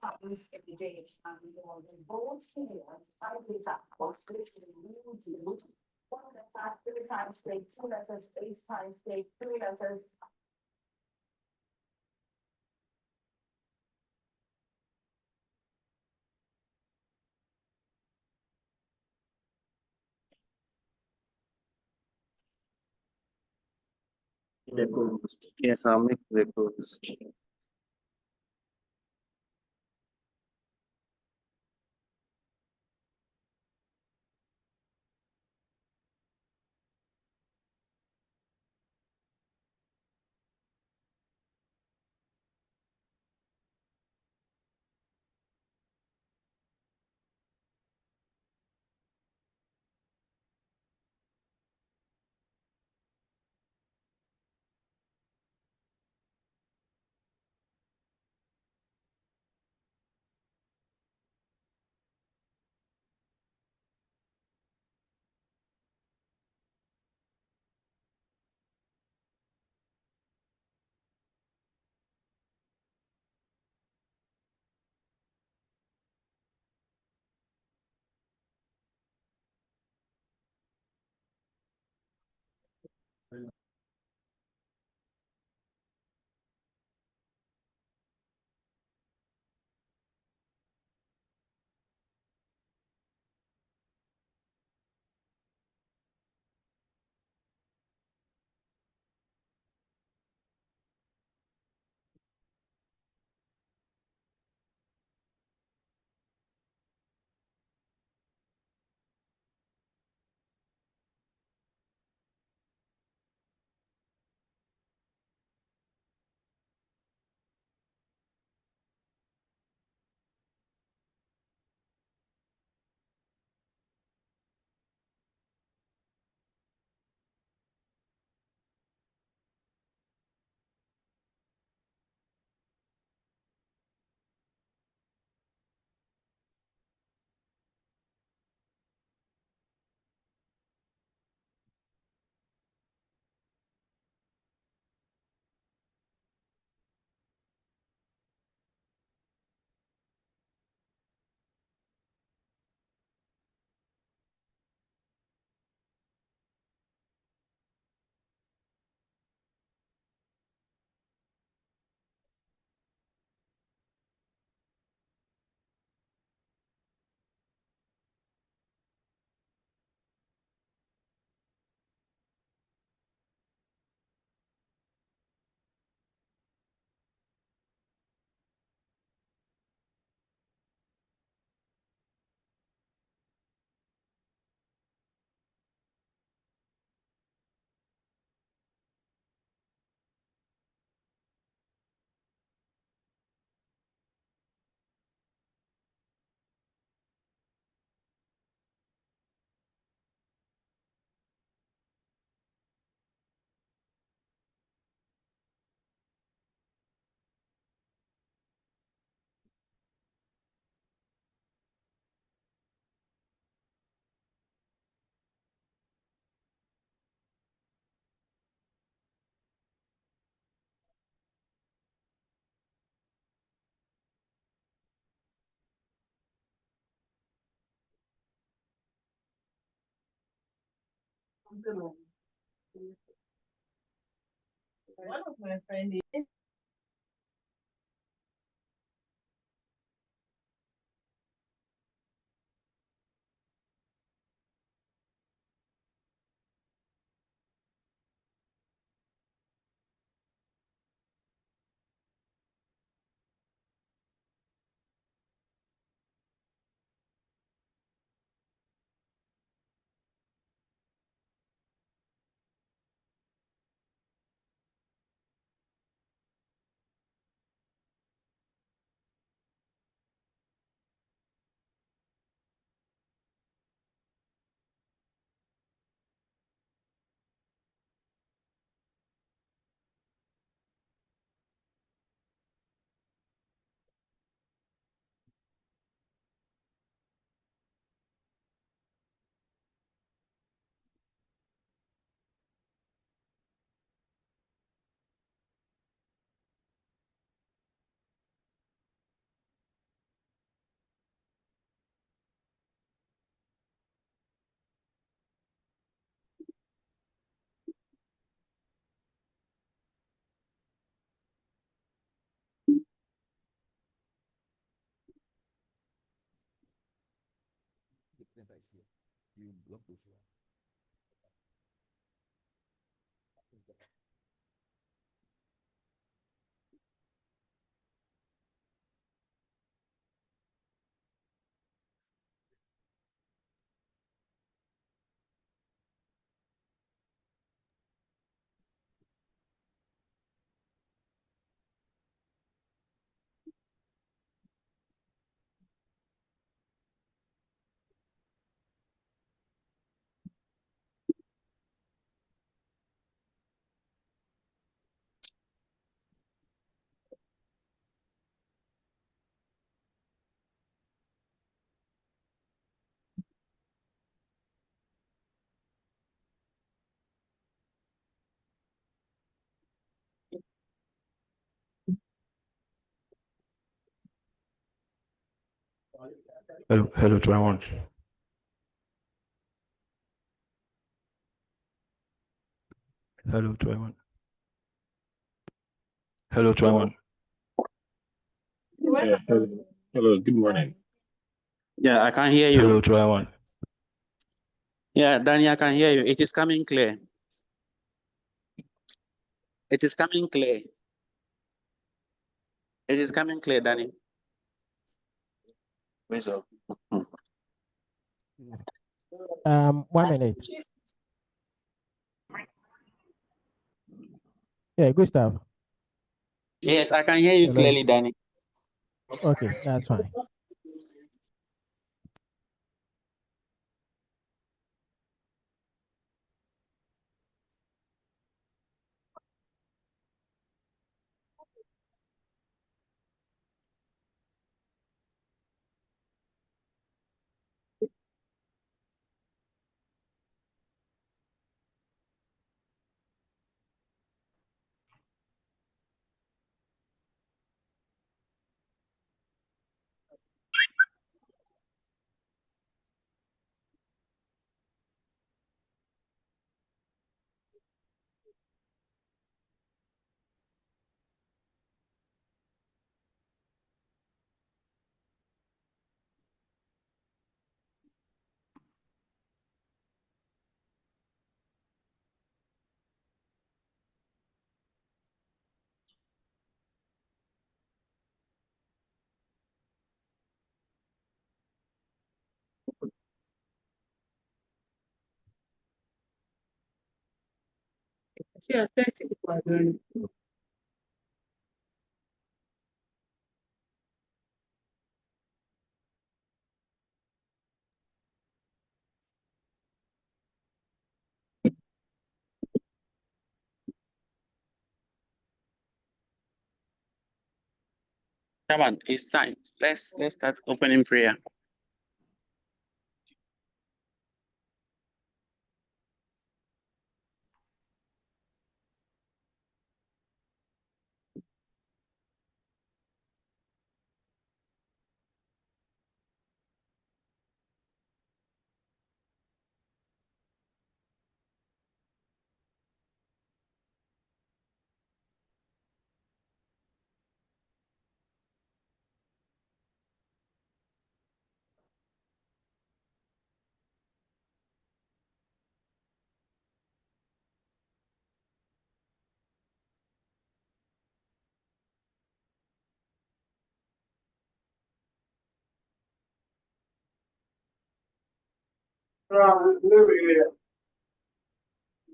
happens every day. And in both periods, I data was literally new. One letter, three times take, two letters, eight times take, three letters. Records. Yes, I'll make records. One of my friends. Hello, try one. Hello, try one. Hello, try one. Yeah, hello, good morning. Yeah, I can hear you. Hello, try one. Yeah, Danny, I can hear you. It is coming clear. It is coming clear. It is coming clear, Danny. Whistle. 1 minute. Yeah, good stuff. Yes, I can hear you Hello. clearly, Danny. Okay, that's fine. Yeah, 30 people are doing it. Come on, it's time. Let's start opening prayer.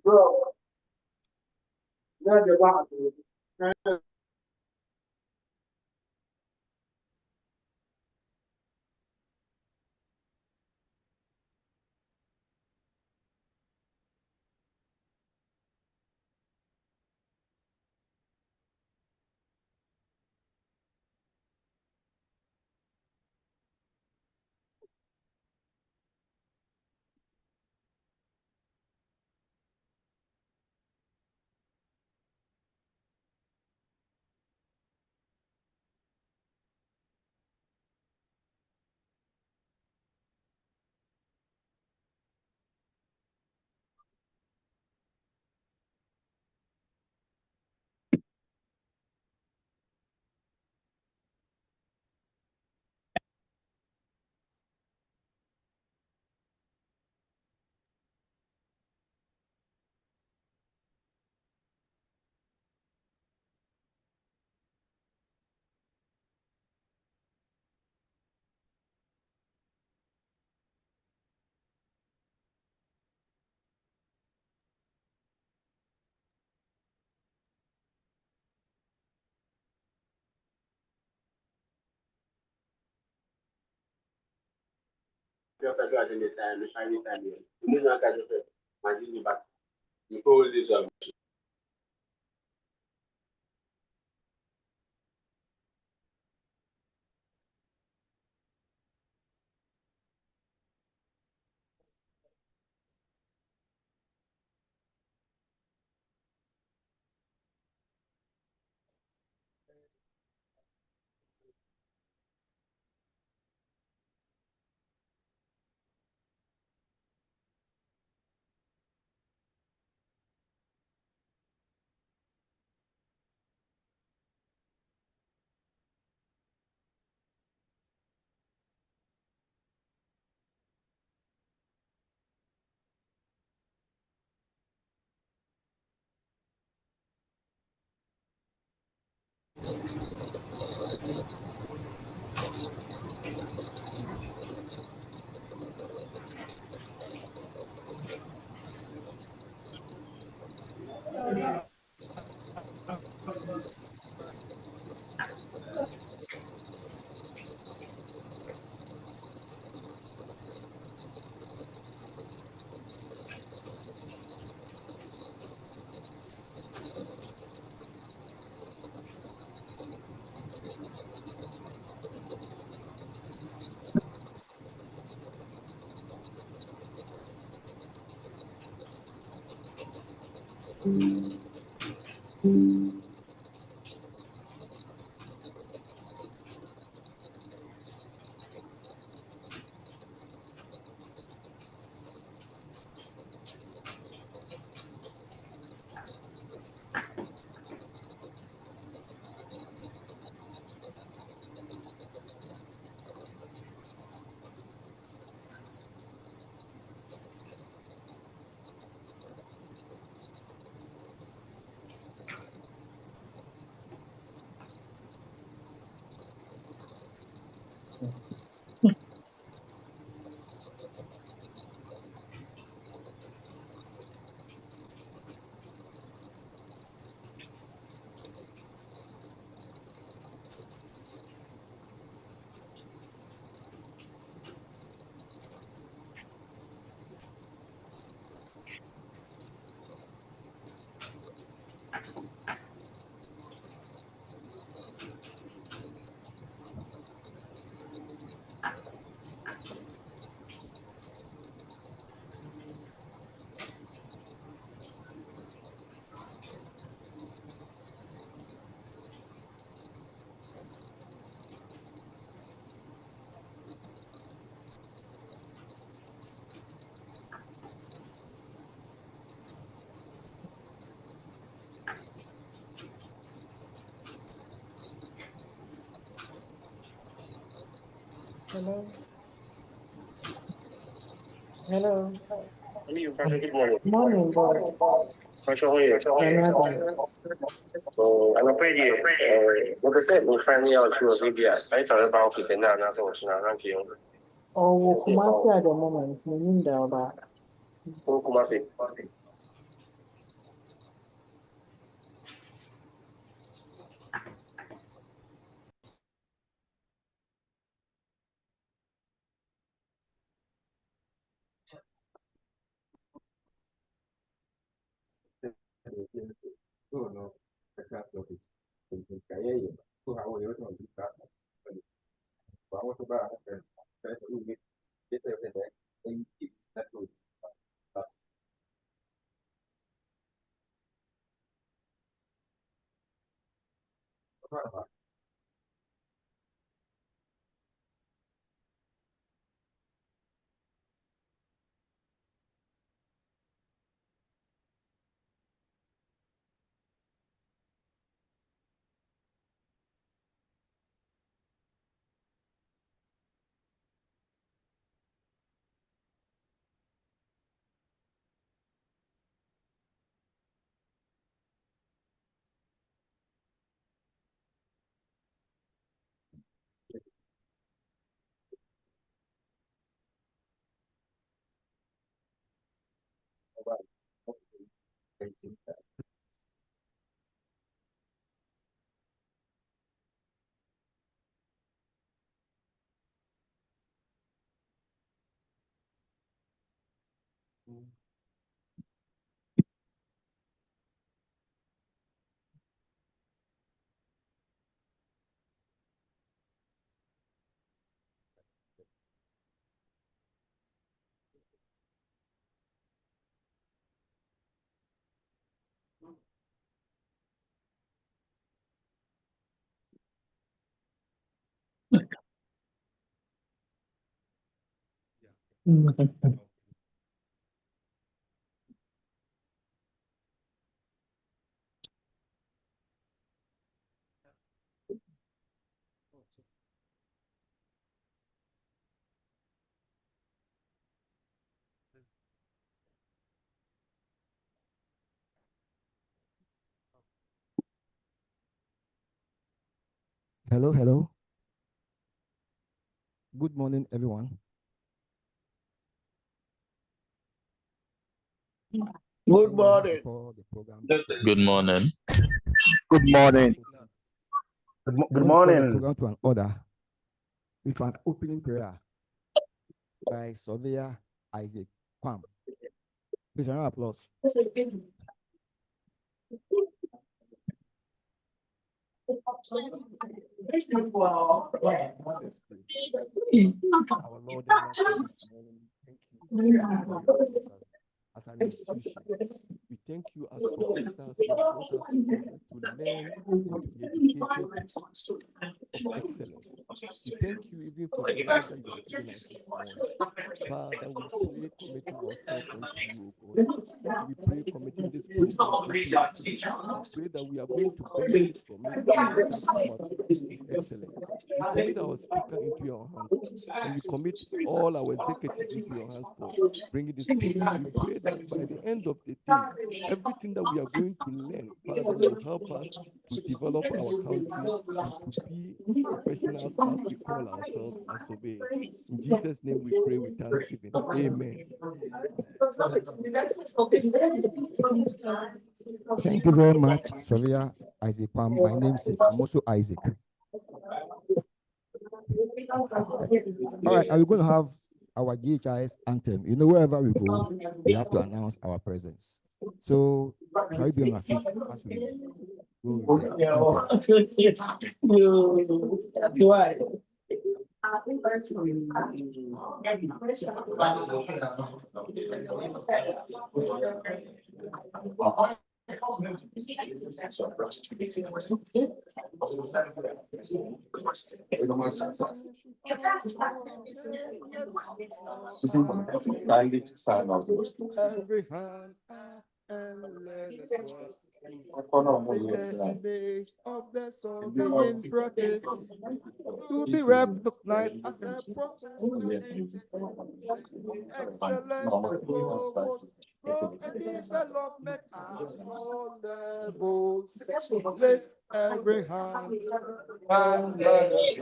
Bro, that's the one. Hello. Hello. Good morning. Morning, boy. How's your way? So I'm afraid you, like I said, my friend here was CBS. I thought about office and now that's what I'm not feeling. Oh, Kumasi at the moment. Meninda ba. Oh, Kumasi. Hello, hello. Good morning, everyone. Good morning. For the program. Good morning. Good morning. Good morning. The program to an order with an opening prayer by Surveyor Isaac Pam. Please, a round of applause. Our Lord and Master, this morning, thank you as an institution. We thank you as professors who brought us to learn and to be educated of excellence. We thank you even for the life that you have given us this morning. Father, we pray committing ourselves unto you, O God. We pray committing this program unto you. We pray that we are going to benefit from it and come out excellent. We commit our speaker into your hands, and we commit all our executives into your hands for bringing this program. We pray that by the end of the day, everything that we are going to learn, Father, will help us to develop our country and to be professionals as we call ourselves as surveyors. In Jesus' name we pray with thanksgiving. Amen. Thank you very much, Surveyor Isaac Pam. My name is I'm also Isaac. All right, are we going to have our GhIS anthem? You know, wherever we go, we have to announce our presence. So, shall we be on our feet as we go with the anthem? Every hand and let us the image of the surveying practice to be recognized as a professional excellence and promote growth and development at all levels. Let every hand and let us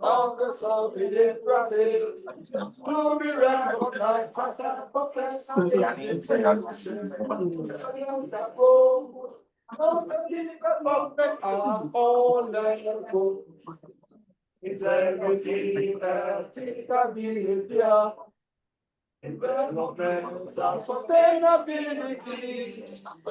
of the surveying practice to be recognized as a professional development at all levels. Integrity, ethical behavior, development, sustainability,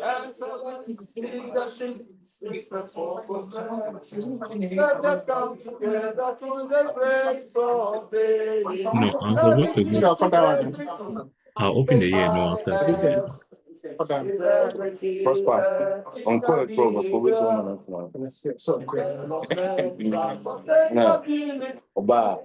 excellence, leadership, respect for profession. Let us come together to the praise of faith. No, I'm supposed to go. I'll open the year no after this. Prosper. On call program for which one? Oba.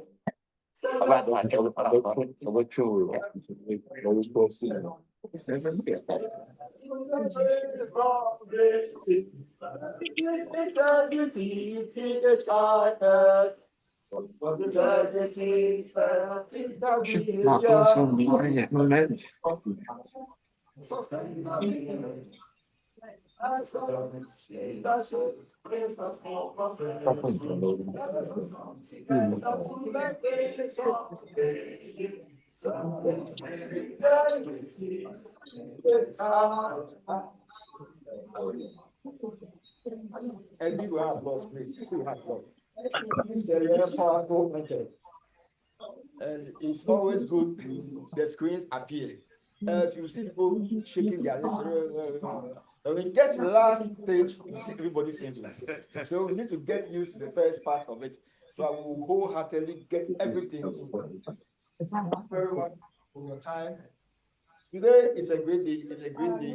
And you have lost, please. You have lost. And it's always good the screens appear. As you see people shaking their legs. When it gets to the last stage, you see everybody singing. So we need to get used to the first part of it. So I will wholeheartedly get everything in. Thank you very much for your time. Today is a great day. It's a great day.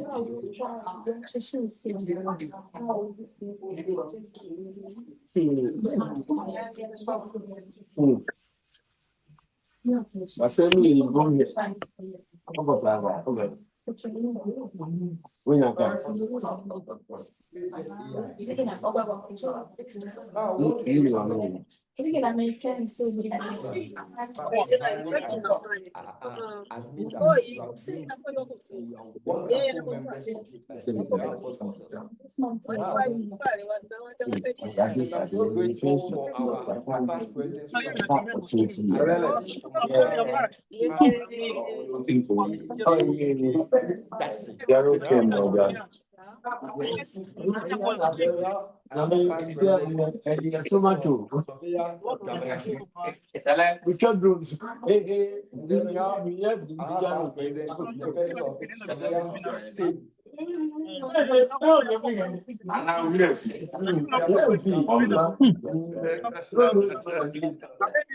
Wonderful members of the armed forces. And I'm so grateful for our past presidents.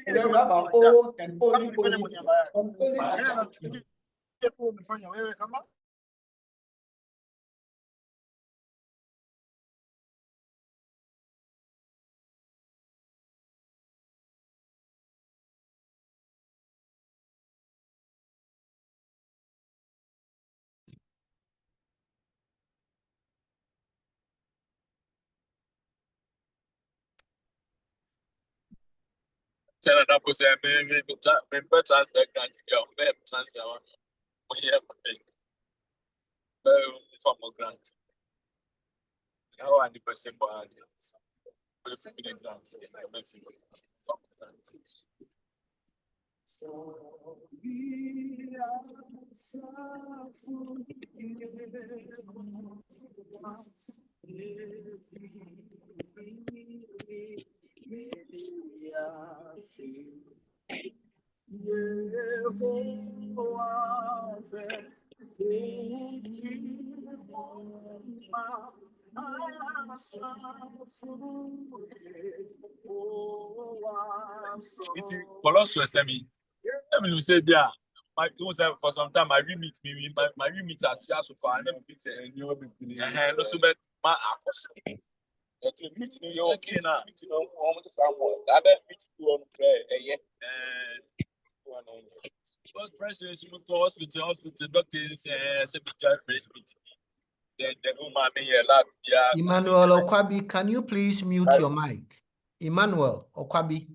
Then we have our old and only Colossians, I mean, you say there. For some time, I remit me, my remit at Yasupa, and then it's a new beginning. And also, but my apostle. Meeting you okay now, meeting almost someone. I bet meeting you on prayer, but presidents you go hospital, doctors, fresh meeting. Then woman here, yeah. Emmanuel Okwabi, can you please mute your mic? Emmanuel Okwabi.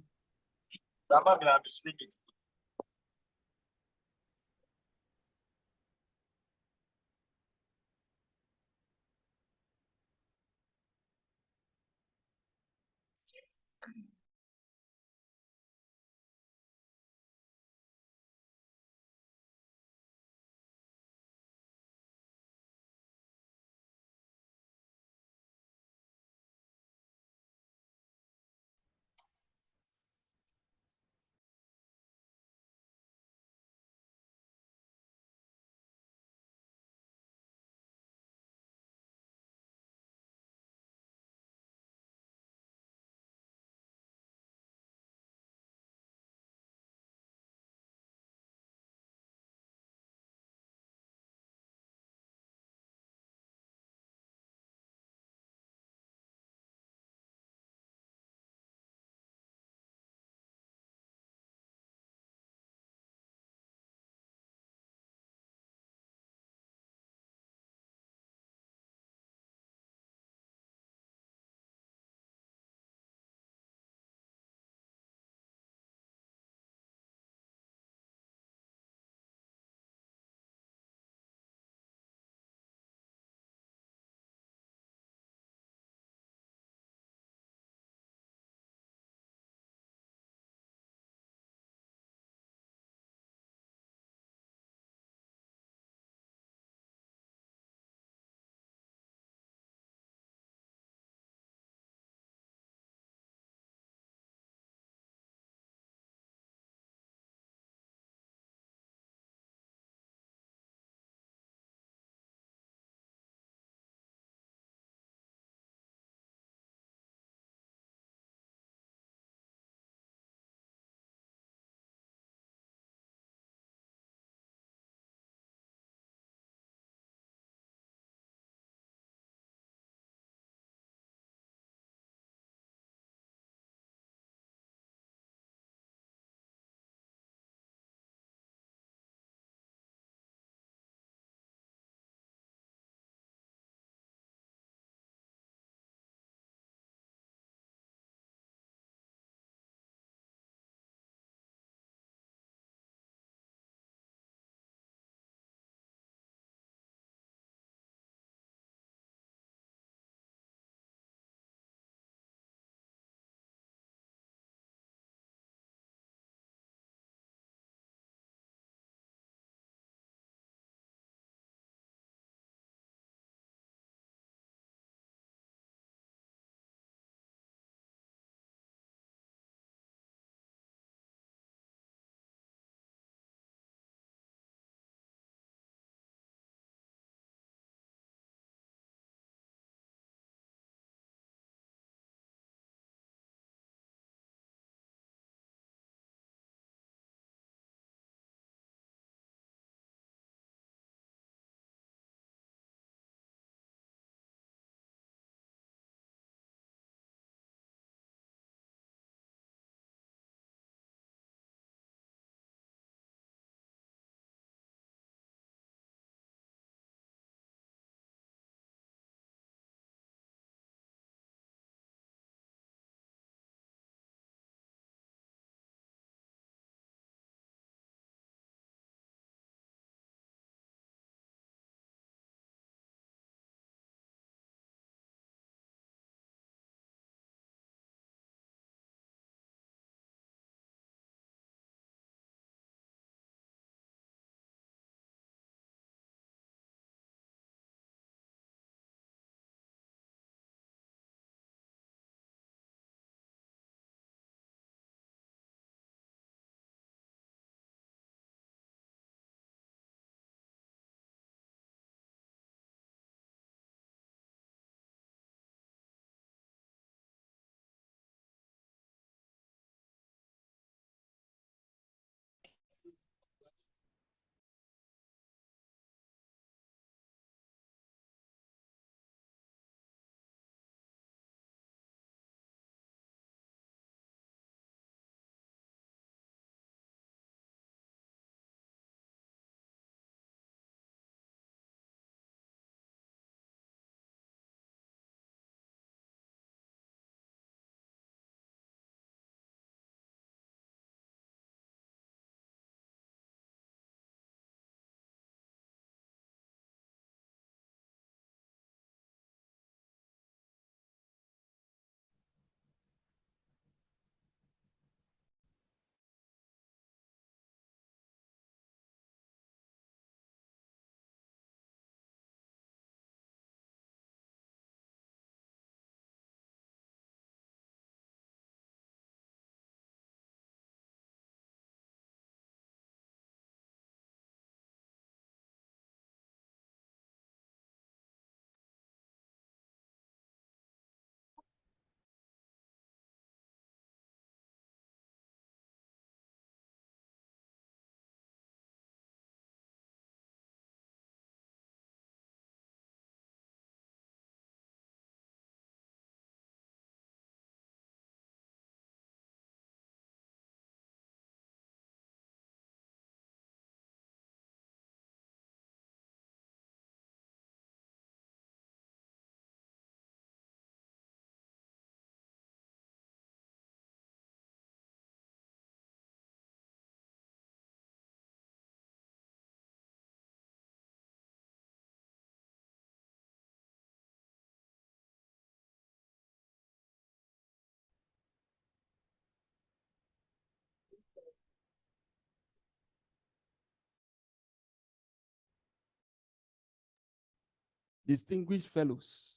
distinguished fellows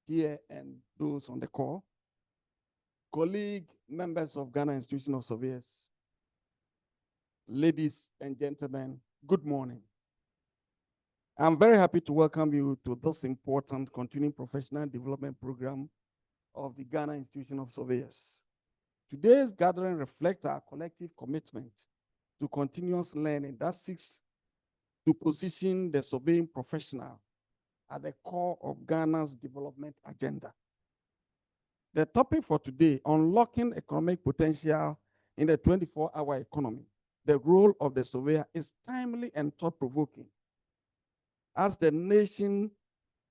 here and those on the call, colleague members of Ghana Institution of Surveyors, ladies and gentlemen, good morning. I'm very happy to welcome you to this important continuing professional development program of the Ghana Institution of Surveyors. Today's gathering reflects our collective commitment to continuous learning that seeks to position the surveying professional at the core of Ghana's development agenda. The topic for today, unlocking economic potential in the 24-hour economy, the role of the surveyor, is timely and thought-provoking. As the nation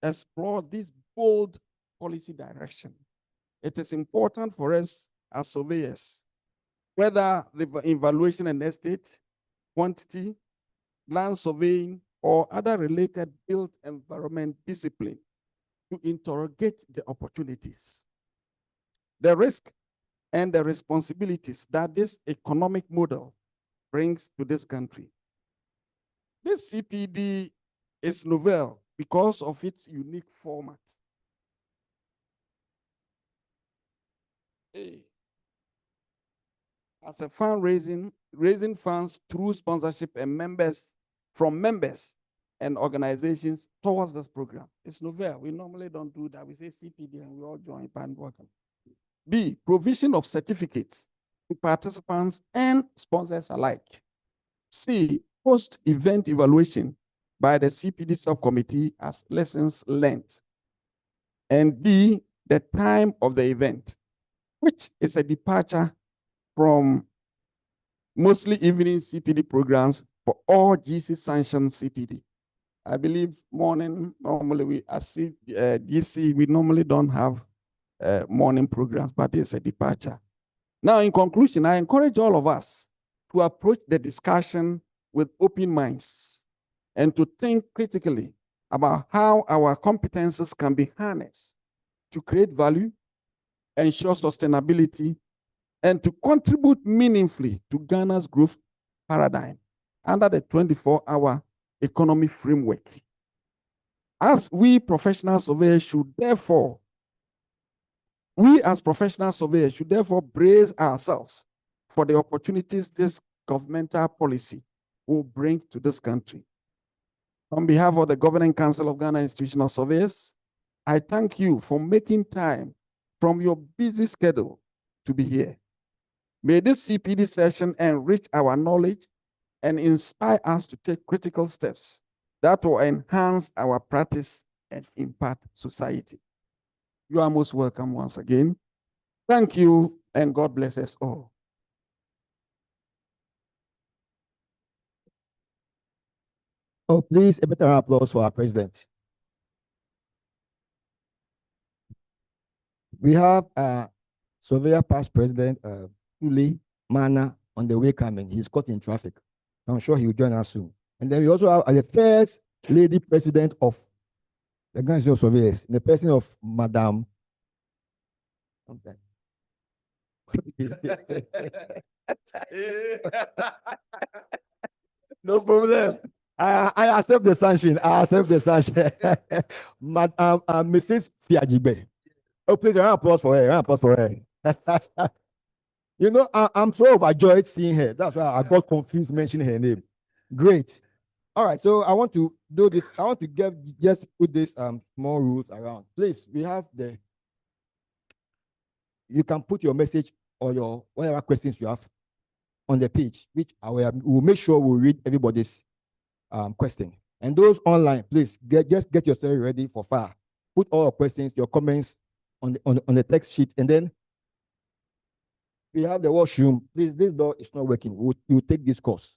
explores this bold policy direction, it is important for us as surveyors, whether the evaluation and estate, quantity, land surveying, or other related built environment discipline, to interrogate the opportunities, the risk, and the responsibilities that this economic model brings to this country. This CPD is novel because of its unique format. As a fundraising, raising funds through sponsorship and from members and organizations towards this program. It's novel. We normally don't do that. We say CPD and we all join and welcome. B, provision of certificates to participants and sponsors alike. C, post-event evaluation by the CPD subcommittee as lessons learned. And D, the time of the event, which is a departure from mostly evening CPD programs for all GhIS sanctioned CPD. I believe morning, normally we GhIS, we normally don't have morning programs, but it's a departure. Now, in conclusion, I encourage all of us to approach the discussion with open minds and to think critically about how our competences can be harnessed to create value, ensure sustainability, and to contribute meaningfully to Ghana's growth paradigm under the 24-hour economy framework. As we professional surveyors should therefore brace ourselves for the opportunities this governmental policy will bring to this country. On behalf of the Governing Council of Ghana Institution of Surveyors, I thank you for making time from your busy schedule to be here. May this CPD session enrich our knowledge and inspire us to take critical steps that will enhance our practice and impact society. You are most welcome once again. Thank you, and God bless us all. Oh, please, a better applause for our president. We have Surveyor Past President Ishmael Nii on the way coming. He's caught in traffic. I'm sure he will join us soon. And then we also have the first lady president of the Ghana Institute of Surveyors, the person of Madam. No problem. I accept the sanction. I accept the sanction. Madam Mrs. Fiajibe. Oh, please, a round of applause for her. A round of applause for her. You know, I'm so overjoyed seeing her. That's why I got confused mentioning her name. Great. All right, so I want to do this. I want to just put this small rules around. Please, we have you can put your message or your whatever questions you have on the page, which we'll make sure we'll read everybody's question. And those online, please just get yourself ready for fire. Put all your questions, your comments on the text sheet, and then we have the washroom. Please, this door is not working. You take this course.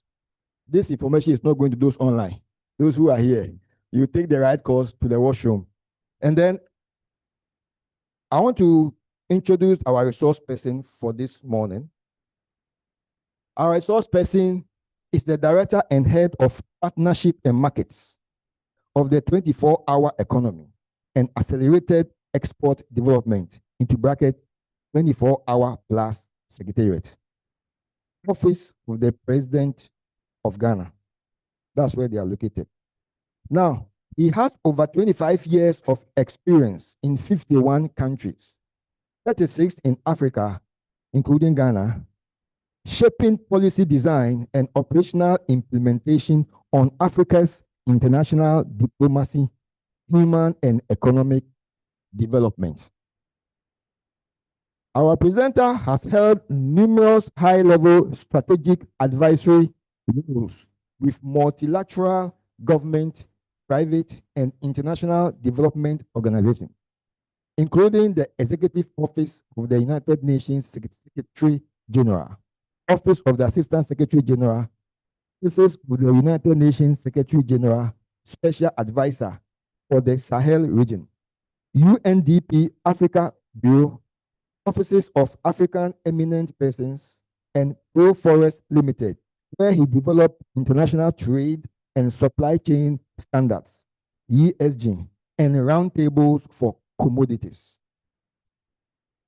This information is not going to those online. Those who are here, you take the right course to the washroom. And then I want to introduce our resource person for this morning. Our resource person is the director and head of partnership and markets of the 24-hour economy and accelerated export development into bracket 24-hour plus secretariat. Office of the President of Ghana. That's where they are located. Now, He has over 25 years of experience in 51 countries, 36 in Africa, including Ghana, shaping policy design and operational implementation on Africa's international diplomacy, human and economic development. Our presenter has held numerous high-level strategic advisory roles with multilateral government, private, and international development organizations, including the Executive Office of the United Nations Secretary General, Office of the Assistant Secretary General, Offices of the United Nations Secretary General, Special Advisor for the Sahel region, UNDP Africa Bureau, Offices of African Eminent Persons, and Pro Forest Limited, where he developed international trade and supply chain standards, ESG, and roundtables for commodities.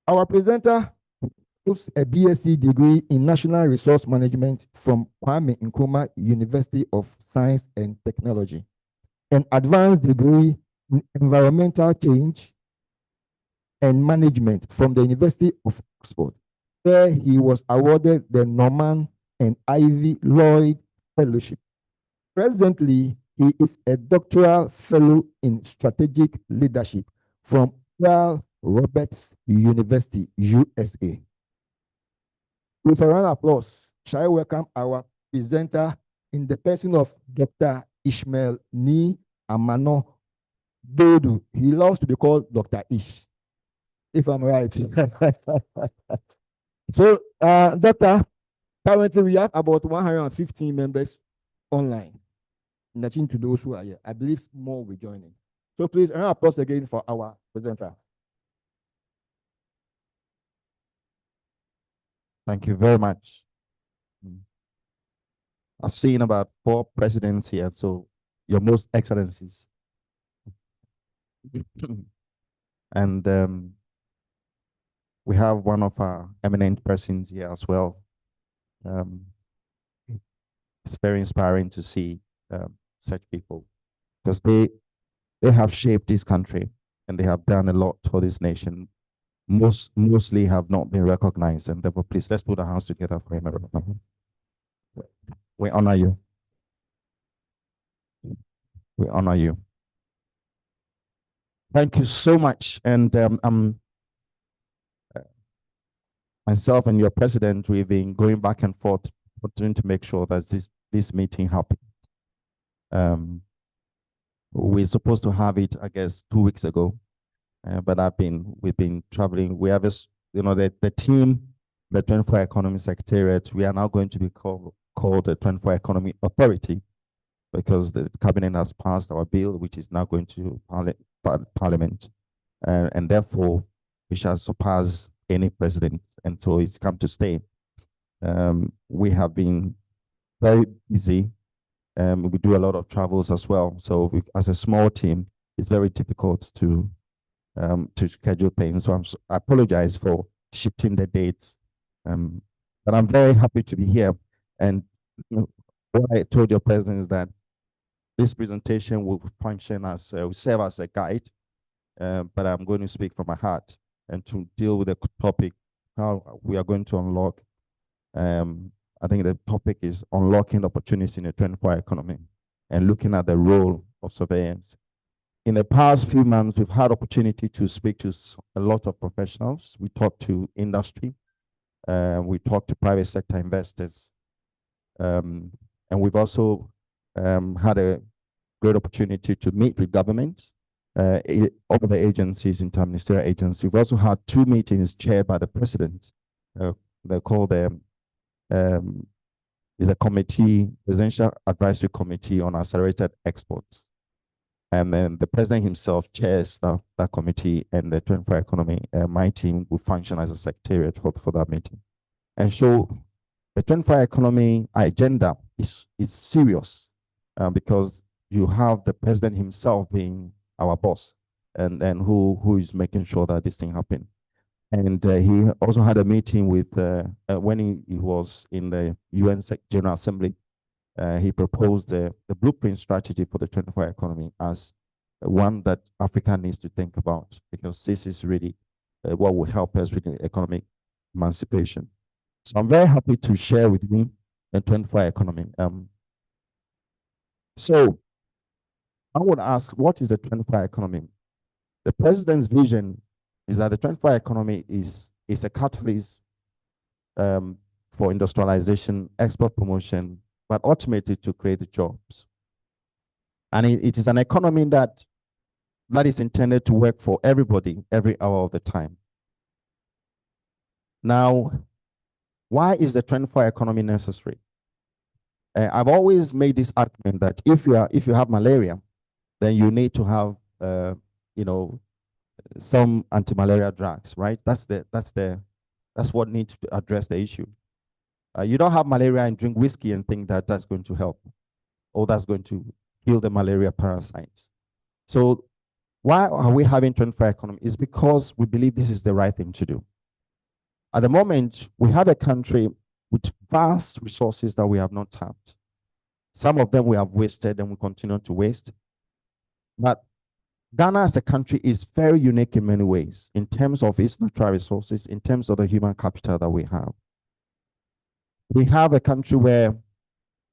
Our presenter holds a BSc degree in National Resource Management from Kwame Nkrumah University of Science and Technology, an advanced degree in Environmental Change and Management from the University of Oxford, where he was awarded the Norman and Ivy Lloyd Fellowship. Presently, he is a doctoral fellow in strategic leadership from Oral Roberts University, USA. With a round of applause, shall I welcome our presenter in the person of Dr. Ishmael Nii Amanor Dodoo. He loves to be called Dr. Ish, if I'm right. So, Doctor, currently we have about 115 members online, in addition to those who are here. I believe more will join in. So please, a round of applause again for our presenter. Thank you very much. I've seen about 4 presidents here, so your most excellencies. And we have one of our eminent persons here as well. It's very inspiring to see such people, because they have shaped this country and they have done a lot for this nation. Mostly have not been recognized, and therefore, please, let's put our hands together for him. We honor you. We honor you. Thank you so much. And myself and your president, we've been going back and forth, trying to make sure that this meeting happens. We're supposed to have it, I guess, 2 weeks ago. But we've been traveling. We have the team, the 24 Economy Secretariat. We are now going to be called the 24 Economy Authority, because the cabinet has passed our bill, which is now going to Parliament, and therefore we shall surpass any president, and so it's come to stay. We have been very busy. We do a lot of travels as well. So as a small team, it's very difficult to schedule things. So I apologize for shifting the dates. But I'm very happy to be here. And what I told your president is that this presentation will function as, will serve as a guide, but I'm going to speak from my heart and to deal with the topic, how we are going to unlock. I think the topic is unlocking opportunities in the 24 economy and looking at the role of surveillance. In the past few months, we've had opportunity to speak to a lot of professionals. We talked to industry, we talked to private sector investors, and we've also had a great opportunity to meet with government, all the agencies, interministerial agencies. We've also had 2 meetings chaired by the president. They're called is a committee, Presidential Advisory Committee on Accelerated Exports. And then the president himself chairs that committee, and the 24 economy, my team will function as a secretariat for that meeting. And so the 24 economy agenda is serious, because you have the president himself being our boss, and who is making sure that this thing happens. And he also had a meeting with, when he was in the UN General Assembly, he proposed the blueprint strategy for the 24 economy as one that Africa needs to think about, because this is really what will help us with economic emancipation. So I'm very happy to share with you the 24-hour economy. So I would ask, what is the 24-hour economy? The president's vision is that the 24-hour economy is a catalyst for industrialization, export promotion, but ultimately to create jobs. And it is an economy that is intended to work for everybody every hour of the time. Now, why is the 24-hour economy necessary? I've always made this argument that if you have malaria, then you need to have some anti-malaria drugs, right? That's what needs to address the issue. You don't have malaria and drink whiskey and think that that's going to help, or that's going to kill the malaria parasites. So why are we having 24-hour economy? It's because we believe this is the right thing to do. At the moment, we have a country with vast resources that we have not tapped. Some of them we have wasted and we continue to waste. But Ghana as a country is very unique in many ways, in terms of its natural resources, in terms of the human capital that we have. We have a country where,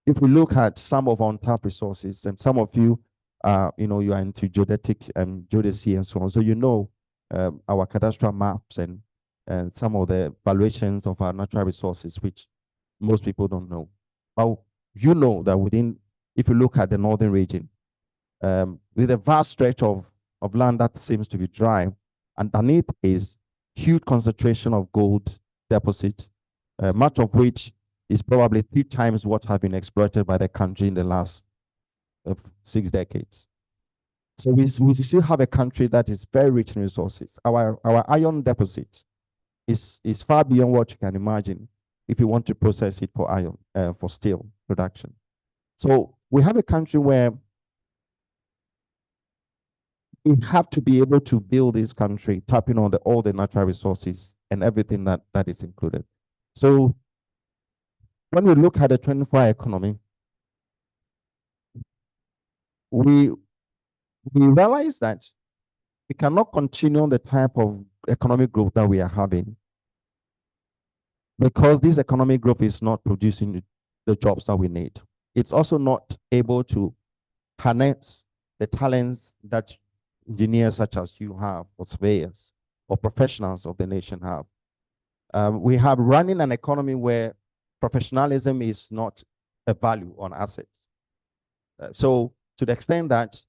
if we look at some of our untapped resources, and some of you, you are into geodetic and geodesy and so on, so you know our cadastral maps and some of the valuations of our natural resources, which most people don't know. But you know that if you look at the northern region, with a vast stretch of land that seems to be dry, underneath is huge concentration of gold deposit, much of which is probably 3 times what have been exploited by the country in the last 6 decades. So we still have a country that is very rich in resources. Our iron deposit is far beyond what you can imagine if you want to process it for iron, for steel production. So we have a country where we have to be able to build this country, tapping on all the natural resources and everything that is included. So when we look at the 24-hour economy, we realize that we cannot continue the type of economic growth that we are having, because this economic growth is not producing the jobs that we need. It's also not able to harness the talents that engineers such as you have, or surveyors, or professionals of the nation have. We have running an economy where professionalism is not a value on assets. So to the extent that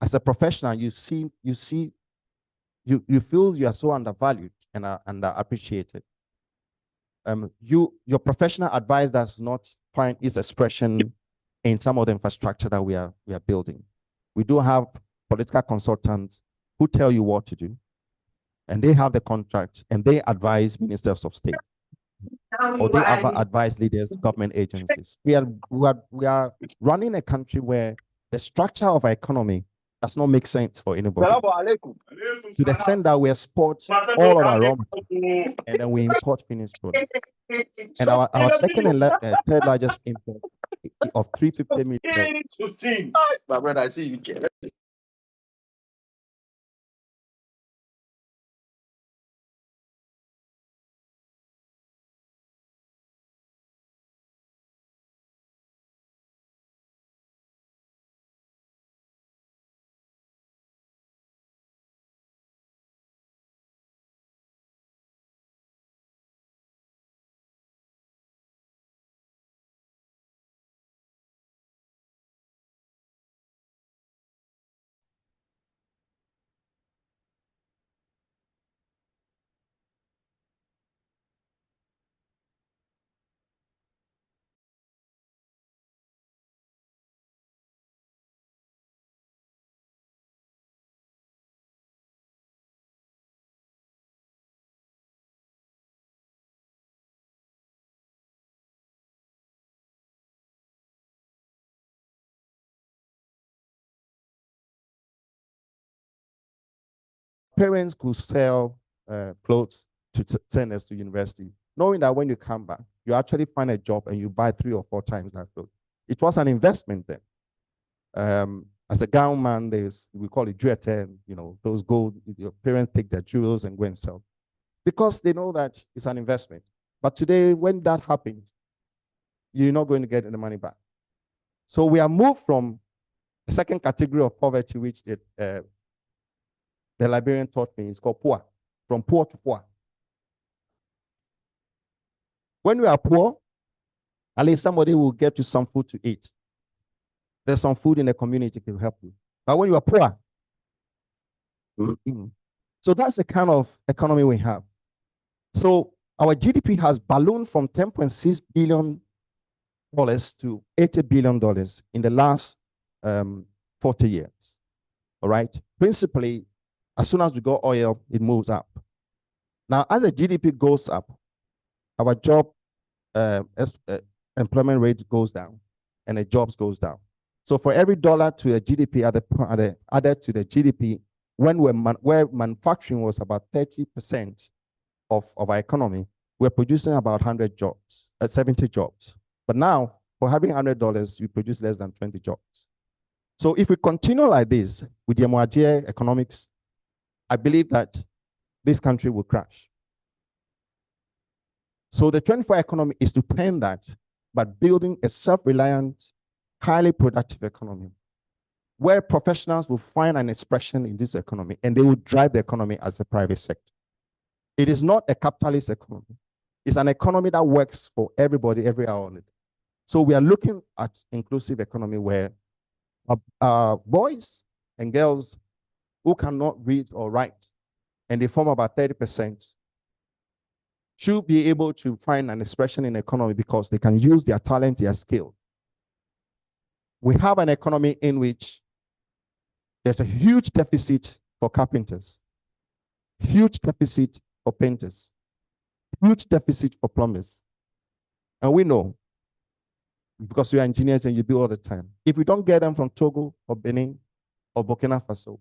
as a professional, you feel you are so undervalued and underappreciated. Your professional advice does not find its expression in some of the infrastructure that we are building. We do have political consultants who tell you what to do, and they have the contract and they advise ministers of state, or they advise leaders, government agencies. We are running a country where the structure of our economy does not make sense for anybody. To the extent that we export all of our raw materials and then we import finished products. And our second and third largest import of 350 million. My brother, I see you get. Parents could sell clothes to send us to university, knowing that when you come back, you actually find a job and you buy 3 or 4 times that clothes. It was an investment then. As a gown man, we call it jewelry, you know, those gold, your parents take their jewels and go and sell. Because they know that it's an investment. But today, when that happens, you're not going to get the money back. So we are moved from the second category of poverty, which the librarian taught me, is called poor, from poor to poor. When we are poor, at least somebody will get you some food to eat. There's some food in the community to help you. But when you are poor, so that's the kind of economy we have. So our GDP has ballooned from $10.6 billion to $80 billion in the last 40 years. All right. Principally, as soon as we got oil, it moves up. Now, as the GDP goes up, our job employment rate goes down and the jobs goes down. So for every dollar to the GDP added to the GDP, where manufacturing was about 30% of our economy, we're producing about 100 jobs, 70 jobs. But now, for having $100, we produce less than 20 jobs. So if we continue like this with the Yamwadia economics, I believe that this country will crash. So the 24 economy is to turn that, but building a self-reliant, highly productive economy, where professionals will find an expression in this economy and they will drive the economy as a private sector. It is not a capitalist economy. It's an economy that works for everybody every hour on it. So we are looking at inclusive economy where boys and girls who cannot read or write, and they form about 30%, should be able to find an expression in the economy because they can use their talent, their skill. We have an economy in which there's a huge deficit for carpenters, huge deficit for painters, huge deficit for plumbers. And we know, because we are engineers and you build all the time, if we don't get them from Togo or Benin or Burkina Faso,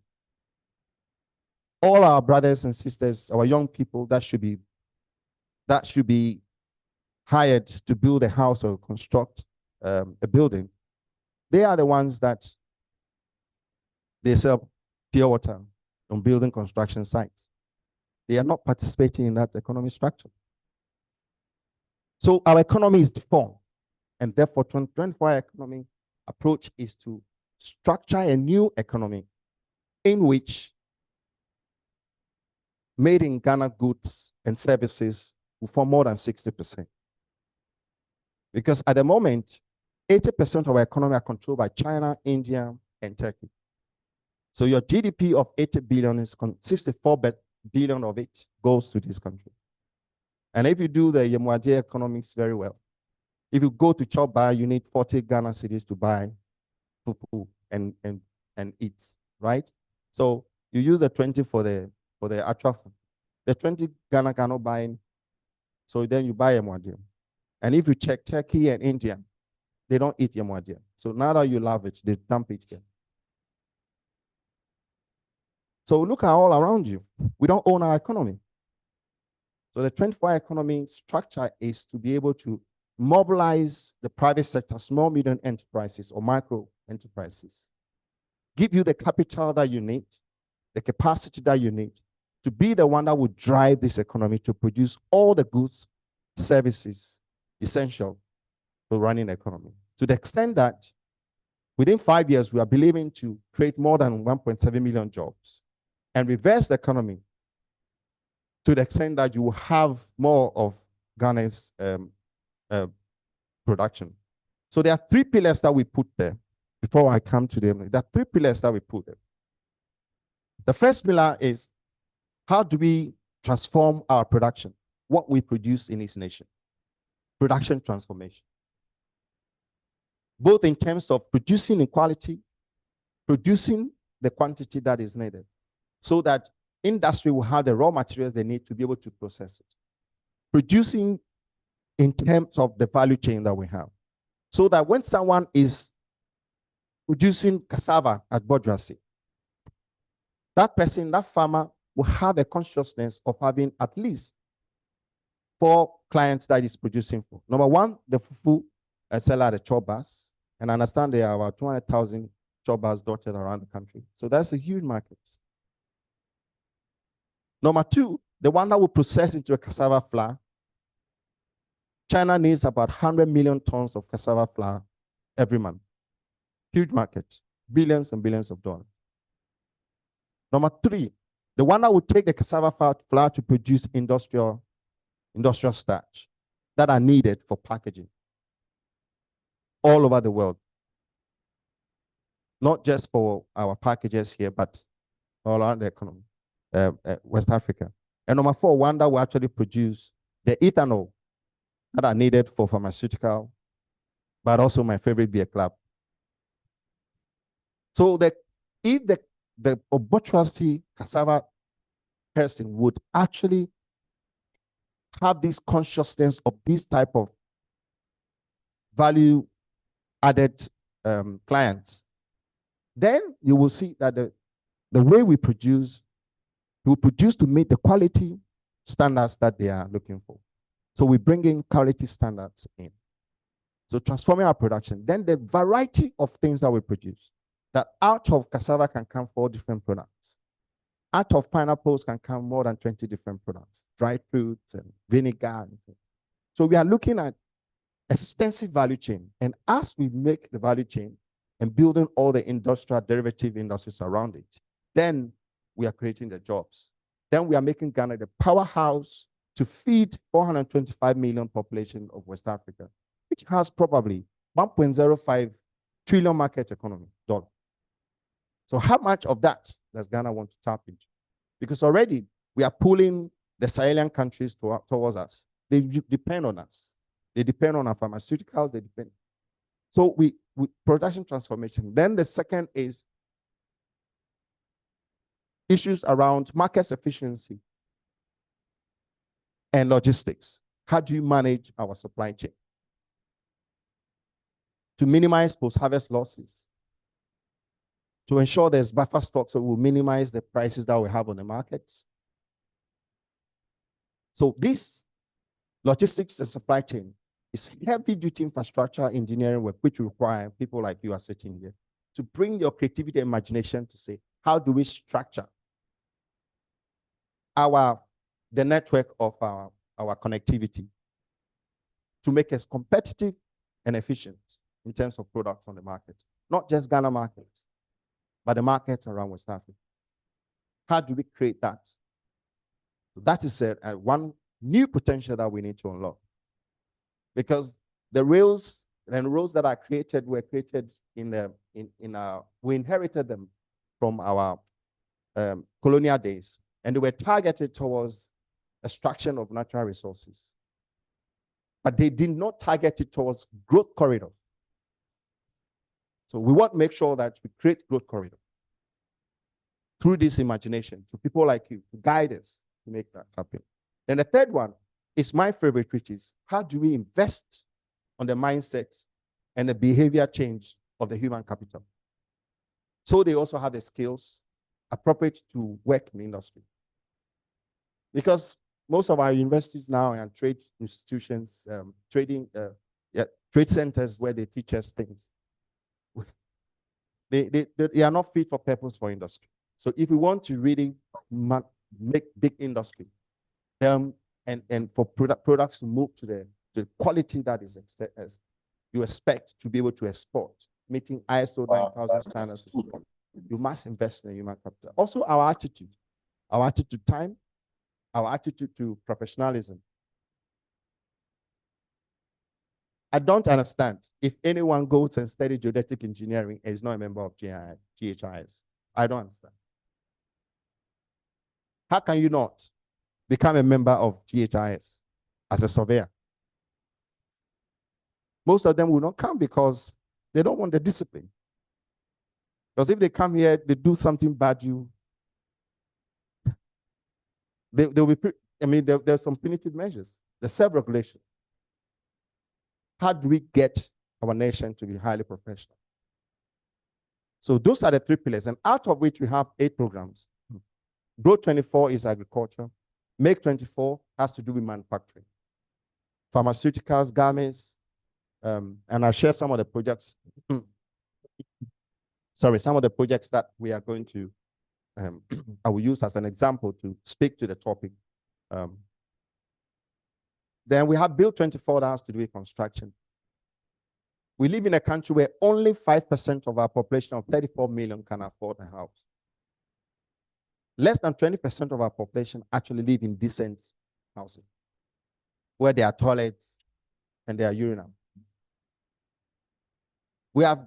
all our brothers and sisters, our young people that should be hired to build a house or construct a building, they are the ones that they sell pure water on building construction sites. They are not participating in that economic structure. So our economy is deformed, and therefore 2024 economy approach is to structure a new economy in which made in Ghana goods and services will form more than 60%. Because at the moment, 80% of our economy are controlled by China, India, and Turkey. So your GDP of 80 billion is 64 billion of it goes to this country. And if you do the Yamwadia economics very well, if you go to Choba, you need 40 Ghana cedis to buy fufu and eat, right? So you use the 20 for the actual food. The 20 Ghana cannot buy, so then you buy Yamwadia. And if you check Turkey and India, they don't eat Yamwadia. So now that you love it, they dump it here. So look at all around you. We don't own our economy. So the 24 economy structure is to be able to mobilize the private sector, small, medium enterprises or micro enterprises, give you the capital that you need, the capacity that you need to be the one that would drive this economy to produce all the goods, services essential for running the economy. To the extent that within 5 years, we are believing to create more than 1.7 million jobs and reverse the economy to the extent that you will have more of Ghana's production. So there are 3 pillars that we put there. Before I come to them, there are 3 pillars that we put there. The first pillar is, how do we transform our production, what we produce in this nation? Production transformation. Both in terms of producing in quality, producing the quantity that is needed, so that industry will have the raw materials they need to be able to process it. Producing in terms of the value chain that we have, so that when someone is producing cassava at Bodrasi, that person, that farmer, will have a consciousness of having at least 4 clients that is producing for. Number 1, the fufu seller at the chobas, and I understand there are about 200,000 choppers dotted around the country. So that's a huge market. Number two, the one that will process into a cassava flour. China needs about 100 million tons of cassava flour every month. Huge market, billions and billions of dollars. Number three, the one that will take the cassava flour to produce industrial starch that are needed for packaging all over the world. Not just for our packages here, but all around the economy, West Africa. And number four, one that will actually produce the ethanol that are needed for pharmaceutical, but also my favorite beer club. So if the Obotrasi cassava person would actually have this consciousness of this type of value added clients, then you will see that the way we produce to meet the quality standards that they are looking for. So we bring in quality standards in. So transforming our production, then the variety of things that we produce, that out of cassava can come 4 different products. Out of pineapples can come more than 20 different products, dried fruits and vinegar. So we are looking at extensive value chain. And as we make the value chain and building all the industrial derivative industries around it, then we are creating the jobs. Then we are making Ghana the powerhouse to feed 425 million population of West Africa, which has probably 1.05 trillion market economy dollar. So how much of that does Ghana want to tap into? Because already we are pulling the Sahelian countries towards us. They depend on us. They depend on our pharmaceuticals, they depend. So we production transformation. Then the second is issues around market efficiency and logistics. How do you manage our supply chain to minimize post-harvest losses, to ensure there's buffer stock so we'll minimize the prices that we have on the markets? So this logistics and supply chain is heavy-duty infrastructure engineering work, which require people like you are sitting here to bring your creativity and imagination to say, how do we structure the network of our connectivity to make us competitive and efficient in terms of products on the market? Not just Ghana markets, but the markets around West Africa. How do we create that? So that is one new potential that we need to unlock. Because the rails that are created were created we inherited them from our colonial days, and they were targeted towards extraction of natural resources. But they did not target it towards growth corridor. So we want to make sure that we create growth corridor through this imagination to people like you to guide us to make that happen. Then the third one is my favorite, which is how do we invest on the mindset and the behavior change of the human capital, so they also have the skills appropriate to work in the industry. Because most of our universities now and trade institutions, trade centers where they teach us things, they are not fit for purpose for industry. So if we want to really make big industry, and for products to move to the quality that is you expect to be able to export, meeting ISO 9000 standards, you must invest in human capital. Also, our attitude to time, our attitude to professionalism. I don't understand if anyone goes and studies geodetic engineering and is not a member of GhIS. I don't understand. How can you not become a member of GhIS as a surveyor? Most of them will not come because they don't want the discipline. Because if they come here, they do something bad, they'll be, there's some punitive measures. There's self-regulation. How do we get our nation to be highly professional? So those are the 3 pillars, and out of which we have 8 programs. Growth 24 is agriculture. Make 24 has to do with manufacturing, pharmaceuticals, garments, and I'll share some of the projects. some of the projects that we are going to, I will use as an example to speak to the topic. Then we have Bill 24 that has to do with construction. We live in a country where only 5% of our population of 34 million can afford a house. Less than 20% of our population actually live in decent housing, where there are toilets and there are urinals. We have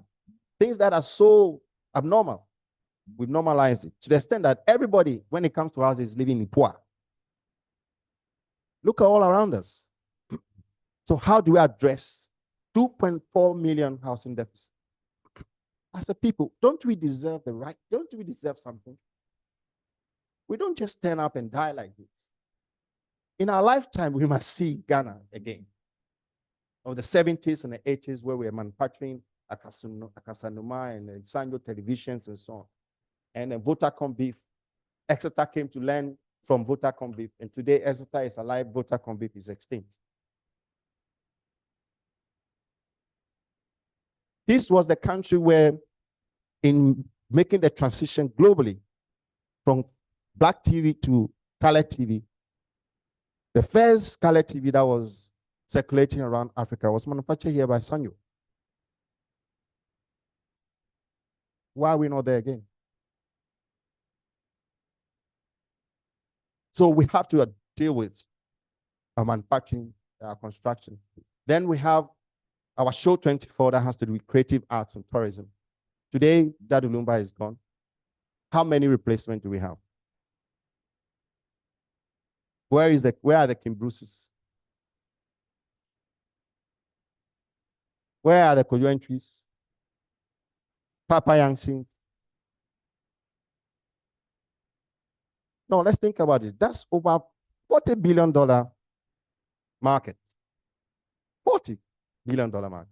things that are so abnormal. We've normalized it to the extent that everybody, when it comes to houses, is living in poor. Look at all around us. So how do we address 2.4 million housing deficit? As a people, don't we deserve the right? Don't we deserve something? We don't just turn up and die like this. In our lifetime, we must see Ghana again. Of the 70s and the 80s, where we were manufacturing Akasanuma and Sanyo televisions and so on. And Vodacom beef. Exeter came to learn from Vodacom beef. And today, Exeter is alive, Vodacom beef is extinct. This was the country where, in making the transition globally from black TV to color TV, the first color TV that was circulating around Africa was manufactured here by Sanyo. Why are we not there again? So we have to deal with our manufacturing, our construction. Then we have our show 24 that has to do with creative arts and tourism. Today, Daddy Lumba is gone. How many replacements do we have? Where are the Kim Bruces? Where are the Kojo entries? Papa Yangsins? No, let's think about it. That's over $40 billion market. $40 billion market.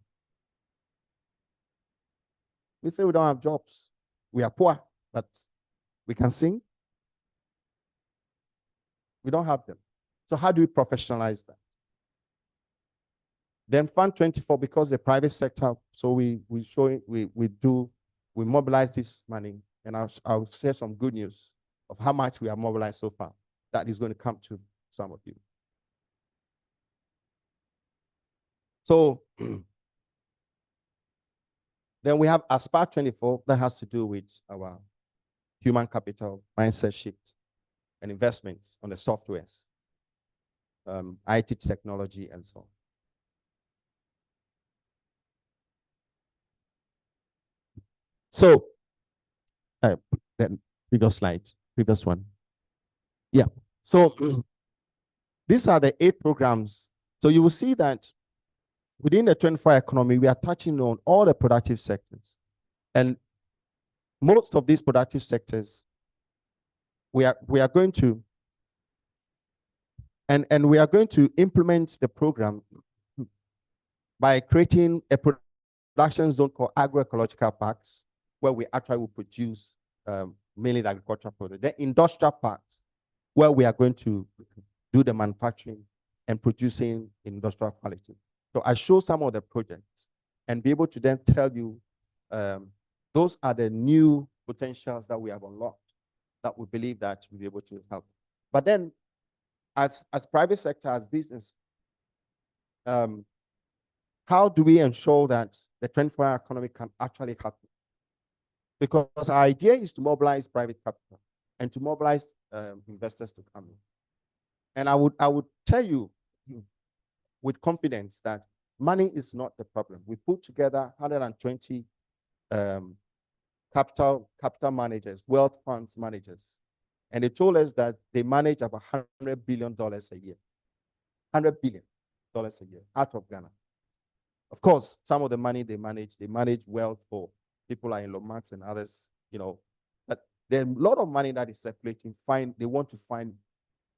We say we don't have jobs. We are poor, but we can sing. We don't have them. So how do we professionalize that? Then Fund 24, because the private sector, so we mobilize this money, and I'll share some good news of how much we have mobilized so far. That is going to come to some of you. So then we have Aspire 24 that has to do with our human capital, mindset shift, and investments on the softwares, IT technology, and so on. So, then previous slide, previous one. Yeah. So these are the 8 programs. So you will see that within the 24 economy, we are touching on all the productive sectors. And most of these productive sectors, we are going to, and we are going to implement the program by creating a production zone called agroecological parks, where we actually will produce mainly the agricultural products. The industrial parks, where we are going to do the manufacturing and producing industrial quality. So I show some of the projects and be able to then tell you those are the new potentials that we have unlocked that we believe that we'll be able to help. But then as private sector, as business, how do we ensure that the 24-hour economy can actually happen? Because our idea is to mobilize private capital and to mobilize investors to come in. And I would tell you with confidence that money is not the problem. We put together 120 capital managers, wealth funds managers, and they told us that they manage about $100 billion a year. $100 billion a year out of Ghana. Of course, some of the money they manage wealth for people like Elon Musk and others, but there's a lot of money that is circulating. They want to find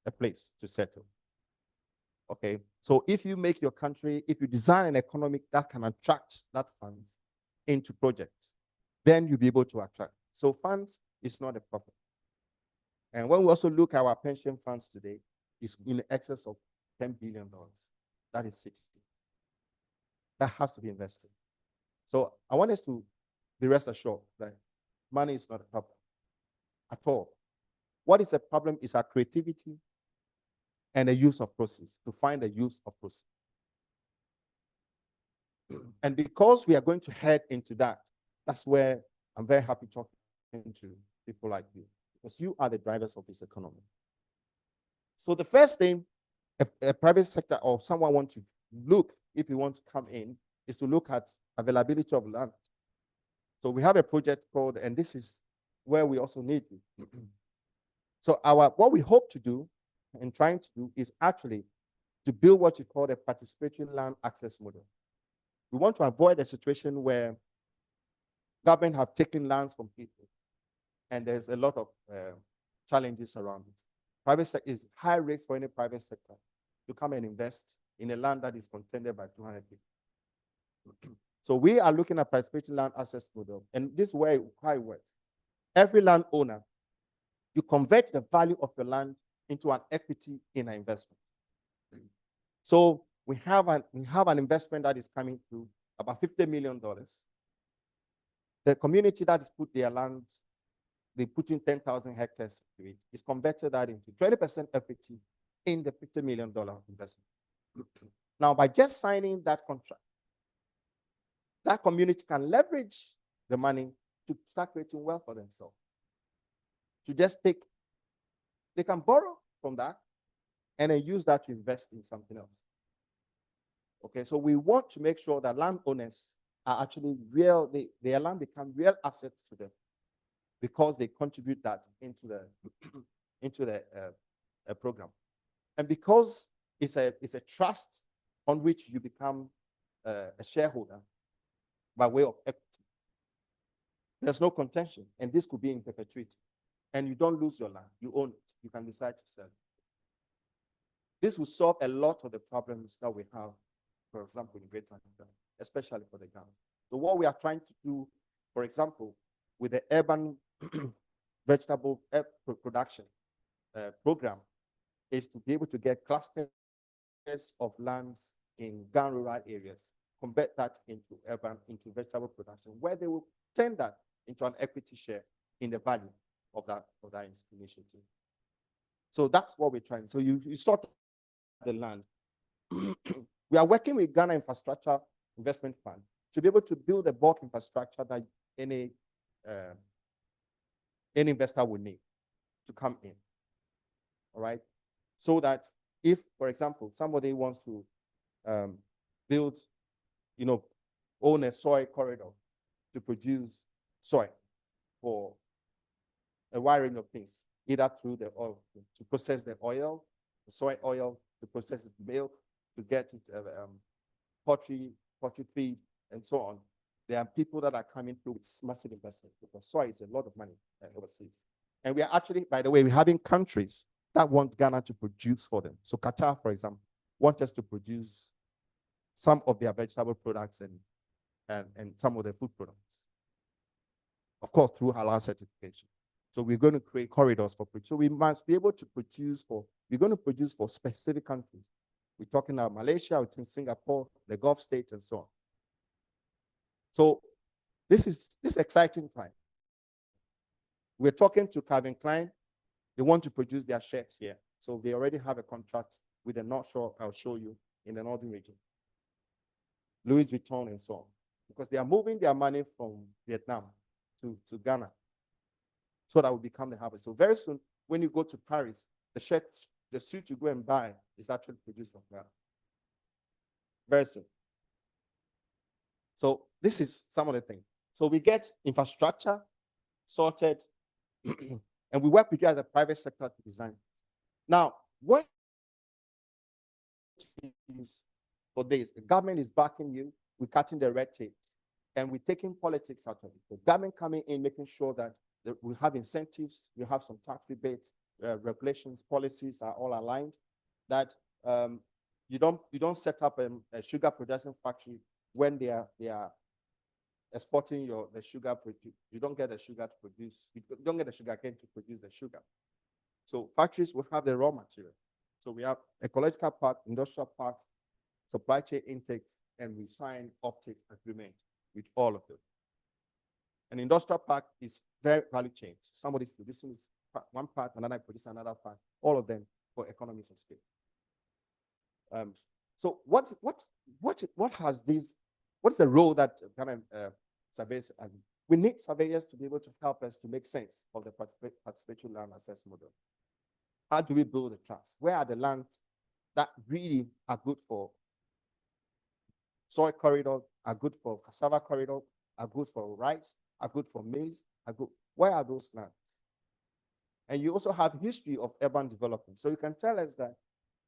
a place to settle. Okay, so if you make your country, if you design an economy that can attract that funds into projects, then you'll be able to attract. So funds is not a problem. And when we also look at our pension funds today, it's in excess of $10 billion. That is sitting. That has to be invested. So I want us to be rest assured that money is not a problem at all. What is a problem is our creativity and the use of proceeds, to find the use of proceeds. And because we are going to head into that, that's where I'm very happy talking to people like you, because you are the drivers of this economy. So the first thing a private sector or someone wants to look, if you want to come in, is to look at availability of land. So we have a project called, and this is where we also need you. So what we hope to do and trying to do is actually to build what you call a participatory land access model. We want to avoid a situation where government have taken lands from people, and there's a lot of challenges around it. Private sector is high risk for any private sector to come and invest in a land that is contended by 200 people. So we are looking at participatory land access model, and this is how it works. Every landowner, you convert the value of your land into an equity in an investment. So we have an investment that is coming through about $50 million. The community that has put their land, they put in 10,000 hectares to it, is converted that into 20% equity in the $50 million investment. Now, by just signing that contract, that community can leverage the money to start creating wealth for themselves. To just they can borrow from that and then use that to invest in something else. Okay, so we want to make sure that landowners are actually real, their land become real assets to them because they contribute that into the program. And because it's a trust on which you become a shareholder by way of equity, there's no contention, and this could be in perpetuity. And you don't lose your land, you own it, you can decide to sell it. This will solve a lot of the problems that we have, for example, in Greater Accra, especially for the Ghana. So what we are trying to do, for example, with the urban vegetable production program, is to be able to get clusters of lands in Ghana rural areas, convert that into vegetable production, where they will turn that into an equity share in the value of that initiative. So that's what we're trying. So you sort the land. We are working with Ghana Infrastructure Investment Fund to be able to build a bulk infrastructure that any investor would need to come in. All right. So that if, for example, somebody wants to build, own a soy corridor to produce soy for a wide range of things, either through the oil, to process the oil, the soy oil, to process it milk, to get it poultry feed, and so on. There are people that are coming through with massive investment because soy is a lot of money overseas. And we are actually, by the way, we're having countries that want Ghana to produce for them. So Qatar, for example, want us to produce some of their vegetable products and some of their food products. Of course, through halal certification. So we're going to create corridors for production. So we must be able to produce we're going to produce for specific countries. We're talking about Malaysia, Singapore, the Gulf states, and so on. So this is exciting time. We're talking to Calvin Klein. They want to produce their shirts here. So they already have a contract with the North Shore, I'll show you, in the northern region. Louis Vuitton and so on. Because they are moving their money from Vietnam to Ghana. So that will become the habit. So very soon, when you go to Paris, the suit you go and buy is actually produced from Ghana. Very soon. So this is some of the things. So we get infrastructure sorted, and we work with you as a private sector to design. Now, what is for this? The government is backing you. We're cutting the red tape, and we're taking politics out of it. The government coming in, making sure that we have incentives, we have some tax rebates, regulations, policies are all aligned. That you don't set up a sugar production factory when they are exporting the sugar. You don't get the sugar to produce. You don't get the sugar cane to produce the sugar. So factories will have the raw material. So we have ecological park, industrial parks, supply chain intakes, and we sign offtake agreement with all of them. An industrial park is very value chain. Somebody's producing one part, another produces another part, all of them for economies of scale. So what has this, what's the role that kind of surveyors, and we need surveyors to be able to help us to make sense of the participatory land access model. How do we build the trust? Where are the lands that really are good for soy corridor, are good for cassava corridor, are good for rice, are good for maize, are good? Where are those lands? And you also have history of urban development. So you can tell us that,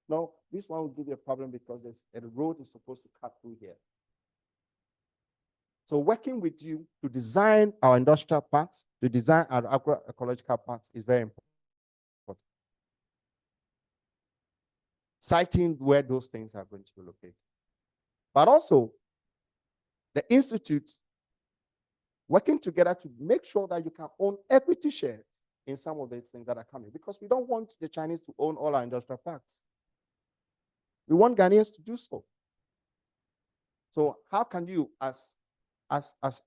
no, this one will give you a problem because the road is supposed to cut through here. So working with you to design our industrial parks, to design our agroecological parks is very important. Citing where those things are going to be located. But also, the Institute working together to make sure that you can own equity shares in some of these things that are coming, because we don't want the Chinese to own all our industrial parks. We want Ghanaians to do so. So how can you, as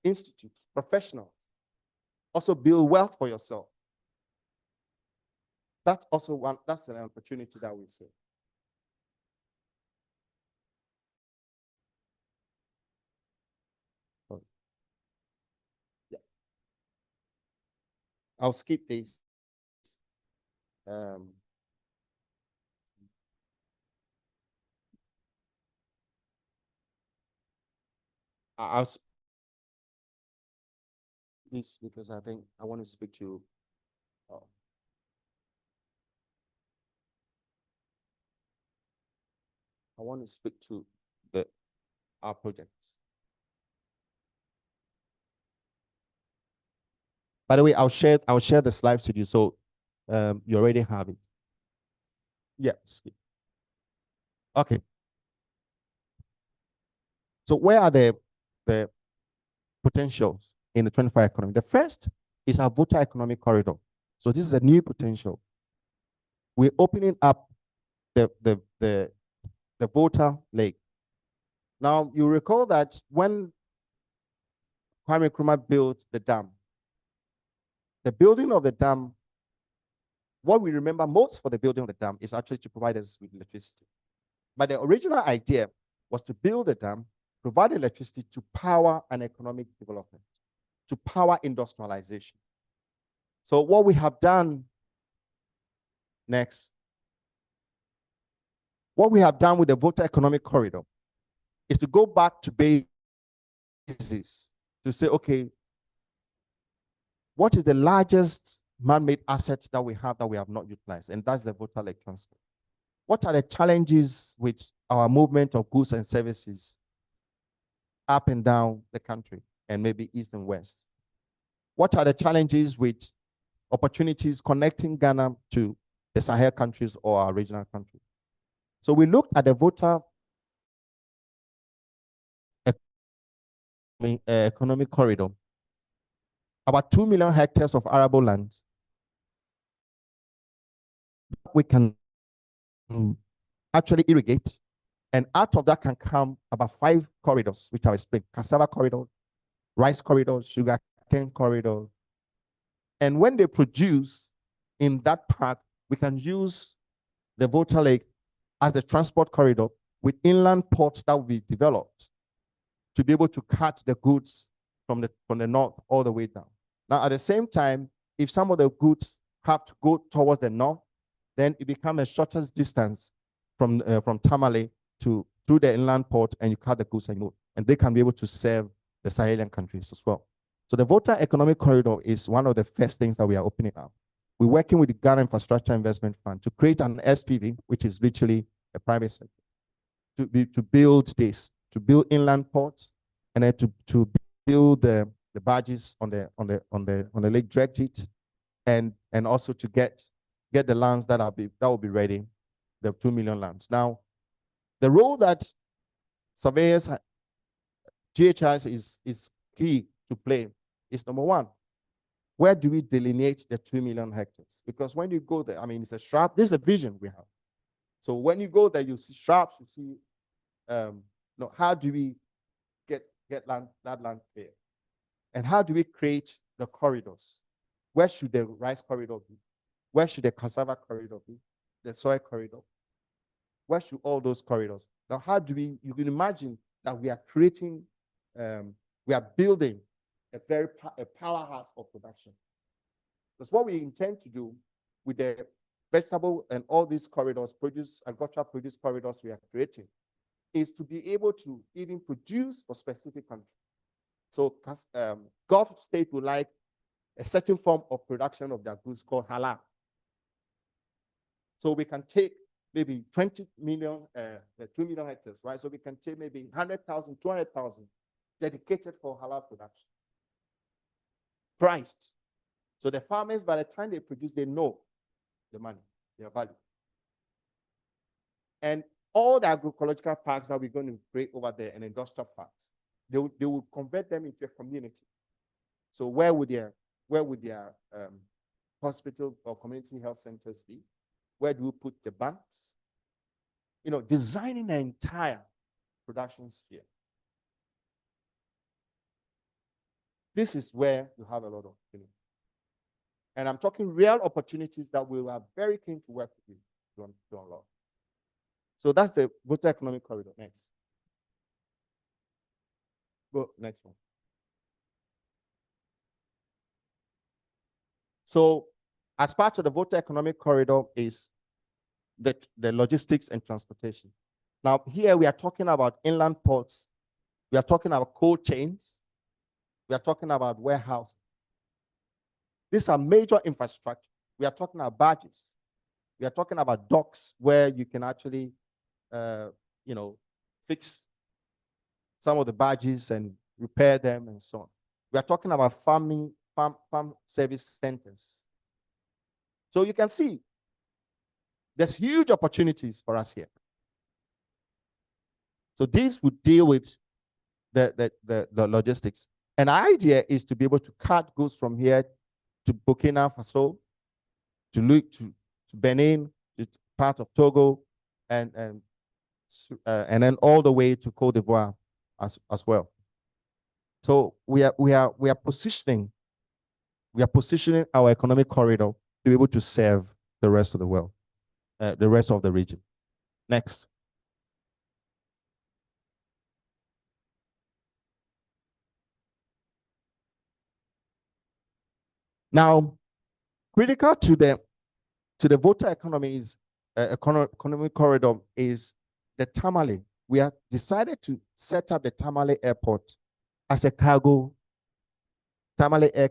institute professionals, also build wealth for yourself? That's also one, that's an opportunity that we see. Yeah. I'll skip this. I'll this because I think I want to speak to our projects. By the way, I'll share the slides with you, so you already have it. Yeah. Okay. So where are the potentials in the 24 economy? The first is our voter economic corridor. So this is a new potential. We're opening up the voter lake. Now you recall that when Kwame Nkrumah built the dam, the building of the dam, what we remember most for the building of the dam is actually to provide us with electricity. But the original idea was to build a dam, provide electricity to power an economic development, to power industrialization. So what we have done next, what we have done with the voter economic corridor is to go back to basis, to say, okay, what is the largest man-made asset that we have not utilized? And that's the voter lake transfer. What are the challenges with our movement of goods and services up and down the country, and maybe east and west? What are the challenges with opportunities connecting Ghana to the Sahel countries or our regional countries? So we looked at the voter economic corridor, about 2 million hectares of arable land. We can actually irrigate, and out of that can come about 5 corridors, which I've explained: cassava corridor, rice corridor, sugar cane corridor. And when they produce in that part, we can use the voter lake as the transport corridor with inland ports that will be developed to be able to cut the goods from the north all the way down. Now, at the same time, if some of the goods have to go towards the north, then it becomes a shortest distance from Tamale through the inland port, and you cut the goods and they can be able to serve the Sahelian countries as well. So the voter economic corridor is one of the first things that we are opening up. We're working with the Ghana Infrastructure Investment Fund to create an SPV, which is literally a private sector, to build this, to build inland ports, and then to build the barges on the lake dredge it, and also to get the lands that will be ready, the 2 million lands. Now, the role that surveyors, GhIS is key to play is, number one, where do we delineate the 2 million hectares? Because when you go there, I mean, it's a shrub. This is a vision we have. So when you go there, you see shrubs, you see, how do we get that land clear? And how do we create the corridors? Where should the rice corridor be? Where should the cassava corridor be? The soy corridor? Where should all those corridors? Now, how do we, you can imagine that we are creating, we are building a powerhouse of production. That's what we intend to do with the vegetable and all these corridors, agricultural produce corridors we are creating, is to be able to even produce for specific countries. So Gulf state would like a certain form of production of their goods called halal. So we can take maybe 20 million, 2 million hectares, right? So we can take maybe 100,000, 200,000 dedicated for halal production. Priced. So the farmers, by the time they produce, they know the money, their value. And all the agroecological parks that we're going to create over there and industrial parks, they will convert them into a community. So where would their hospital or community health centers be? Where do we put the banks? You know, designing the entire production sphere. This is where you have a lot of opportunity. And I'm talking real opportunities that we are very keen to work with you to unlock. So that's the Voter Economic Corridor. Next. Go, next one. So as part of the Voter Economic Corridor is the logistics and transportation. Now here we are talking about inland ports. We are talking about cold chains. We are talking about warehousing. These are major infrastructure. We are talking about barges. We are talking about docks where you can actually, you know, fix some of the barges and repair them and so on. We are talking about farm service centers. So you can see there's huge opportunities for us here. So this would deal with the logistics. And the idea is to be able to cut goods from here to Burkina Faso, to Benin, to part of Togo, and then all the way to Cote d'Ivoire as well. So we are positioning our economic corridor to be able to serve the rest of the world, the rest of the region. Next. Now, critical to the voter economy is economic corridor is the Tamale. We have decided to set up the Tamale Airport as a cargo Tamale Air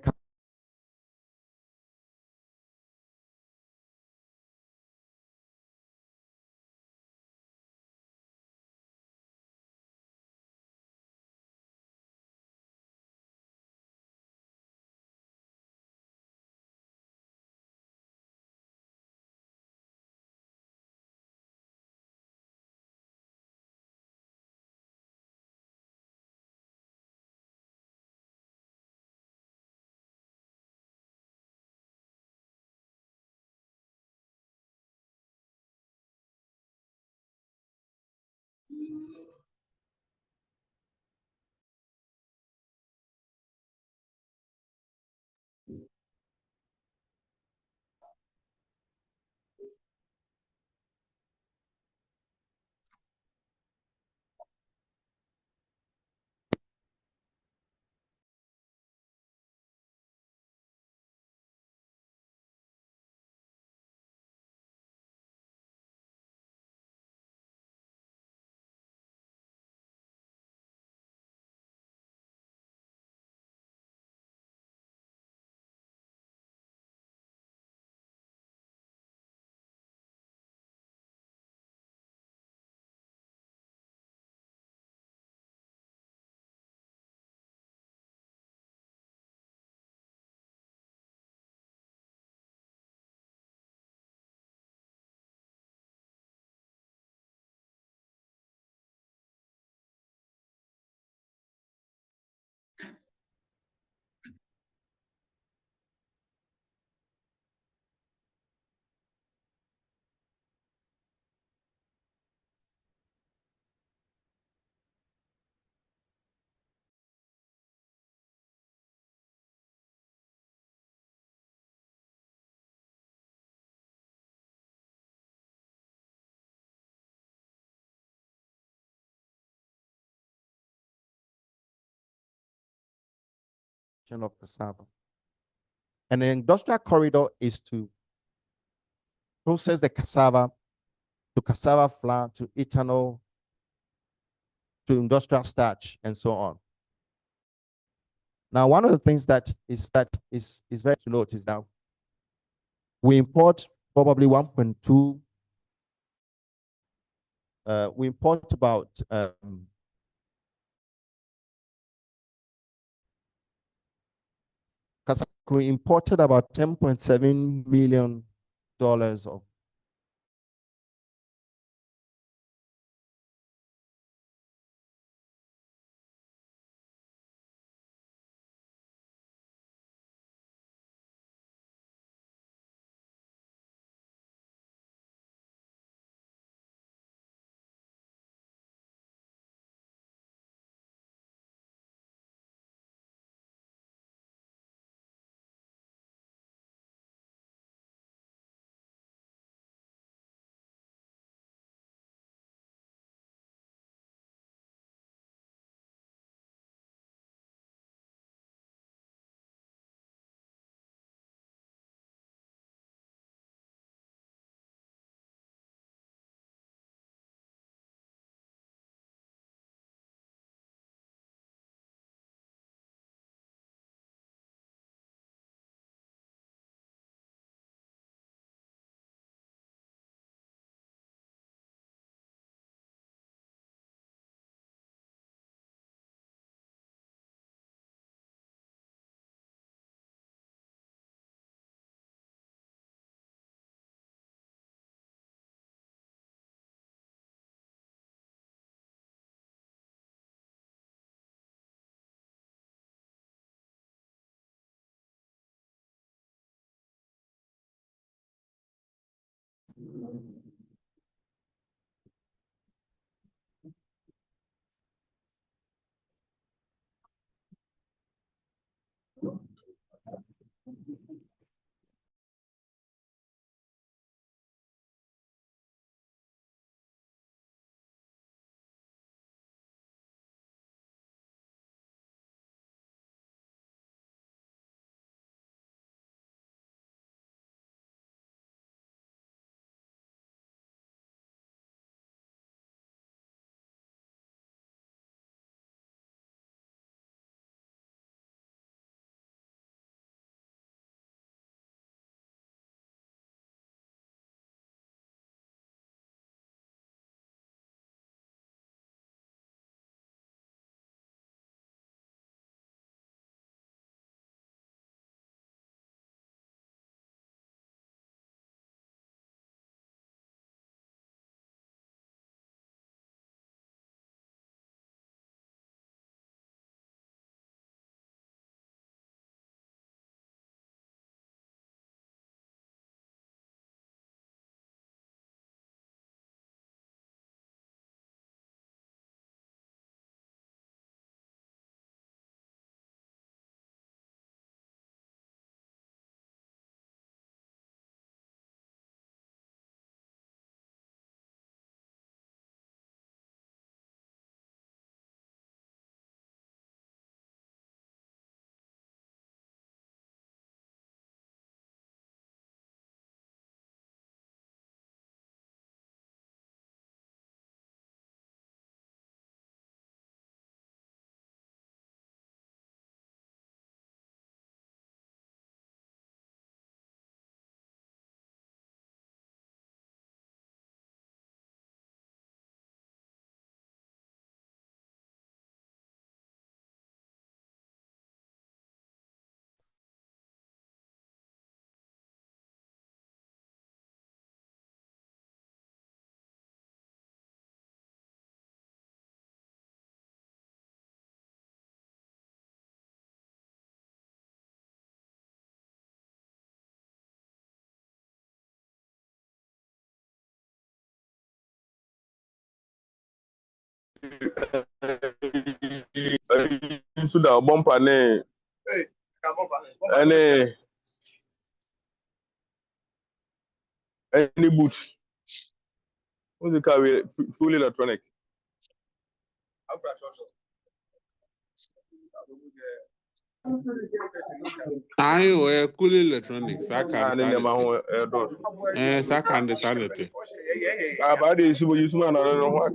of cassava. And the industrial corridor is to process the cassava to cassava flour, to ethanol, to industrial starch, and so on. Now, one of the things that is very to note is that we import probably 1.2. We import about we imported about $10.7 million of Into the bumper name. Any boot. What's the car? Fully electronic. I wear cool electronics. I can't And then decide the man it. who I can't decide it. about this, you use man, I don't know what.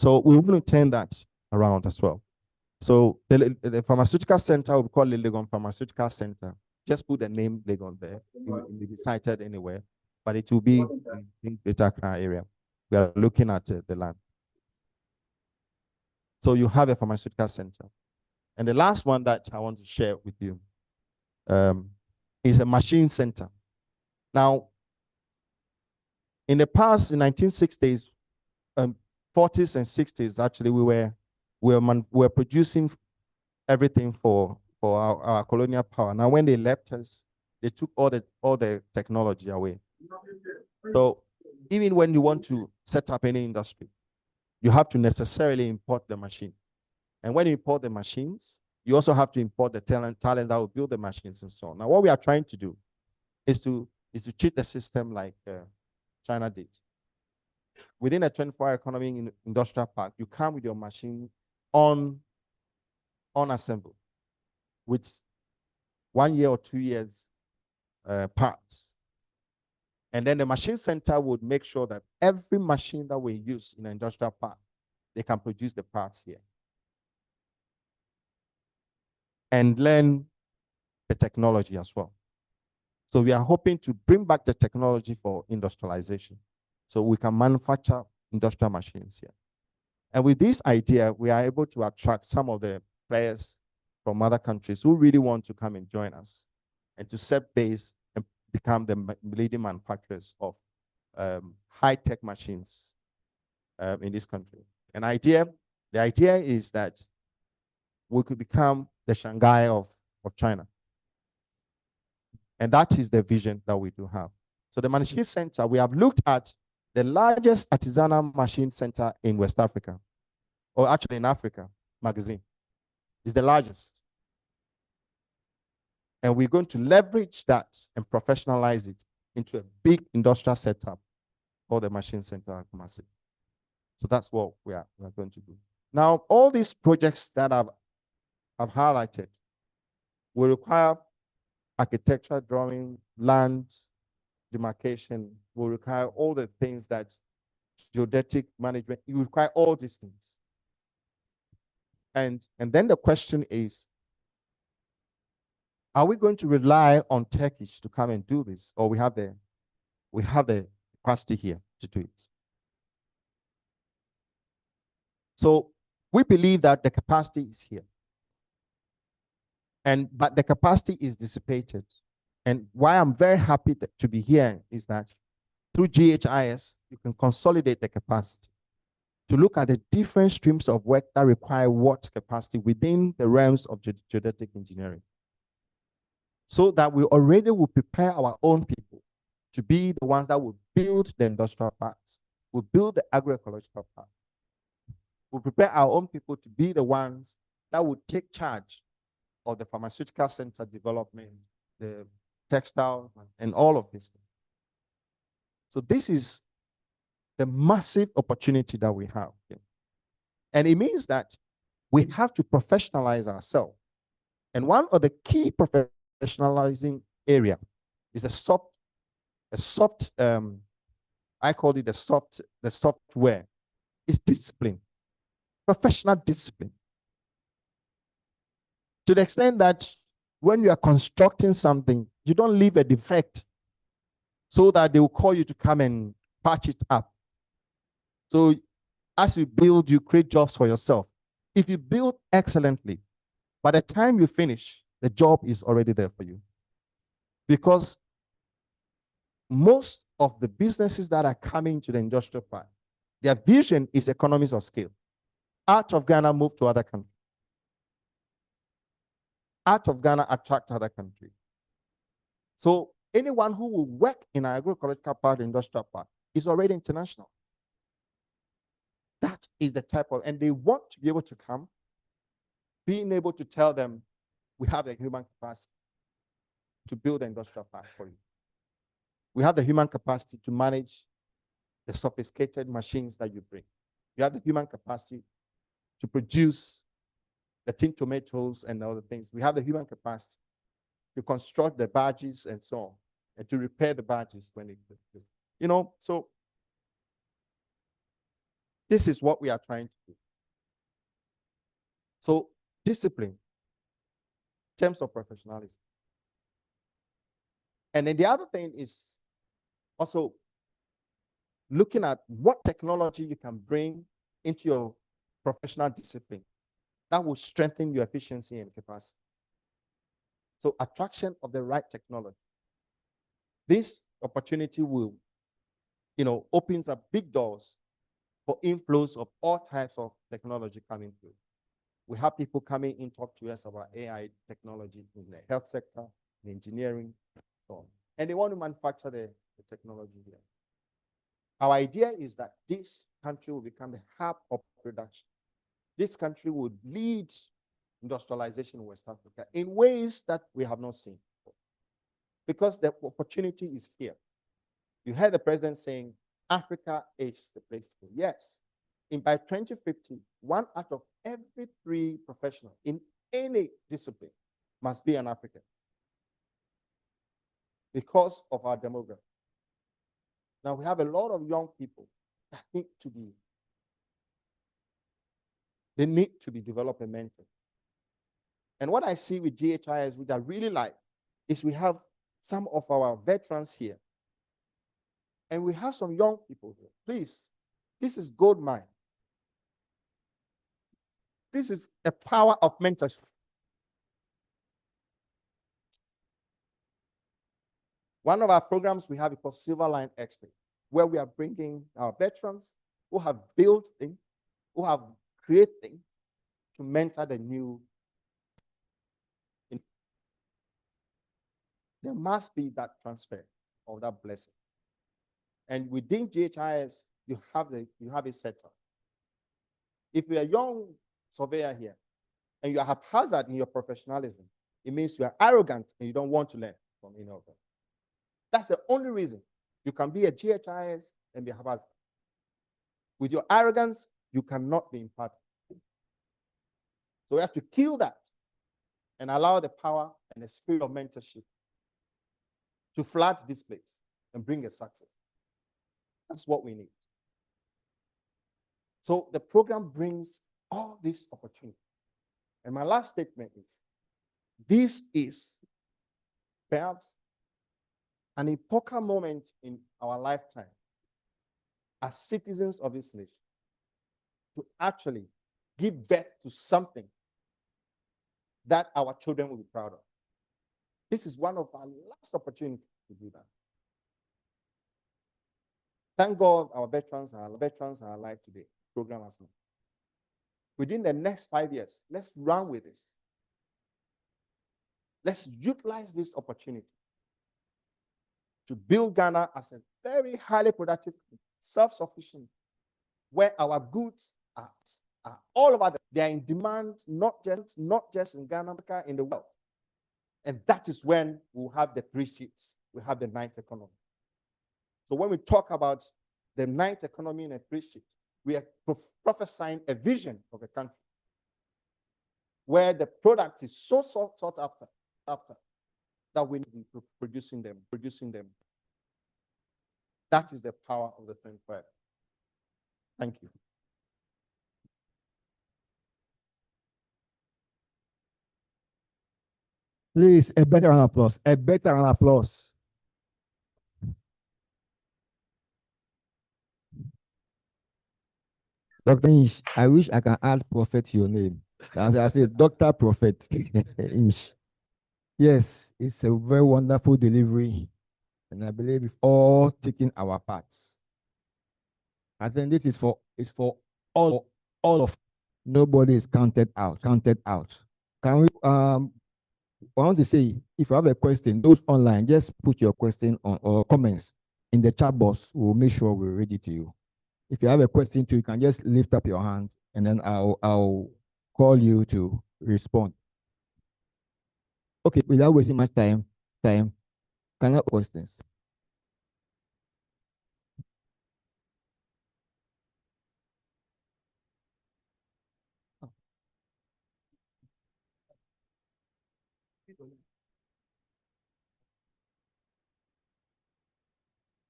So we want to turn that around as well. So the pharmaceutical center we call it Legon Pharmaceutical Center. Just put the name Legon there. It will be cited anywhere, but it will be in the Accra area. We are looking at the land. So you have a pharmaceutical center. And the last one that I want to share with you is a machine center. Now, in the past, in 1960s, 40s and 60s, actually, we were producing everything for our colonial power. Now, when they left us, they took all the technology away. So even when you want to set up any industry, you have to necessarily import the machine. And when you import the machines, you also have to import the talent that will build the machines and so on. Now, what we are trying to do is to cheat the system like China did. Within a 24-hour economy in industrial park, you come with your machine unassembled with 1 year or 2 years parts. And then the machine center would make sure that every machine that we use in an industrial park, they can produce the parts here. And learn the technology as well. So we are hoping to bring back the technology for industrialization. So we can manufacture industrial machines here. And with this idea, we are able to attract some of the players from other countries who really want to come and join us and to set base and become the leading manufacturers of high-tech machines in this country. And the idea is that we could become the Shanghai of China. And that is the vision that we do have. So the machine center, we have looked at the largest artisanal machine center in West Africa, or actually in Africa, magazine. It's the largest. And we're going to leverage that and professionalize it into a big industrial setup called the Machine Center Kumasi. So that's what we are going to do. Now, all these projects that I've highlighted will require architecture, drawing, land, demarcation, will require all the things that geodetic management, you require all these things. And then the question is, Are we going to rely on Turkish to come and do this, or we have the capacity here to do it? So we believe that the capacity is here, but the capacity is dissipated. And why I'm very happy to be here is that through GhIS, you can consolidate the capacity to look at the different streams of work that require what capacity within the realms of geodetic engineering, so that we already will prepare our own people to be the ones that will build the industrial parks, will build the agroecological parks. We'll prepare our own people to be the ones that will take charge of the pharmaceutical center development, the textile, and all of this. So this is the massive opportunity that we have here. And it means that we have to professionalize ourselves. And one of the key professionalizing area is I call it the software. It's discipline, professional discipline. To the extent that when you are constructing something, you don't leave a defect so that they will call you to come and patch it up. So as you build, you create jobs for yourself. If you build excellently, by the time you finish, the job is already there for you. Because most of the businesses that are coming to the industrial park, their vision is economies of scale. Out of Ghana, move to other countries. Out of Ghana, attract other countries. So anyone who will work in an agroecological park, industrial park, is already international. That is the type of, and they want to be able to come, being able to tell them, we have the human capacity to build an industrial park for you. We have the human capacity to manage the sophisticated machines that you bring. You have the human capacity to produce the tin tomatoes and other things. We have the human capacity to construct the barges and so on, and to repair the barges when it, so this is what we are trying to do. So discipline, in terms of professionalism. And then the other thing is also looking at what technology you can bring into your professional discipline that will strengthen your efficiency and capacity. So attraction of the right technology. This opportunity will, opens up big doors for inflows of all types of technology coming through. We have people coming in, talk to us about AI technology in the health sector, in engineering, so on. And they want to manufacture the technology here. Our idea is that this country will become the hub of production. This country would lead industrialization in West Africa in ways that we have not seen before. Because the opportunity is here. You heard the president saying, Africa is the place to go. Yes. And by 2050, 1 out of every 3 professionals in any discipline must be an African because of our demography. Now, we have a lot of young people that need to be developmental. And what I see with GhIS, which I really like, is we have some of our veterans here. And we have some young people here. Please, this is gold mine. This is a power of mentorship. One of our programs we have is called Silver Line Expert, where we are bringing our veterans who have built things, who have created things, to mentor the new. There must be that transfer of that blessing. And within GhIS, you have it set up. If you're a young surveyor here and you are haphazard in your professionalism, it means you are arrogant and you don't want to learn from any of them. That's the only reason you can be a GhIS and be haphazard. With your arrogance, you cannot be imparted. So we have to kill that and allow the power and the spirit of mentorship to flood this place and bring a success. That's what we need. So the program brings all these opportunities. And my last statement is, this is perhaps an epochal moment in our lifetime as citizens of this nation to actually give birth to something that our children will be proud of. This is one of our last opportunities to do that. Thank God our veterans are alive today. Program has been. Within the next 5 years, let's run with this. Let's utilize this opportunity to build Ghana as a very highly productive, self-sufficient, where our goods are all over they are in demand, not just in Ghana, but in the world. And that is when we'll have the 3 sheets. We have the 9th economy. So when we talk about the 9th economy in a 3 sheet, we are prophesying a vision of a country where the product is so sought after that we need to producing them. That is the power of the 25. Thank you. Please, a better round of applause. A better round of applause. Dr. Inch, I wish I can add prophet to your name. As I said, Dr. Prophet Inch. Yes, it's a very wonderful delivery. And I believe we've all taken our parts. I think this is for all of nobody is counted out. Can we I want to say, if you have a question, those online, just put your question on or comments in the chat box. We'll make sure we're ready to you. If you have a question too, you can just lift up your hand and then I'll call you to respond. Okay, without wasting much time, can I questions?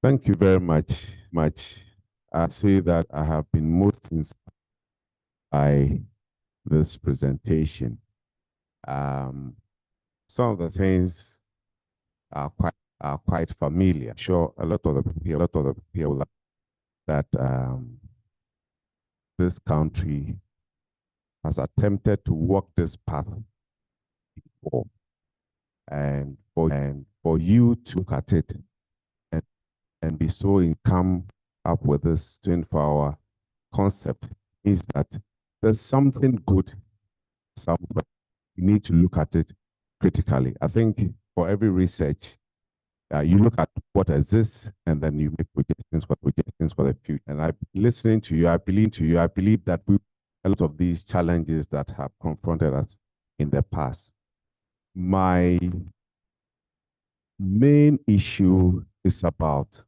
Thank you very much. I say that I have been most inspired by this presentation. Some of the things are quite familiar. Sure, a lot of the people that this country has attempted to walk this path before, and for you to look at it and be so in come up with this 24-hour concept is that there's something good somewhere. You need to look at it critically. I think for every research, you look at what exists and then you make projections for the future. And listening to you, I believe that a lot of these challenges that have confronted us in the past. My main issue is about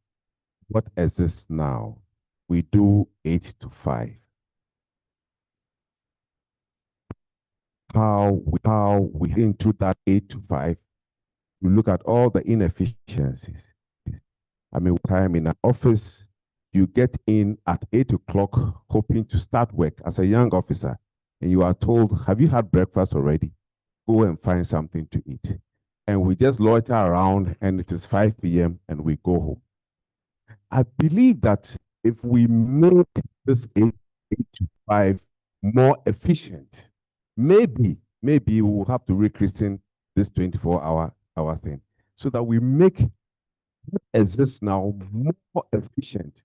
what exists now. We do 8 to 5. How we into that 8 to 5, you look at all the inefficiencies. I mean, time in an office, you get in at 8 o'clock hoping to start work as a young officer, and you are told, have you had breakfast already? Go and find something to eat. And we just loiter around and it is 5 p.m. and we go home. I believe that if we make this 8 to 5 more efficient, maybe we will have to rechristen this 24-hour thing so that we make what exists now more efficient.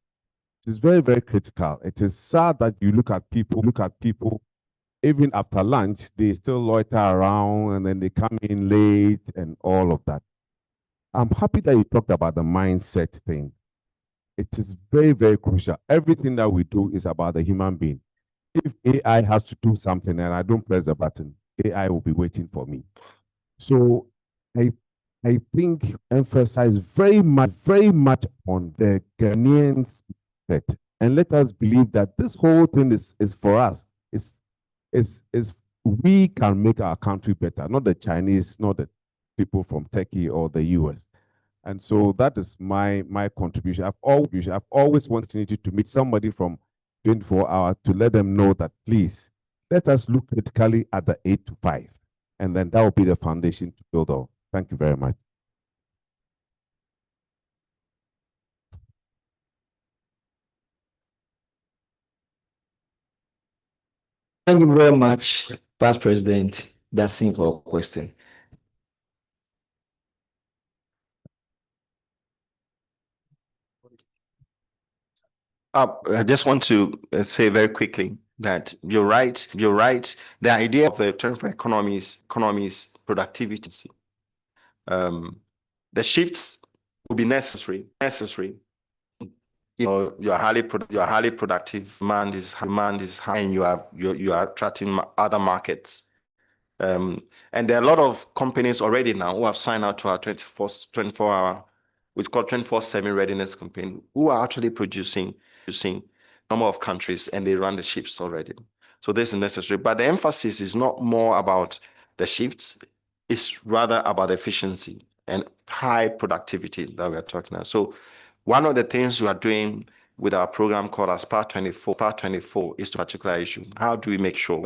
It is very, very critical. It is sad that you look at people, even after lunch, they still loiter around and then they come in late and all of that. I'm happy that you talked about the mindset thing. It is very, very crucial. Everything that we do is about the human being. If AI has to do something and I don't press the button, AI will be waiting for me. So I think emphasize very much on the Ghanaians' mindset. And let us believe that this whole thing is for us. We can make our country better, not the Chinese, not the people from Turkey or the US. And so that is my contribution. I've always wanted to meet somebody from 24 hours to let them know that, please, let us look critically at the 8 to 5. And then that will be the foundation to build on. Thank you very much. Thank you very much, Past President. That's simple question. I just want to say very quickly that you're right. You're right. The idea of the term for economies productivity. The shifts will be necessary. You know, you're highly productive. Demand is high, and you are attracting other markets. And there are a lot of companies already now who have signed out to our 24-hour, which called 24/7 readiness campaign, who are actually producing number of countries, and they run the shifts already. So this is necessary. But the emphasis is not more about the shifts, it's rather about efficiency and high productivity that we are talking about. So one of the things we are doing with our program called Aspire 24 is to particular issue. How do we make sure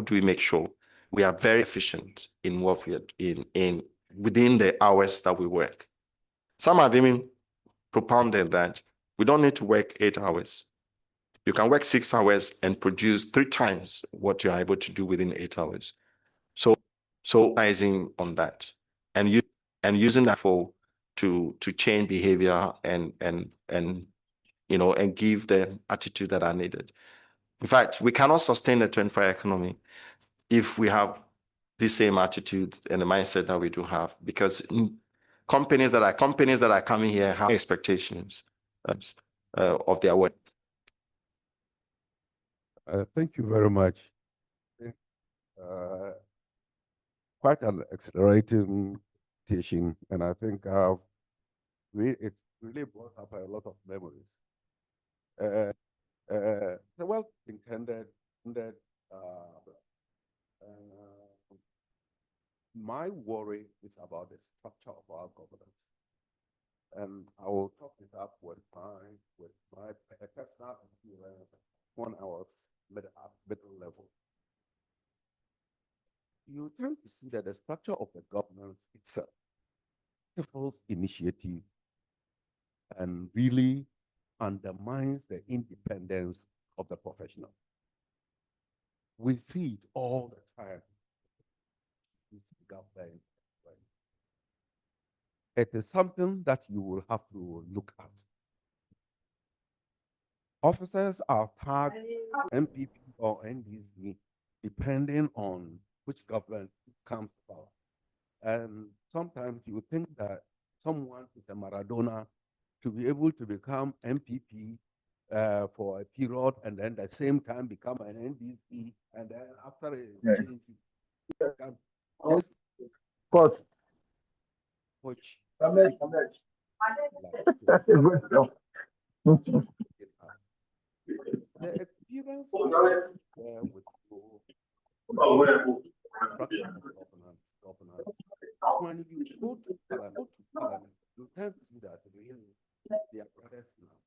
we are very efficient in what we are in within the hours that we work? Some have even propounded that we don't need to work 8 hours. You can work 6 hours and produce 3 times what you are able to do within 8 hours. So focusing on that and using that to change behavior and you know, and give the attitude that are needed. In fact, we cannot sustain the 24-hour economy if we have the same attitude and the mindset that we do have, because companies that are coming here have expectations of their work. Thank you very much. Quite an exhilarating teaching, and I think it's really brought up a lot of memories. The well-intended, my worry is about the structure of our governance, and I will talk it up with my personal experience when I was middle level. You tend to see that the structure of the governance itself stifles initiative and really undermines the independence of the professional. We see it all the time. It is something that you will have to look at. Officers are tagged MPP or NDC depending on which government comes about. And sometimes you think that someone is a Maradona to be able to become MPP for a period and then the same time become an NDC, and then after a change, which the experience with governance, when you go to parliament, you tend to see that really they are brothers now.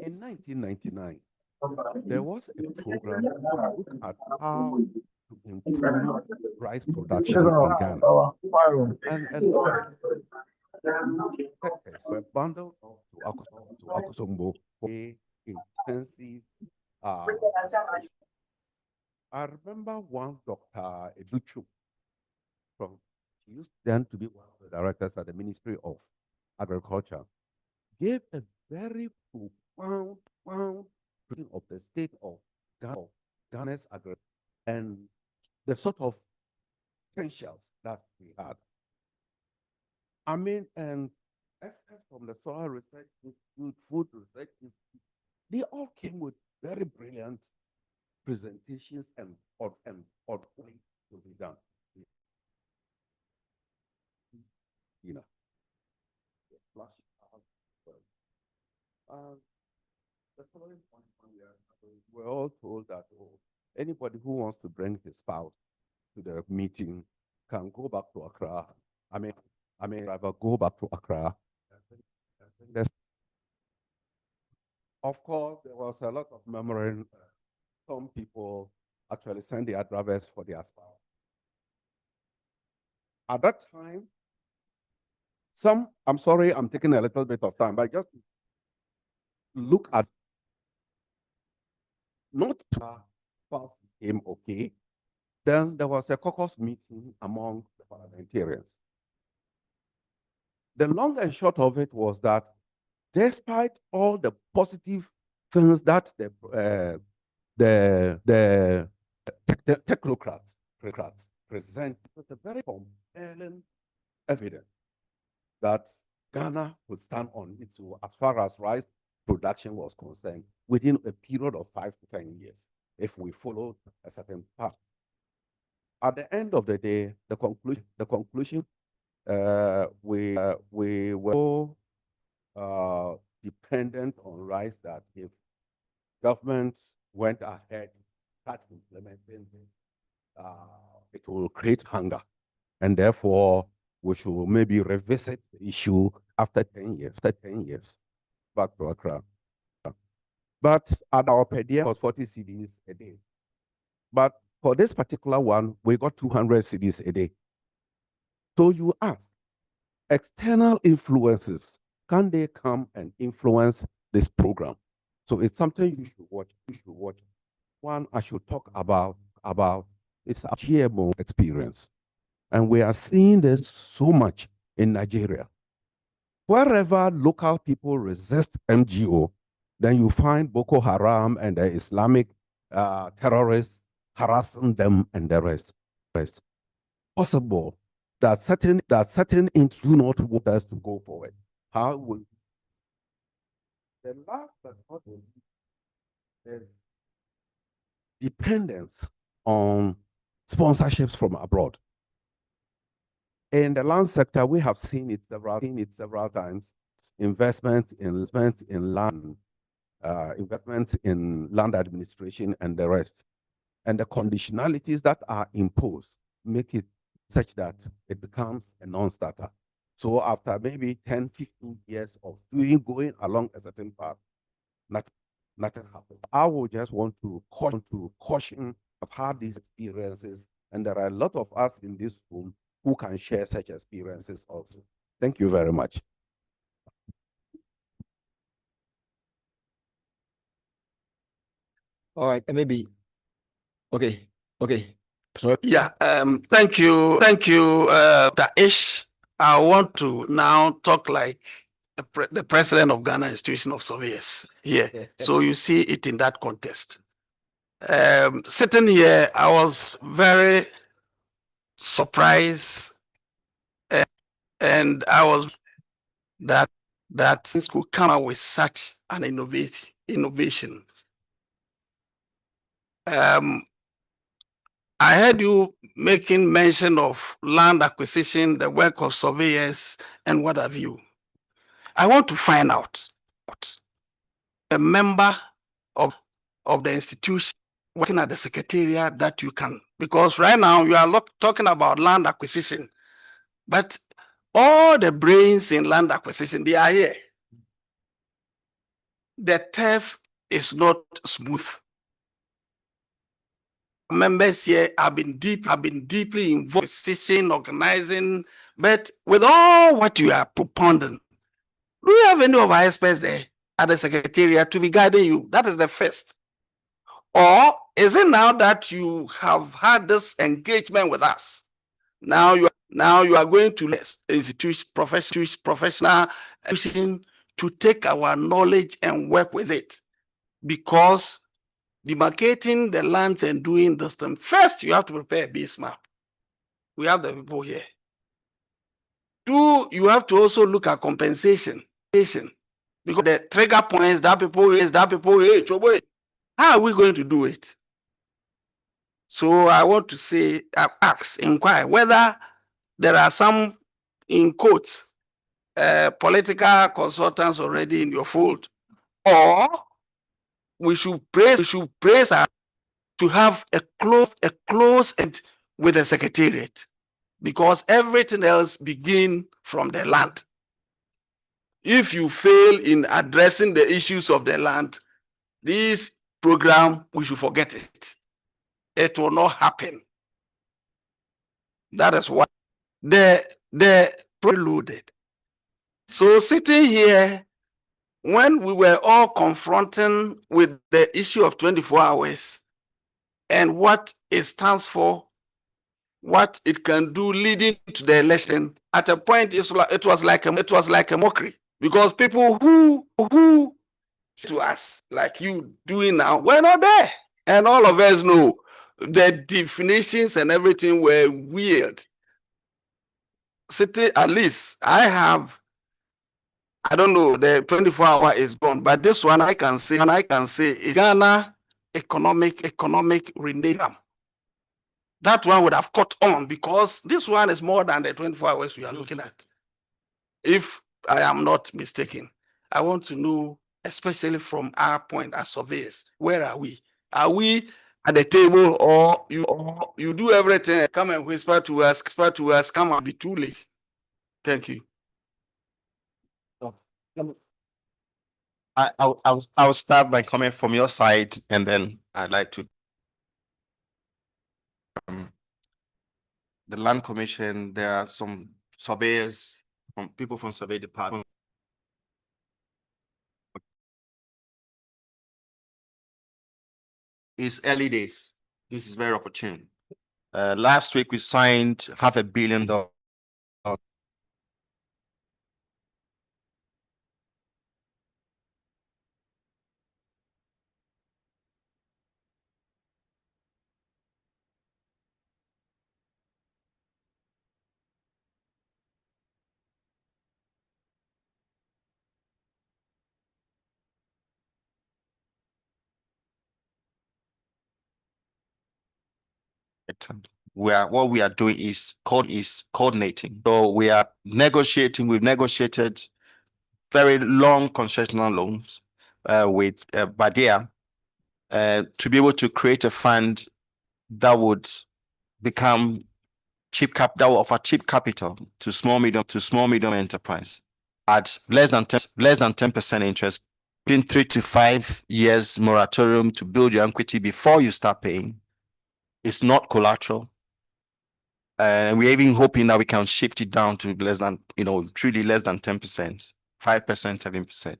In 1999, there was a program to look at how to improve rice production in Ghana. And a lot of sectors were bundled up to Akosombo for intensive I remember one Dr. Educhu she used then to be one of the directors at the Ministry of Agriculture, gave a very profound of the state of Ghana's agriculture and the sort of potentials that we had. I mean, and experts from the Soil Research Institute, Food Research Institute, they all came with very brilliant presentations and things to be done. You know, the following point, we're all told that anybody who wants to bring his spouse to the meeting can go back to Accra. I mean, rather go back to Accra. Of course, there was a lot of murmuring. Some people actually send their drivers for their spouse. At that time, I'm sorry, I'm taking a little bit of time, but just look at not felt became okay, then there was a caucus meeting among the parliamentarians. The long and short of it was that despite all the positive things that the technocrats present, with a very compelling evidence that Ghana would stand on its own as far as rice production was concerned within a period of 5 to 10 years, if we followed a certain path. At the end of the day, the conclusion, we were so dependent on rice that if governments went ahead, start implementing this, it will create hunger, and therefore we should maybe revisit the issue after 10 years. Back to Accra. But at our per diem was 40 cedis a day. But for this particular one, we got 200 cedis a day. So you ask, external influences, can they come and influence this program? So it's something you should watch. One I should talk about is a GMO experience. And we are seeing this so much in Nigeria. Wherever local people resist MGO, then you find Boko Haram and the Islamic terrorists harassing them and the rest. Possible that certain do not want us to go forward. How will the last but not least is dependence on sponsorships from abroad. In the land sector, we have seen it several times. Investment in land, investments in land administration and the rest. And the conditionalities that are imposed make it such that it becomes a non-starter. So after maybe 10, 15 years of going along a certain path, nothing happens. I would just want to caution of how these experiences, and there are a lot of us in this room who can share such experiences also. Thank you very much. All right, and maybe, okay. Sorry. Yeah, thank you, Ish. I want to now talk like the president of Ghana Institution of Surveyors here. So you see it in that context. Sitting here, I was very surprised, and I was that things could come out with such an innovation. I heard you making mention of land acquisition, the work of surveyors, and what have you. I want to find out a member of the institution working at the secretariat that you can, because right now you are talking about land acquisition, but all the brains in land acquisition, they are here. The turf is not smooth. Members here have been deeply involved in decision, organizing, but with all what you are propounding, do you have any of our experts there at the secretariat to be guiding you? That is the first. Or is it now that you have had this engagement with us, now you are going to institute professional to take our knowledge and work with it? Because demarcating the lands and doing this thing, first you have to prepare a base map. We have the people here. Two, you have to also look at compensation. Because the trigger points that people, how are we going to do it? So I want to say, inquire whether there are some, in quotes, political consultants already in your fold, or we should praise our to have a close end with the secretariat, because everything else begins from the land. If you fail in addressing the issues of the land, this program, we should forget it. It will not happen. That is why the preloaded. So sitting here, when we were all confronting with the issue of 24 hours, and what it stands for, what it can do leading to the election. At a point, it was like a mockery, because people who to us like you doing now were not there, and all of us know the definitions and everything were weird. City, at least I don't know, the 24-hour is gone, but this one I can say is Ghana economic renewal. That one would have caught on, because this one is more than the 24 hours we are looking at. If I am not mistaken, I want to know, especially from our point as surveyors, where are we? Are we at the table, or you do everything and come and whisper to us, come and be too late? Thank you. I'll start by coming from your side, and then I'd like to the Land Commission. There are some surveyors, people from survey department. It's early days. This is very opportune. Last week we signed $500 million. What we are doing is coordinating. So we are negotiating. We've negotiated very long concessional loans with Badia to be able to create a fund that would become that will offer cheap capital to small medium enterprise at less than 10% interest, in 3 to 5 years moratorium to build your equity before you start paying. It's not collateral. And we're even hoping that we can shift it down to less than, truly less than 10%, 5%, 7%.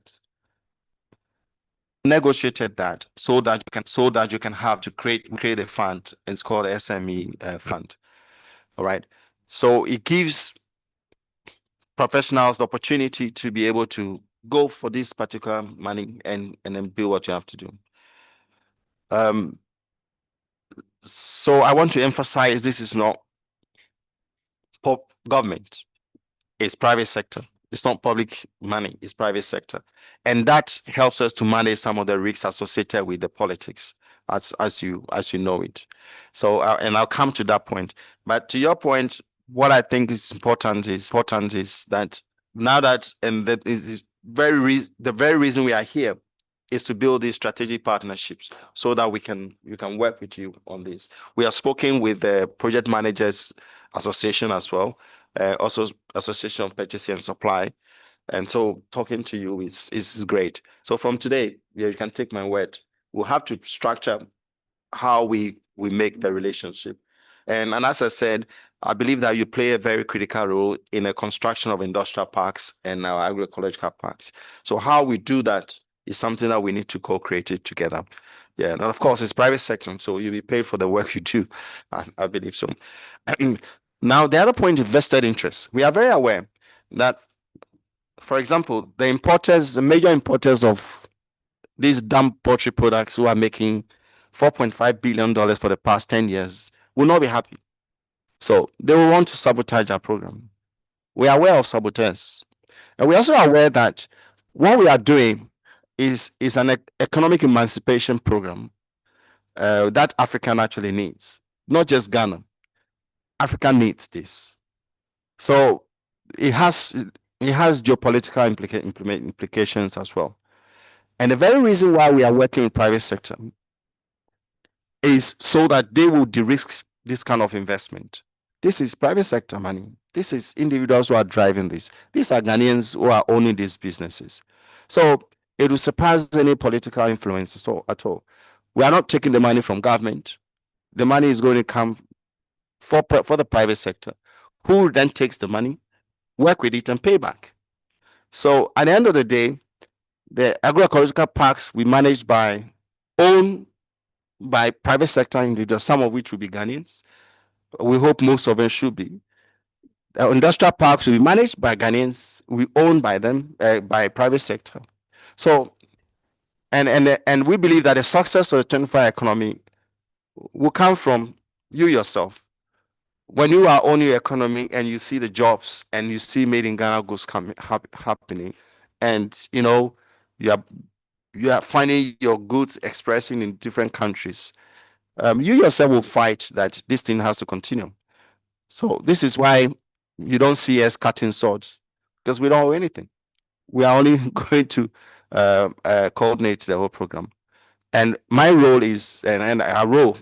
Negotiated that so that you can have to create a fund. It's called SME fund. All right. So it gives professionals the opportunity to be able to go for this particular money and then build what you have to do. So I want to emphasize, this is not government, it's private sector. It's not public money, it's private sector. And that helps us to manage some of the risks associated with the politics, as you know it. So, and I'll come to that point. But to your point, what I think is important is that now that, and that is the very reason we are here, is to build these strategic partnerships so that we can work with you on this. We have spoken with the Project Managers Association as well, also Association of Purchasing and Supply. And so talking to you is great. So from today, you can take my word, we'll have to structure how we make the relationship. And as I said, I believe that you play a very critical role in the construction of industrial parks and our agroecological parks. So how we do that is something that we need to co-create it together. Yeah, and of course it's private sector, so you'll be paid for the work you do. I believe so. Now, the other point is vested interest. We are very aware that, for example, the major importers of these dumb poultry products who are making $4.5 billion for the past 10 years will not be happy. So they will want to sabotage our program. We are aware of saboteurs. And we're also aware that what we are doing is an economic emancipation program that Africa actually needs, not just Ghana. Africa needs this. So it has geopolitical implications as well. And the very reason why we are working with private sector is so that they will de-risk this kind of investment. This is private sector money. This is individuals who are driving this. These are Ghanaians who are owning these businesses. So it will surpass any political influence at all. We are not taking the money from government. The money is going to come for the private sector, who then takes the money, work with it, and pay back. So at the end of the day, the agroecological parks we manage by own by private sector individuals, some of which will be Ghanaians. We hope most of them should be. Industrial parks will be managed by Ghanaians, we own by them, by private sector. So, and we believe that the success of the 24-hour economy will come from you yourself. When you are owning your economy and you see the jobs and you see made in Ghana goods happening, and you know you are finding your goods expressing in different countries, you yourself will fight that this thing has to continue. So this is why you don't see us cutting swords, because we don't owe anything. We are only going to coordinate the whole program. And my role is, and our role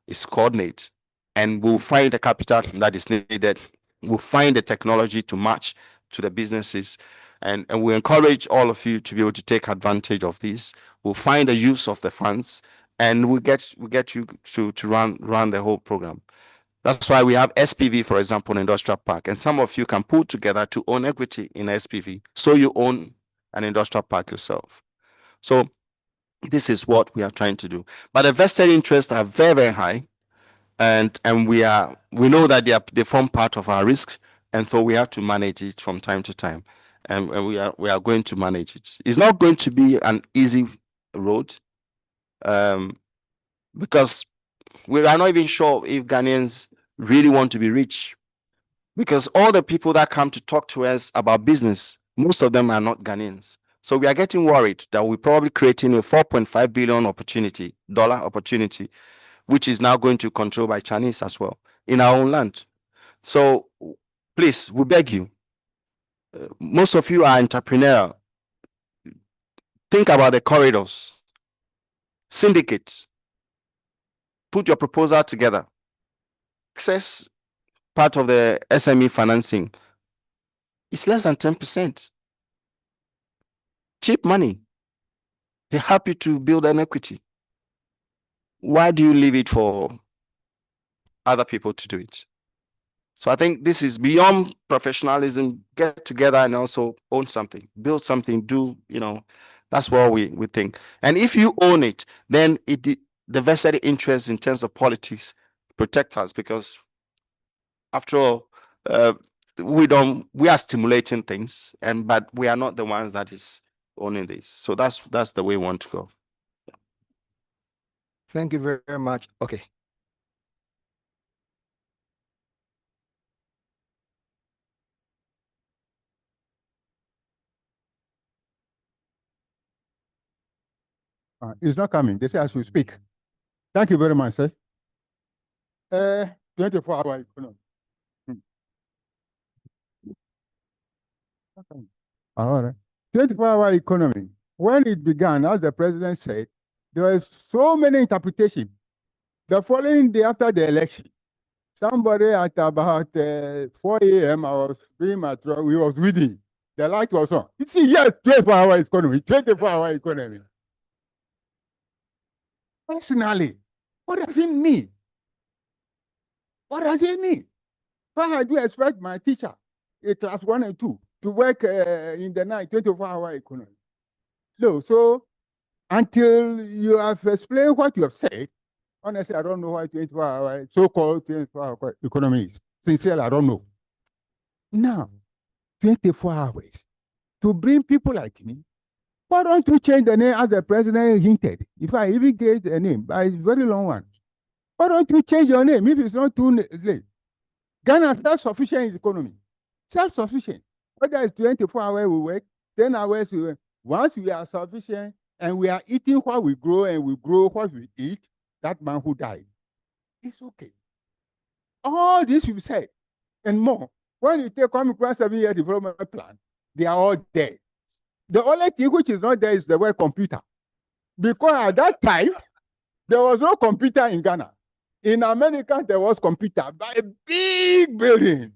is coordinate, and we'll find the capital that is needed. We'll find the technology to match to the businesses, and we encourage all of you to be able to take advantage of this. We'll find the use of the funds, and we get you to run the whole program. That's why we have SPV, for example, in industrial park, and some of you can pull together to own equity in SPV, so you own an industrial park yourself. So this is what we are trying to do. But the vested interests are very, very high, and we know that they form part of our risk, and so we have to manage it from time to time, and we are going to manage it. It's not going to be an easy road, because we are not even sure if Ghanaians really want to be rich, because all the people that come to talk to us about business, most of them are not Ghanaians. So we are getting worried that we're probably creating a $4.5 billion opportunity, which is now going to be controlled by Chinese as well in our own land. So please, we beg you, most of you are entrepreneurial. Think about the corridors, syndicate, put your proposal together, access part of the SME financing. It's less than 10%. Cheap money. They help you to build an equity. Why do you leave it for other people to do it? So I think this is beyond professionalism. Get together and also own something, build something, that's what we think. And if you own it, then the vested interest in terms of politics protect us, because after all, we are stimulating things, but we are not the ones that is owning this. So that's the way we want to go. Thank you very much. Okay. It's not coming. They say as we speak. Thank you very much, sir. 24-hour economy. All right. 24-hour economy. When it began, as the president said, there were so many interpretations. The following day after the election, somebody at about 4 a.m., I was doing my truck, we was reading. The light was on. You see, yes, 24-hour economy, 24-hour economy. Personally, what does it mean? What does it mean? Why do you expect my teacher in class 1 and 2 to work in the night, 24-hour economy? No, so until you have explained what you have said, honestly, I don't know why 24-hour, so-called 24-hour economy is. Sincerely, I don't know. Now, 24 hours to bring people like me. Why don't you change the name as the president hinted? If I even get a name, but it's a very long one. Why don't you change your name if it's not too late? Ghana is self-sufficient economy. Self-sufficient. Whether it's 24 hours we work, 10 hours we work. Once we are sufficient and we are eating what we grow and we grow what we eat, that man who died, it's okay. All this we said and more. When you take Kwame Nkrumah's 7-year development plan, they are all dead. The only thing which is not there is the word computer. Because at that time, there was no computer in Ghana. In America, there was computer, but a big building.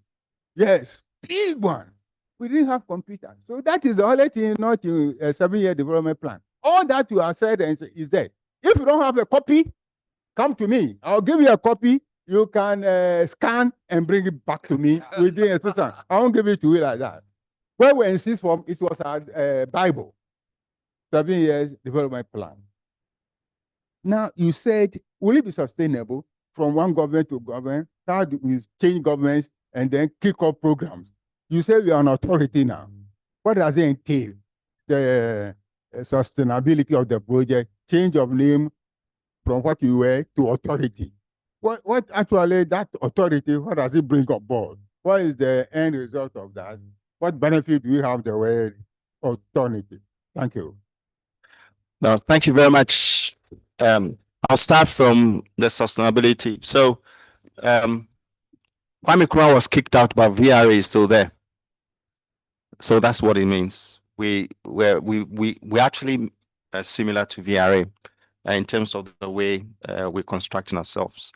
Yes, big one. We didn't have computer. So that is the only thing not in a 7-year development plan. All that you have said is there. If you don't have a copy, come to me. I'll give you a copy. You can scan and bring it back to me within a second. I won't give it to you like that. When we insist from, it was our Bible, 7 years development plan. Now you said, will it be sustainable from one government to government? How do we change governments and then kick off programs? You say we are an authority now. What does it entail? The sustainability of the project, change of name from what you were to authority. What actually that authority, what does it bring on board? What is the end result of that? What benefit do we have the word authority? Thank you. No, thank you very much. I'll start from the sustainability. So, Kwame Nkrumah was kicked out, but VRA is still there. So that's what it means. We actually similar to VRA in terms of the way we're constructing ourselves.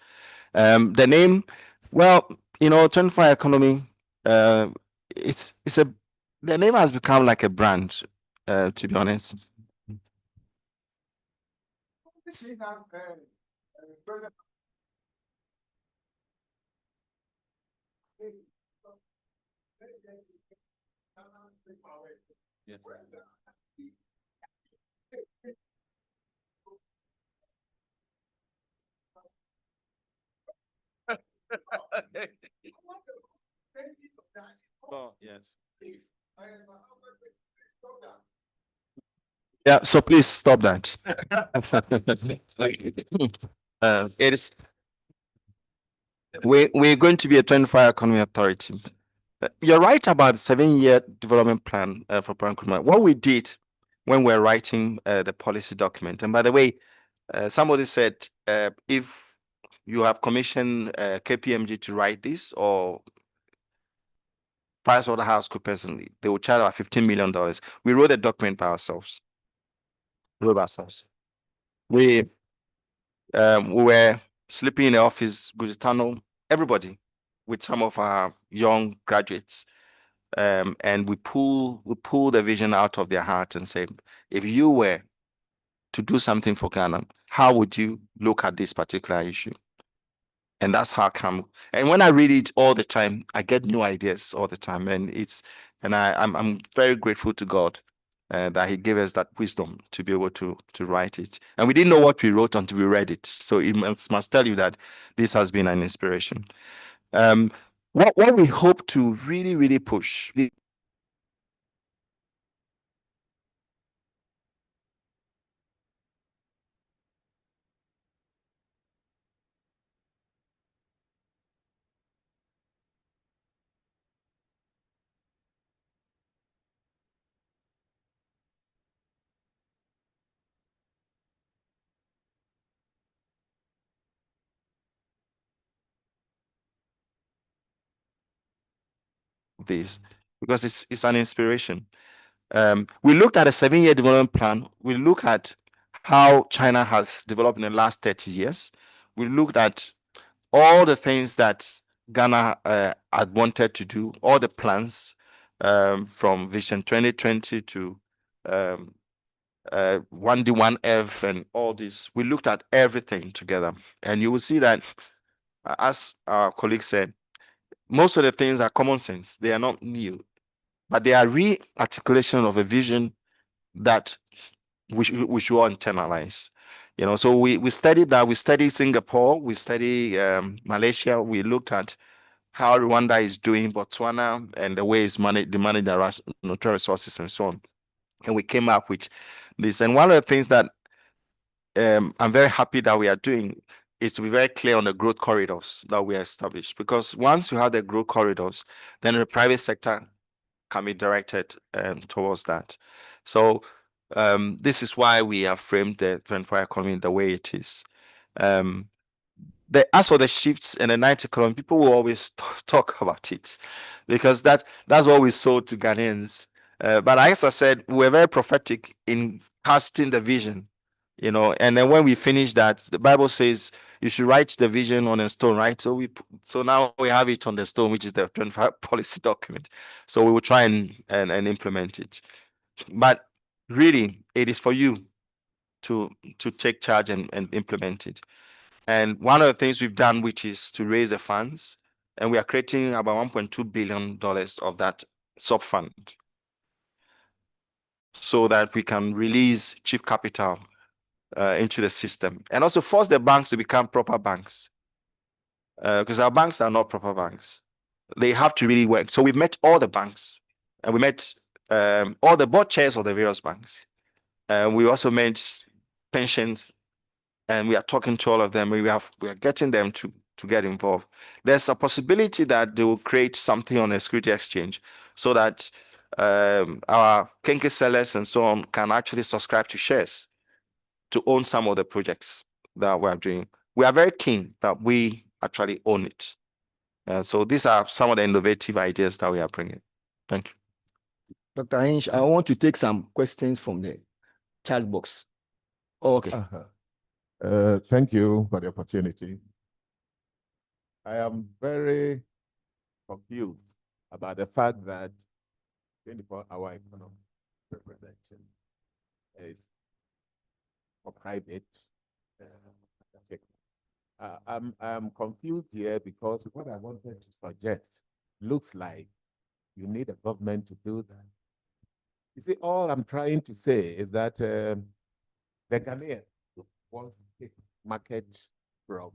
The name, well, 24 economy. The name has become like a brand, to be honest. Oh, yes. Yeah, so please stop that. It is. We're going to be a 24 economy authority. You're right about the 7-year development plan for Kwame Nkrumah. What we did when we're writing the policy document, and by the way, somebody said if you have commissioned KPMG to write this or PricewaterhouseCoopers personally, they will charge about $15 million. We wrote a document by ourselves. We were sleeping in the office, Guzitano, everybody, with some of our young graduates. And we pull the vision out of their heart and say, if you were to do something for Ghana, how would you look at this particular issue? And that's how come. And when I read it all the time, I get new ideas all the time. And I'm very grateful to God that He gave us that wisdom to be able to write it. And we didn't know what we wrote until we read it. So it must tell you that this has been an inspiration. What we hope to really, really push. This because it's an inspiration. We looked at a 7-year development plan. We look at how China has developed in the last 30 years. We looked at all the things that Ghana had wanted to do, all the plans from Vision 2020 to 1D, 1F and all this. We looked at everything together. And you will see that, as our colleague said, most of the things are common sense. They are not new, but they are re-articulation of a vision that we should all internalize. So we studied that. We studied Singapore. We studied Malaysia. We looked at how Rwanda is doing, Botswana, and the way it's managed their natural resources and so on. And we came up with this. And one of the things that I'm very happy that we are doing is to be very clear on the growth corridors that we established. Because once you have the growth corridors, then the private sector can be directed towards that. So this is why we have framed the 24 economy the way it is. As for the shifts in the night economy, people will always talk about it because that's what we sold to Ghanaians. But as I said, we're very prophetic in casting the vision, and then when we finish that, the Bible says you should write the vision on a stone, right? So now we have it on the stone, which is the 25 policy document. So we will try and implement it. But really, it is for you to take charge and implement it. And one of the things we've done, which is to raise the funds, and we are creating about $1.2 billion of that sub fund so that we can release cheap capital into the system, and also force the banks to become proper banks, because our banks are not proper banks. They have to really work. So we met all the banks, and we met all the board chairs of the various banks. We also met pensions, and we are talking to all of them. We are getting them to get involved. There's a possibility that they will create something on a security exchange so that our kinky sellers and so on can actually subscribe to shares to own some of the projects that we are doing. We are very keen that we actually own it. So these are some of the innovative ideas that we are bringing. Thank you. Dr. Inch, I want to take some questions from the chat box. Oh, okay. Thank you for the opportunity. I am very confused about the fact that 24-hour economic representation is for private. I'm confused here because what I wanted to suggest looks like you need a government to do that. You see, all I'm trying to say is that the Ghanaians want to take market from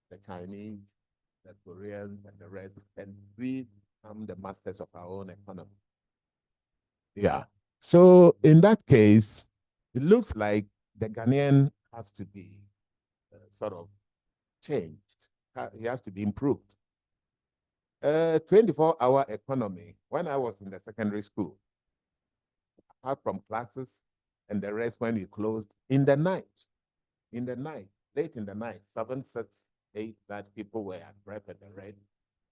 the Chinese, the Koreans, and the rest, and we become the masters of our own economy. Yeah. So in that case, it looks like the Ghanaian has to be sort of changed. He has to be improved. 24-hour economy. When I was in the secondary school, apart from classes and the rest, when you closed in the night, late in the night, 7, 6, 8, that people were at prep and the rest,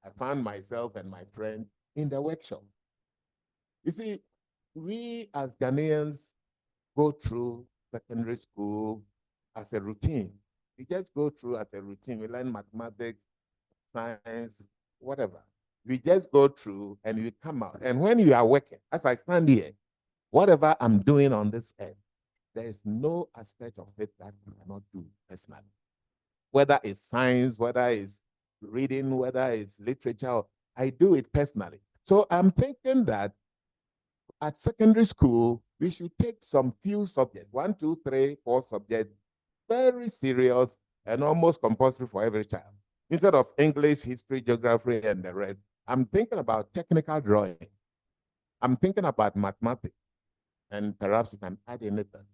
I found myself and my friend in the workshop. You see, we as Ghanaians go through secondary school as a routine. We just go through as a routine. We learn mathematics, science, whatever. We just go through and we come out. And when you are working, as I stand here, whatever I'm doing on this earth, there is no aspect of it that I cannot do personally. Whether it's science, whether it's reading, whether it's literature, I do it personally. So I'm thinking that at secondary school, we should take some few subjects, 1, 2, 3, 4 subjects, very serious and almost compulsory for every child. Instead of English, history, geography, and the rest, I'm thinking about technical drawing. I'm thinking about mathematics, and perhaps you can add anything.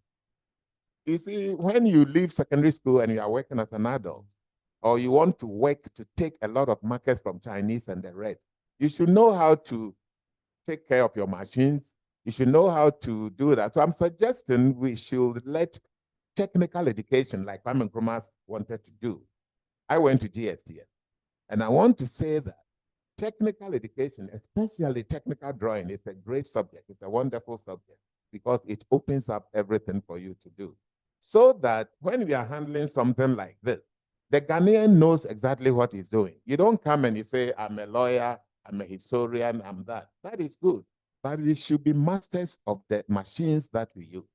You see, when you leave secondary school and you are working as an adult, or you want to work to take a lot of markets from Chinese and the rest, you should know how to take care of your machines. You should know how to do that. So I'm suggesting we should let technical education, like Kwame Nkrumah wanted to do. I went to GhIS, and I want to say that technical education, especially technical drawing, is a great subject. It's a wonderful subject because it opens up everything for you to do. So that when we are handling something like this, the Ghanaian knows exactly what he's doing. You don't come and you say, I'm a lawyer, I'm a historian, I'm that. That is good. But we should be masters of the machines that we use,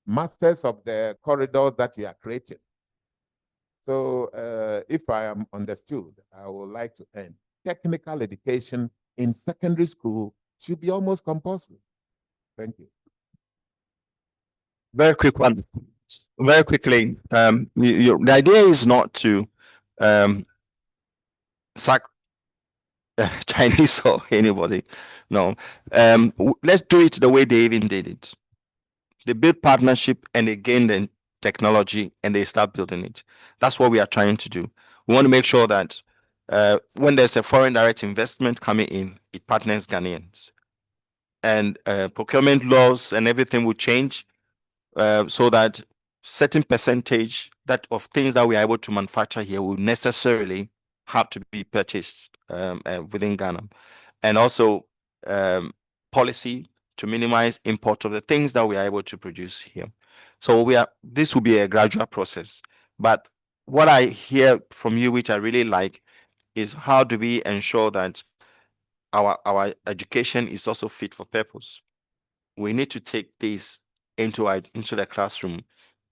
masters of the corridors that we are creating. So if I am understood, I would like to end. Technical education in secondary school should be almost compulsory. Thank you. Very quick one. Very quickly, the idea is not to sack Chinese or anybody. No. Let's do it the way they even did it. They build partnership and they gain the technology and they start building it. That's what we are trying to do. We want to make sure that when there's a foreign direct investment coming in, it partners Ghanaians. And procurement laws and everything will change so that certain percentage of things that we are able to manufacture here will necessarily have to be purchased within Ghana. And also policy to minimize import of the things that we are able to produce here. So this will be a gradual process. But what I hear from you, which I really like, is how do we ensure that our education is also fit for purpose? We need to take this into the classroom,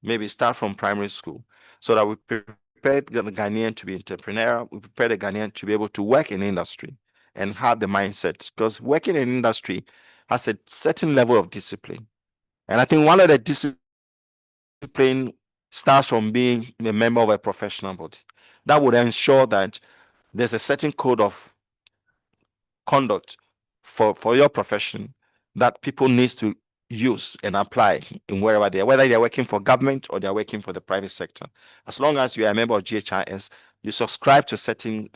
maybe start from primary school, so that we prepare the Ghanaian to be entrepreneurial, we prepare the Ghanaian to be able to work in industry and have the mindset, because working in industry has a certain level of discipline. And I think one of the discipline starts from being a member of a professional body. That would ensure that there's a certain code of conduct for your profession that people need to use and apply in wherever they are, whether they're working for government or they're working for the private sector. As long as you are a member of GhIS, you subscribe to a certain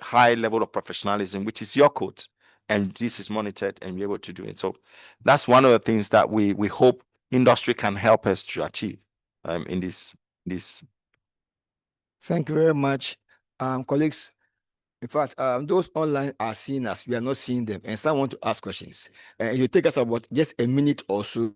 high level of professionalism, which is your code, and this is monitored and you're able to do it. So that's one of the things that we hope industry can help us to achieve in this. Thank you very much, colleagues. In fact, those online are seeing us. We are not seeing them, and some want to ask questions. It will take us about just a minute or so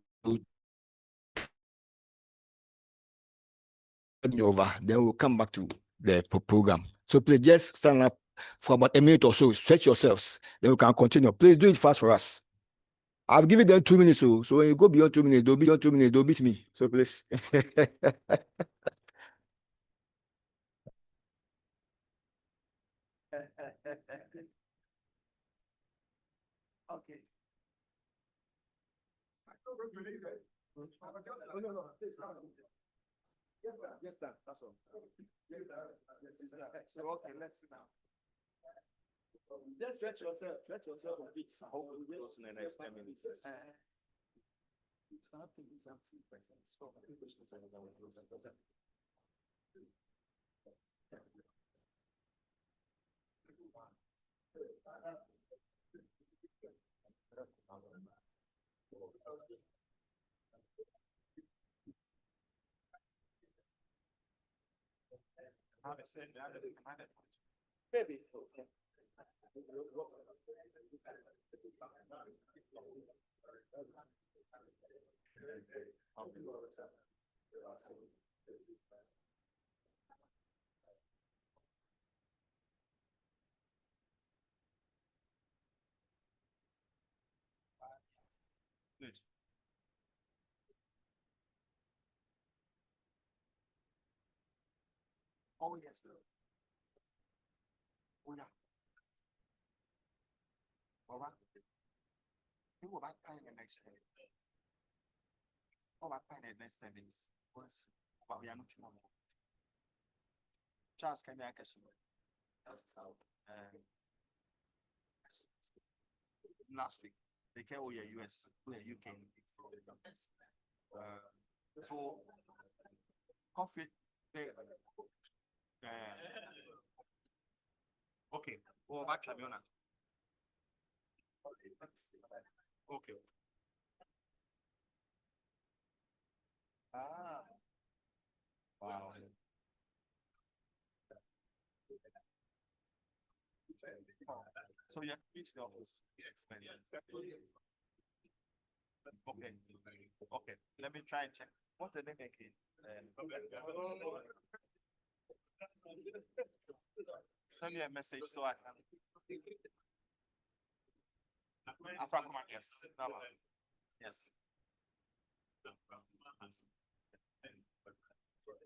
over. Then we'll come back to the program. So please just stand up for about a minute or so. Stretch yourselves. Then we can continue. Please do it fast for us. I've given them 2 minutes. So when you go beyond 2 minutes, they'll be beyond 2 minutes. They'll beat me. So please. Okay. Yes, that. That's all. So, okay, let's sit down. Just stretch yourself. Stretch yourself a bit. In the next 10 minutes. Maybe. Good. Oh, yes. Oh, yeah. All right. You go back in the next day. Go back in the next 10 minutes. But we are not sure. Charles, can you ask me? That's how. Last week, they came over US, UK. So, coffee. Okay. Oh, back to Miona. Okay. Ah. Wow. So you have to reach the office. Okay. Okay. Let me try and check. What's the name again? Send me a message so I can. Yes. Yes.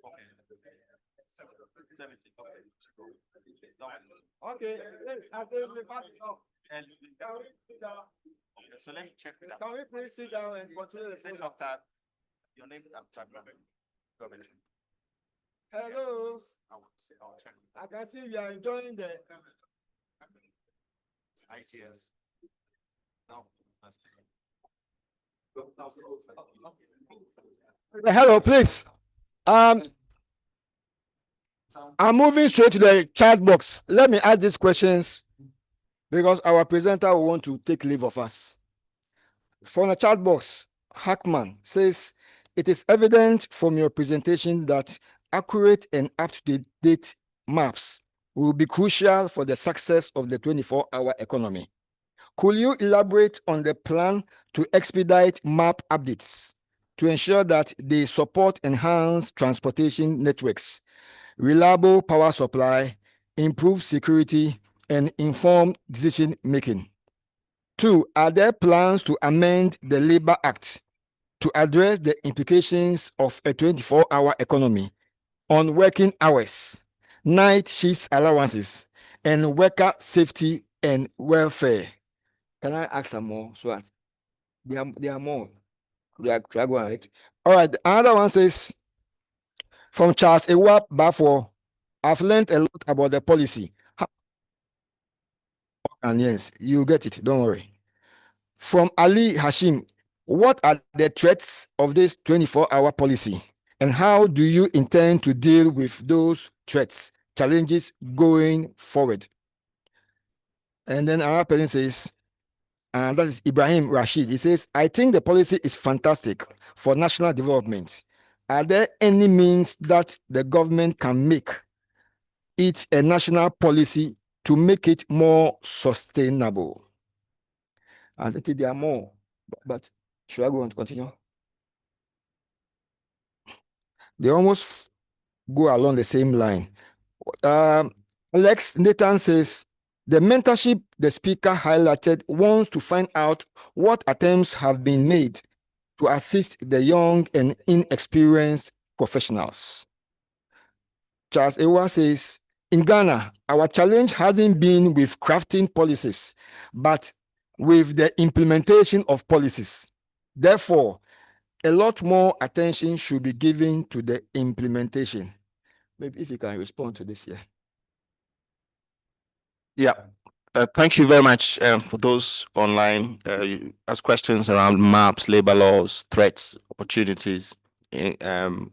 Okay. 70. Okay. So let me check that. Can we please sit down and continue the Say, program? Doctor, your name is Dr. Robin. Hello. I'll check. I can see you are enjoying the. ITS. No, that's Hello, please. I'm moving straight to the chat box. Let me ask these questions because our presenter will want to take leave of us. From the chat box, Hackman says, it is evident from your presentation that accurate and up-to-date maps will be crucial for the success of the 24-hour economy. Could you elaborate on the plan to expedite map updates to ensure that they support enhanced transportation networks, reliable power supply, improved security, and informed decision-making? 2, are there plans to amend the Labor Act to address the implications of a 24-hour economy on working hours, night shifts allowances, and worker safety and welfare? Can I ask some more? So that there are more. They are going, right? All right. Another one says, From Charles Ewa Bafo, I've learned a lot about the policy. And yes, you get it, don't worry. From Ali Hashim, what are the threats of this 24-hour policy? And how do you intend to deal with those threats, challenges going forward? And then our person says, and that is Ibrahim Rashid. He says, I think the policy is fantastic for national development. Are there any means that the government can make it a national policy to make it more sustainable? And I think there are more, but should I go on to continue? They almost go along the same line. Alex Nathan says, the mentorship the speaker highlighted wants to find out what attempts have been made to assist the young and inexperienced professionals. Charles Ewa says, in Ghana, our challenge hasn't been with crafting policies, but with the implementation of policies. Therefore, a lot more attention should be given to the implementation. Maybe if you can respond to this here. Yeah. Thank you very much for those online ask questions around maps, labor laws, threats, opportunities, and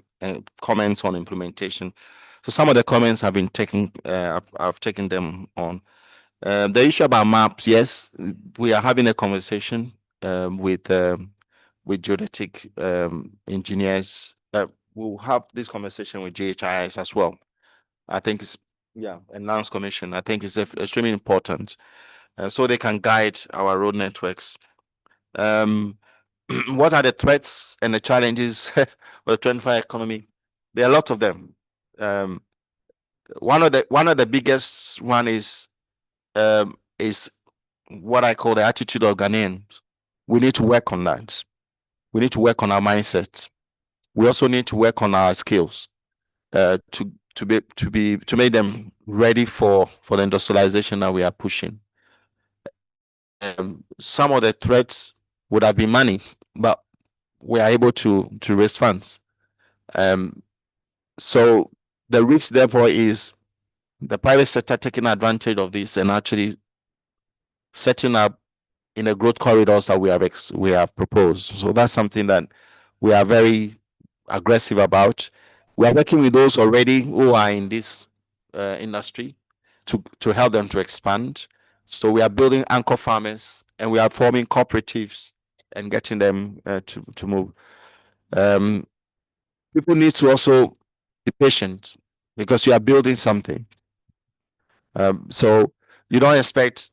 comments on implementation. So some of the comments have been taken. I've taken them on. The issue about maps, yes, we are having a conversation with geodetic engineers. We'll have this conversation with GhIS as well. I think it's enhanced commission. I think it's extremely important, so they can guide our road networks. What are the threats and the challenges for the 25 economy? There are lots of them. One of the biggest one is what I call the attitude of Ghanaians. We need to work on that. We need to work on our mindset. We also need to work on our skills to make them ready for the industrialization that we are pushing. Some of the threats would have been money, but we are able to raise funds. So the risk, therefore, is the private sector taking advantage of this and actually setting up in the growth corridors that we have proposed. So that's something that we are very aggressive about. We are working with those already who are in this industry to help them to expand. So we are building anchor farmers and we are forming cooperatives and getting them to move. People need to also be patient because you are building something. So you don't expect.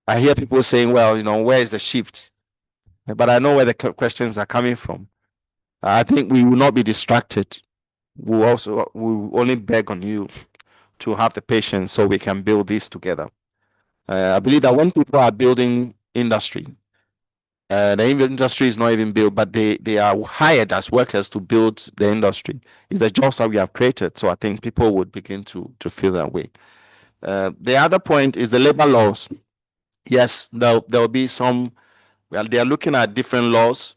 I hear people saying, well, where is the shift? But I know where the questions are coming from. I think we will not be distracted. We only beg on you to have the patience so we can build this together. I believe that when people are building industry, the industry is not even built, but they are hired as workers to build the industry. It's the jobs that we have created. So I think people would begin to feel that way. The other point is the labor laws. Yes, there will be some. Well, they are looking at different laws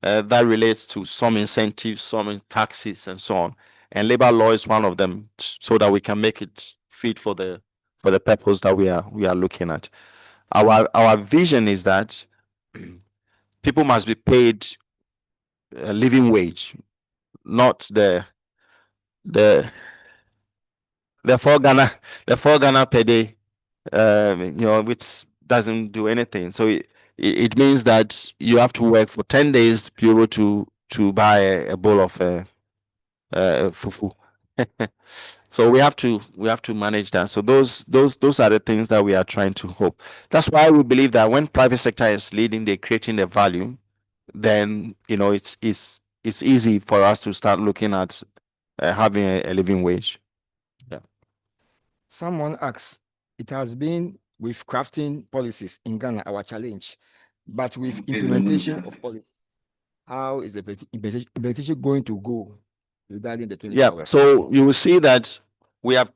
that relates to some incentives, some taxes, and so on. And labor law is one of them, so that we can make it fit for the purpose that we are looking at. Our vision is that people must be paid a living wage, not the 4 Ghana per day, which doesn't do anything. So it means that you have to work for 10 days to be able to buy a bowl of fufu. So we have to manage that. So those are the things that we are trying to hope. That's why we believe that when private sector is leading, they're creating the value, then it's easy for us to start looking at having a living wage. Yeah. Someone asks, it has been with crafting policies in Ghana our challenge, but with implementation of policy, how is the implementation going to go regarding the 24 hours? So you will see that we have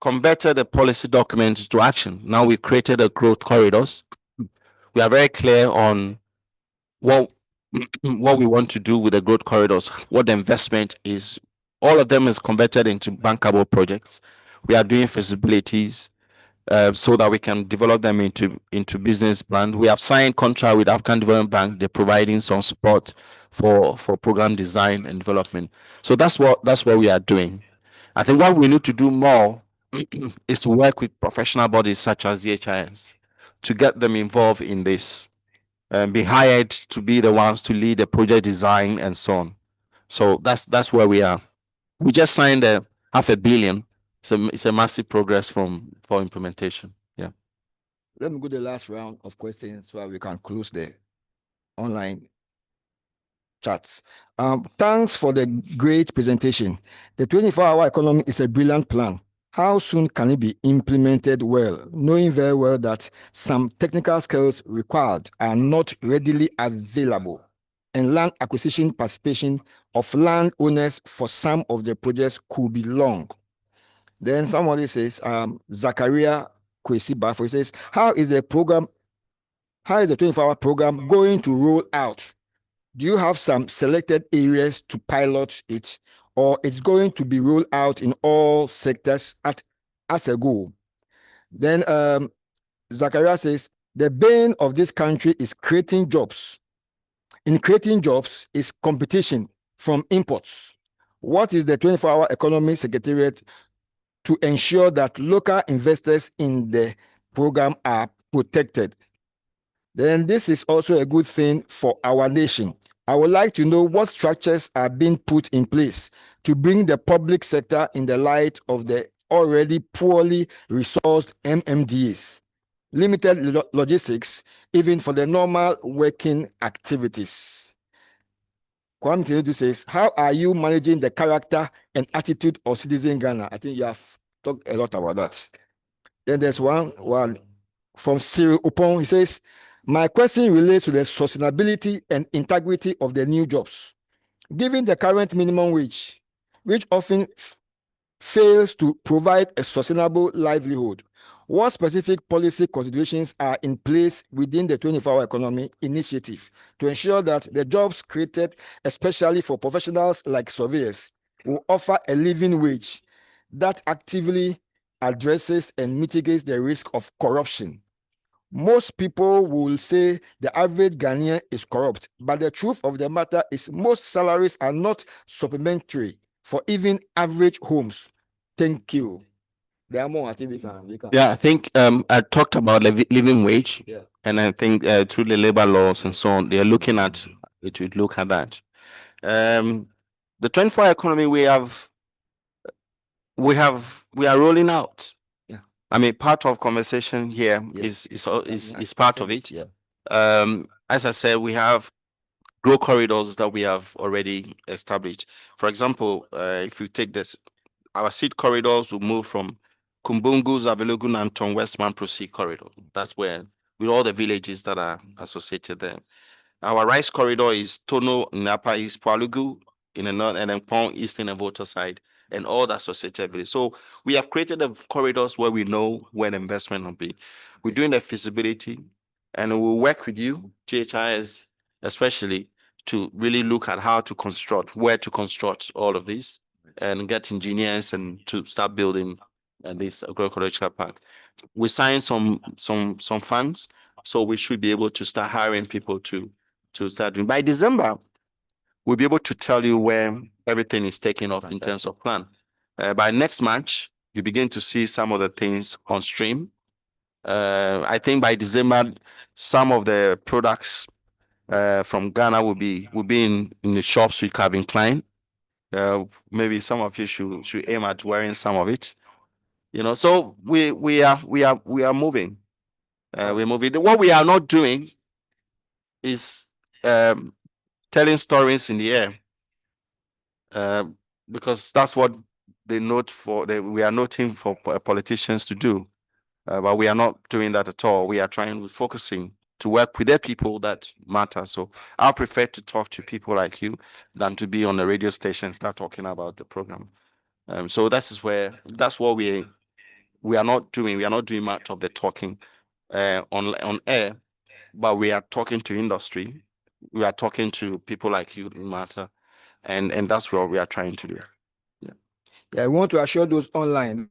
converted the policy document to action. Now we created a growth corridors. We are very clear on what we want to do with the growth corridors, what the investment is, all of them is converted into bankable projects. We are doing feasibilities so that we can develop them into business plans. We have signed contract with African Development Bank. They're providing some support for program design and development. So that's what we are doing. I think what we need to do more is to work with professional bodies such as the GhIS to get them involved in this and be hired to be the ones to lead the project design and so on. So that's where we are. We just signed a $500 million. So it's a massive progress for implementation. Yeah. Let me go to the last round of questions so we can close the online chats. Thanks for the great presentation. The 24-hour economy is a brilliant plan. How soon can it be implemented well, knowing very well that some technical skills required are not readily available, and land acquisition participation of landowners for some of the projects could be long? Then somebody says, Zachariah Kwesi Bafo says, how is the 24-hour program going to roll out? Do you have some selected areas to pilot it, or it's going to be rolled out in all sectors as a goal? Then Zachariah says, the bane of this country is creating jobs. In creating jobs is competition from imports. What is the 24-hour economy secretariat to ensure that local investors in the program are protected? Then this is also a good thing for our nation. I would like to know what structures are being put in place to bring the public sector in the light of the already poorly resourced MMDAs, limited logistics, even for the normal working activities. Kwame Tinubu says, how are you managing the character and attitude of citizen Ghana? I think you have talked a lot about that. Then there's one from Cyril Upon. He says, my question relates to the sustainability and integrity of the new jobs. Given the current minimum wage, which often fails to provide a sustainable livelihood, what specific policy considerations are in place within the 24-hour economy initiative to ensure that the jobs created, especially for professionals like surveyors, will offer a living wage that actively addresses and mitigates the risk of corruption? Most people will say the average Ghanaian is corrupt, but the truth of the matter is most salaries are not supplementary for even average homes. Thank you. There are more. I think we can. Yeah, I think I talked about living wage, Yeah. and I think through the labor laws and so on, they are looking at it. Would look at that. The 24-hour economy we are rolling out. Yeah. I mean, part of conversation here is part of it. Yeah. As I said, we have growth corridors that we have already established. For example, if you take this, our seed corridors will move from Kumbungu, Zavelugu, Nanton, Westman Proceed corridor. That's where, with all the villages that are associated there. Our rice corridor is Tono, Napa East, Palugu in the north, and then Pong Eastern and Volta side, and all the associated villages. So we have created the corridors where we know where the investment will be. We're doing the feasibility, and we'll work with you, GhIS especially, to really look at how to construct, where to construct all of this, and get engineers and to start building this agricultural park. We signed some funds, so we should be able to start hiring people to start doing. By December, we'll be able to tell you where everything is taking off in terms of plan. By next March, you begin to see some of the things on stream. I think by December, some of the products from Ghana will be in the shops with Calvin Klein. Maybe some of you should aim at wearing some of it. So we are moving. We're moving. What we are not doing is telling stories in the air, because that's what we are noting for politicians to do. But we are not doing that at all. We are focusing to work with the people that matter. So I prefer to talk to people like you than to be on the radio station and start talking about the program. So that's what we are not doing. We are not doing much of the talking on air, but we are talking to industry. We are talking to people like you who matter, and that's what we are trying to do. I want to assure those online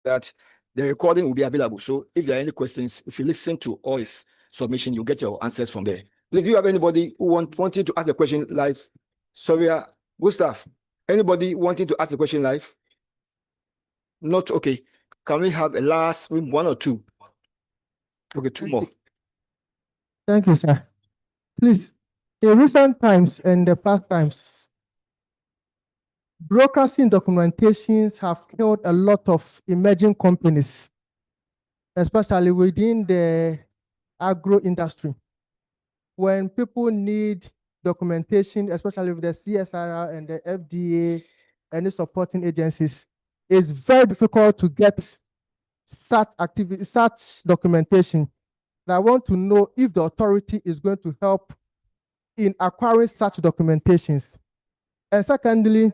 that the recording will be available. So if there are any questions, if you listen to all his submission, you'll get your answers from there. Please, do you have anybody who wanted to ask a question live? Sorry, Gustav, anybody wanting to ask a question live? Not okay. Can we have a last one or two? Okay, two more. Thank you, sir. Please, in recent times and the past times, broadcasting documentations have killed a lot of emerging companies, especially within the agro industry. When people need documentation, especially with the CSIR and the FDA and the supporting agencies, it's very difficult to get such activity, such documentation. And I want to know if the authority is going to help in acquiring such documentations. And secondly,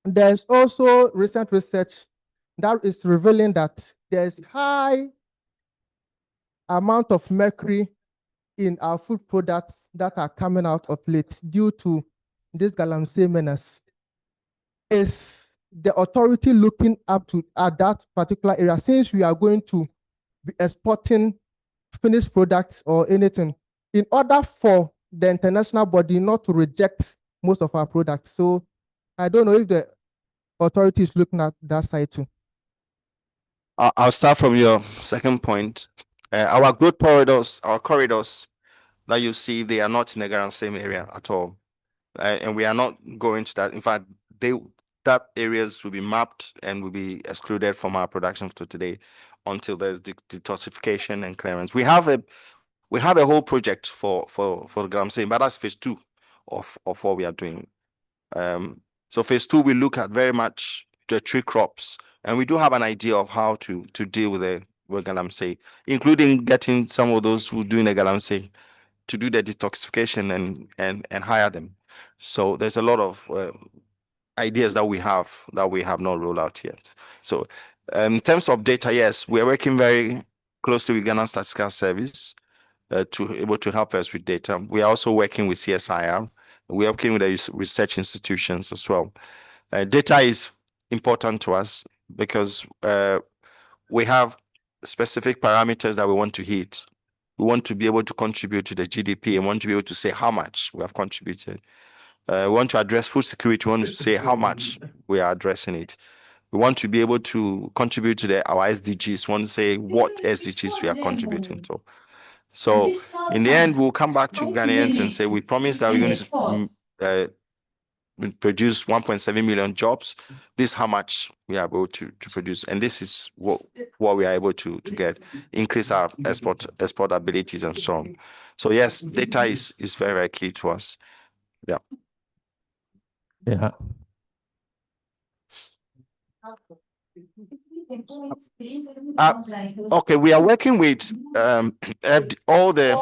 there's also recent research that is revealing that there's high amount of mercury in our food products that are coming out of late due to this galamsey menace. Is the authority looking up to at that particular area, since we are going to be exporting finished products or anything, in order for the international body not to reject most of our products? So I don't know if the authority is looking at that side too. I'll start from your second point. Our growth corridors that you see, they are not in the same area at all. And we are not going to that. In fact, that areas will be mapped and will be excluded from our production to today until there's detoxification and clearance. We have a whole project for the galamsey, but that's phase 2 of what we are doing. So phase 2, we look at very much the tree crops, and we do have an idea of how to deal with galamsey, including getting some of those who do the galamsey to do the detoxification and hire them. So there's a lot of ideas that we have not rolled out yet. So in terms of data, yes, we are working very closely with Ghana Statistical Service to able to help us with data. We are also working with CSIR. We are working with the research institutions as well. Data is important to us because we have specific parameters that we want to hit. We want to be able to contribute to the GDP and want to be able to say how much we have contributed. We want to address food security. We want to say how much we are addressing it. We want to be able to contribute to our SDGs. We want to say what SDGs we are contributing to. So in the end, we'll come back to Ghanaians and say, we promise that we're going to produce 1.7 million jobs. This is how much we are able to produce. And this is what we are able to get, increase our export abilities and so on. So yes, data is very, very key to us. Yeah. Yeah. Okay, we are working with all the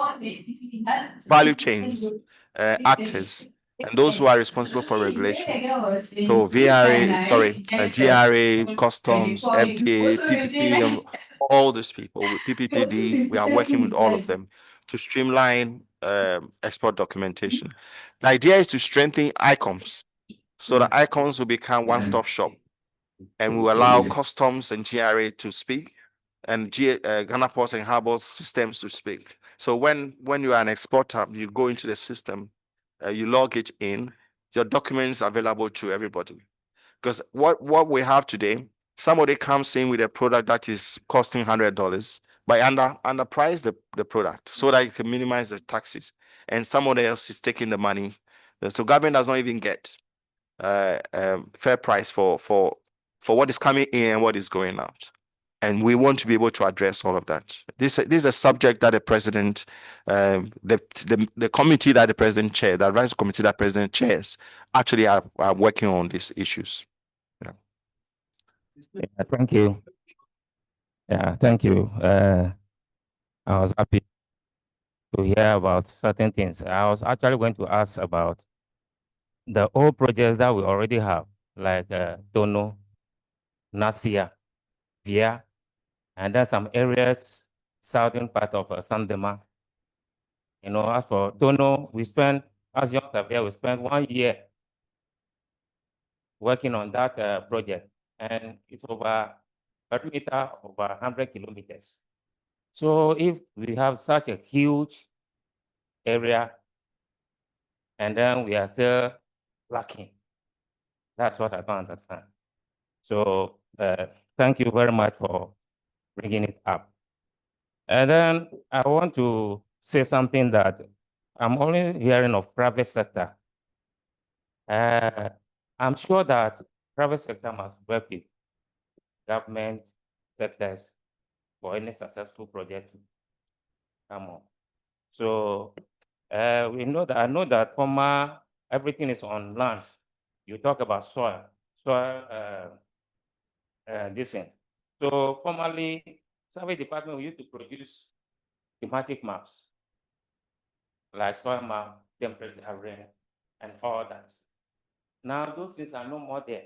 value chains actors and those who are responsible for regulations. So GRA, customs, FDA, PPP, and all these people with PPPD. We are working with all of them to streamline export documentation. The idea is to strengthen ICOMS so that ICOMS will become one-stop shop, and we will allow customs and GRA to speak, and Ghana Ports and Harbors systems to speak. So when you are an exporter, you go into the system, you log it in, your documents are available to everybody. Because what we have today, somebody comes in with a product that is costing $100, but underprice the product so that you can minimize the taxes, and somebody else is taking the money. So government does not even get fair price for what is coming in and what is going out. And we want to be able to address all of that. This is a subject that the president, the committee that the president chairs, the advisory committee that the president chairs, actually are working on these issues. Yeah. Yeah, thank you. Yeah, thank you. I was happy to hear about certain things. I was actually going to ask about the old projects that we already have, like Tono, Nasia, Via, and then some areas, southern part of Sandema. You know, as for Tono, we spent, as young Savia, we spent 1 year working on that project, and it's over perimeter over 100 kilometers. So if we have such a huge area, and then we are still lacking, that's what I don't understand. So thank you very much for bringing it up. And then I want to say something that I'm only hearing of private sector. I'm sure that private sector must work with government sectors for any successful project to come on. So we know that I know that everything is on land. You talk about soil, this thing. So formerly, survey department we used to produce thematic maps, like soil map, temperature array, and all that. Now those things are no more there.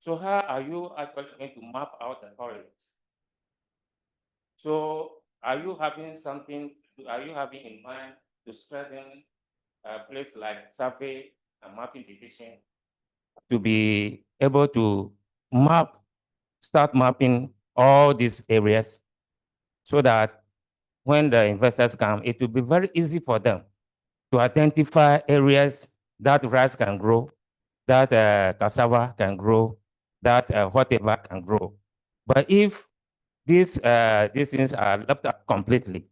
So how are you actually going to map out the forests? So are you having in mind to strengthen a place like survey and mapping division to be able to start mapping all these areas so that when the investors come, it will be very easy for them to identify areas that rice can grow, that cassava can grow, that whatever can grow. But if these things are left out completely,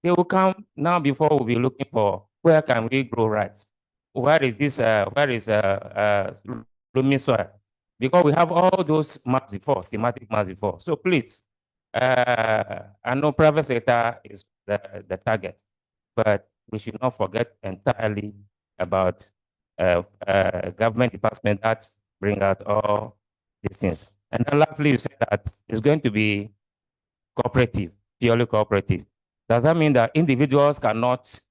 they will come now before we'll be looking for where can we grow rice? Where is loamy soil? Because we have all those maps before, thematic maps before. So please, I know private sector is the target, but we should not forget entirely about government department that bring out all these things. And then lastly, you said that it's going to be cooperative, purely cooperative. Does that mean that individuals cannot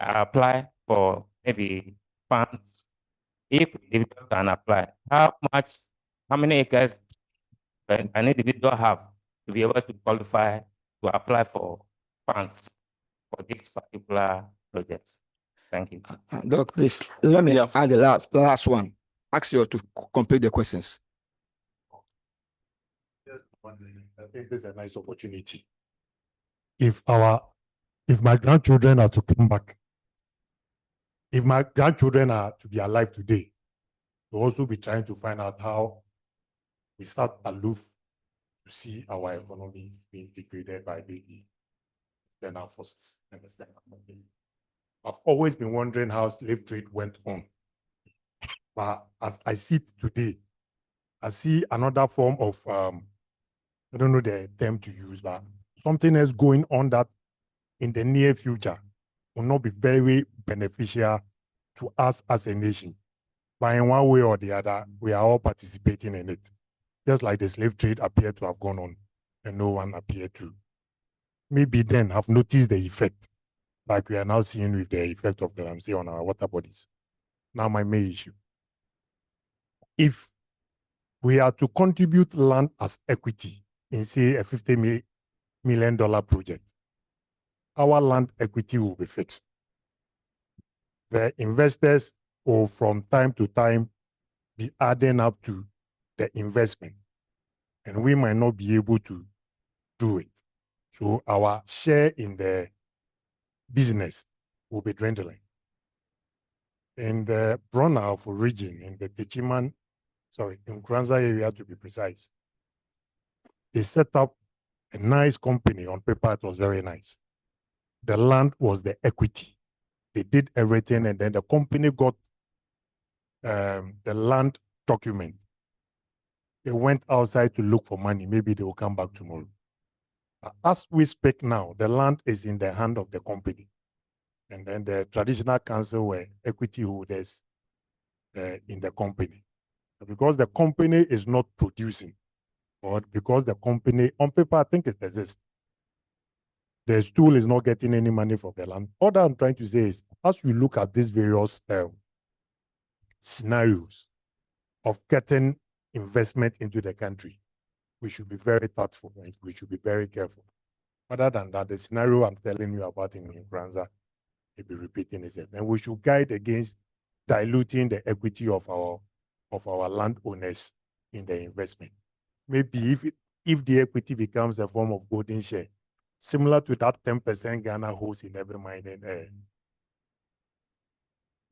apply for maybe funds? If individuals can apply, how many acres an individual have to be able to qualify to apply for funds for this particular project? Thank you. Doc, please, let me add the last one. Ask you to complete the questions. I think this is a nice opportunity. If my grandchildren are to come back, if my grandchildren are to be alive today, we'll also be trying to find out how we start aloof to see our economy being degraded by the external forces and external companies. I've always been wondering how slave trade went on. But as I see it today, I see another form of, I don't know the term to use, but something else going on that in the near future will not be very beneficial to us as a nation. But in one way or the other, we are all participating in it. Just like the slave trade appeared to have gone on and no one appeared to. Maybe then have noticed the effect, like we are now seeing with the effect of the say on our water bodies. Now my main issue. If we are to contribute land as equity in say a $50 million project, our land equity will be fixed. The investors will from time to time be adding up to the investment, and we might not be able to do it. So our share in the business will be dwindling. In the Brunau region, in the Techiman, in Granza area to be precise, they set up a nice company. On paper, it was very nice. The land was the equity. They did everything, and then the company got the land document. They went outside to look for money. Maybe they will come back tomorrow. As we speak now, the land is in the hand of the company. And then the traditional council were equity holders in the company. Because the company is not producing, or because the company, on paper, I think it exists, the stool is not getting any money from the land. All that I'm trying to say is, as we look at these various scenarios of getting investment into the country, we should be very thoughtful, right? We should be very careful. Other than that, the scenario I'm telling you about in Granza, will be repeating itself. And we should guide against diluting the equity of our of our landowners in the investment. Maybe if the equity becomes a form of golden share, similar to that 10% Ghana holds in every mining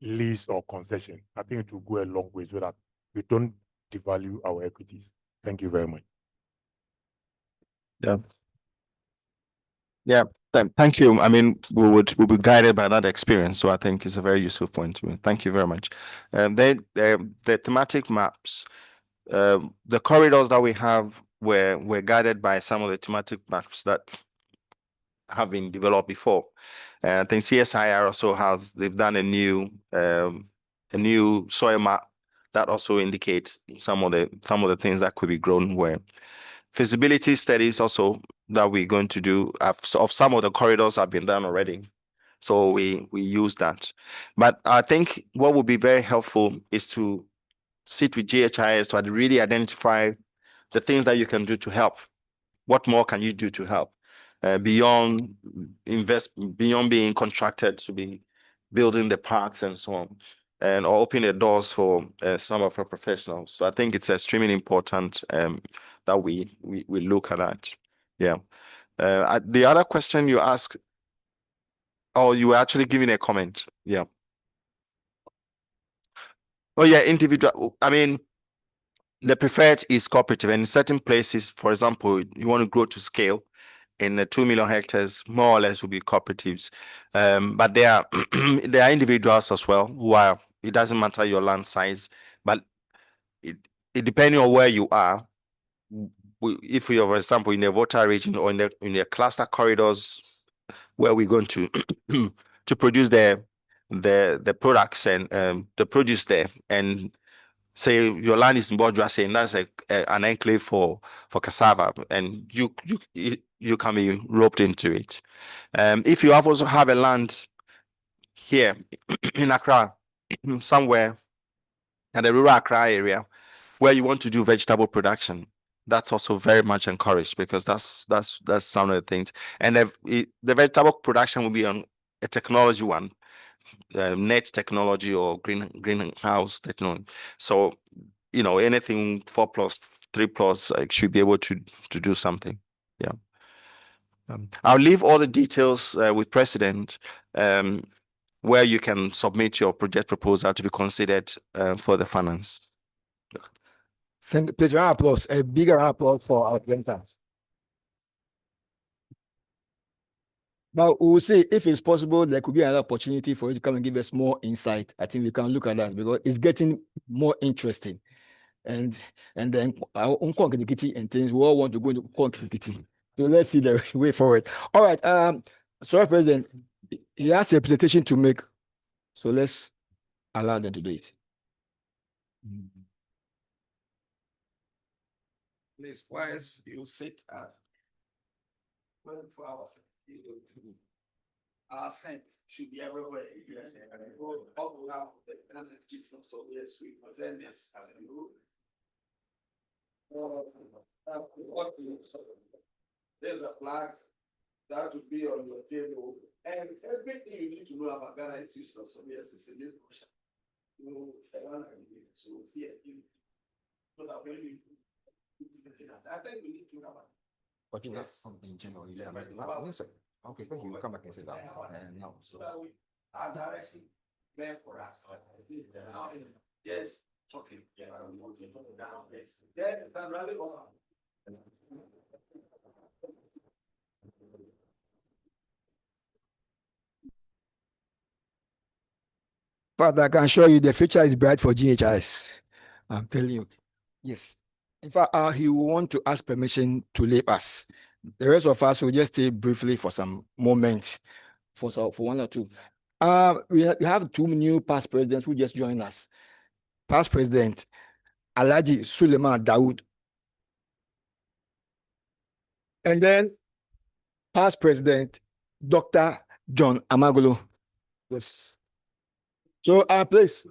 lease or concession, I think it will go a long way so that we don't devalue our equities. Thank you very much. Yeah. Yeah, thank you. I mean, we'll be guided by that experience, so I think it's a very useful point to me. Thank you very much. The thematic maps, the corridors that we have were guided by some of the thematic maps that have been developed before. I think CSIR also they've done a new soil map that also indicates some of the things that could be grown where. Feasibility studies also that we're going to do of some of the corridors have been done already. So we use that. But I think what would be very helpful is to sit with GhIS to really identify the things that you can do to help. What more can you do to help? Beyond being contracted to be building the parks and so on, and or open the doors for some of our professionals. So I think it's extremely important that we look at that. Yeah. The other question you asked, oh, you were actually giving a comment. Yeah. Oh yeah, individual. I mean, the preferred is cooperative, and in certain places, for example, you want to grow to scale. In the 2 million hectares, more or less will be cooperatives. But there are individuals as well who are, it doesn't matter your land size, but it depending on where you are, if you're, for example, in the Volta region or in the cluster corridors where we're going to to produce the products and the produce there, and say your land is in Bordra, saying that's an enclave for cassava, and you can be roped into it. If you also have a land here in Accra, somewhere in the rural Accra area, where you want to do vegetable production, that's also very much encouraged, because that's some of the things. And the vegetable production will be on a technology one, net technology or greenhouse technology. So anything 4+, 3+, should be able to do something. Yeah. I'll leave all the details with President, where you can submit your project proposal to be considered for the finance. Please, round of applause. A bigger round of applause for our presenters. Now, we will see if it's possible, there could be another opportunity for you to come and give us more insight. I think we can look at that because it's getting more interesting. And then our own connectivity and things, we all want to go into connectivity. So let's see the way forward. All right. Sorry, President, he has a presentation to make. So let's allow them to do it. Please, whilst you sit at 24 hours, our scent should be everywhere. So yes, we present this. There's a flag that would be on your table, and everything you need to know about Ghana Institution of Surveyors is in this portion. So see it. So that when you I think we need to have But you have something general. Okay, but you come back and sit down. No. So that we are direction there for us. Yes, okay. Then rally on. Father, I can show you the future is bright for GhIS. I'm telling you. Yes. In fact, he will want to ask permission to leave us. The rest of us will just stay briefly for some moments, for 1 or 2. We have 2 new past presidents who just joined us. Past president, Alhaji Suleiman Dawood. And then past president, Dr. John Amagolo. Yes. So, please.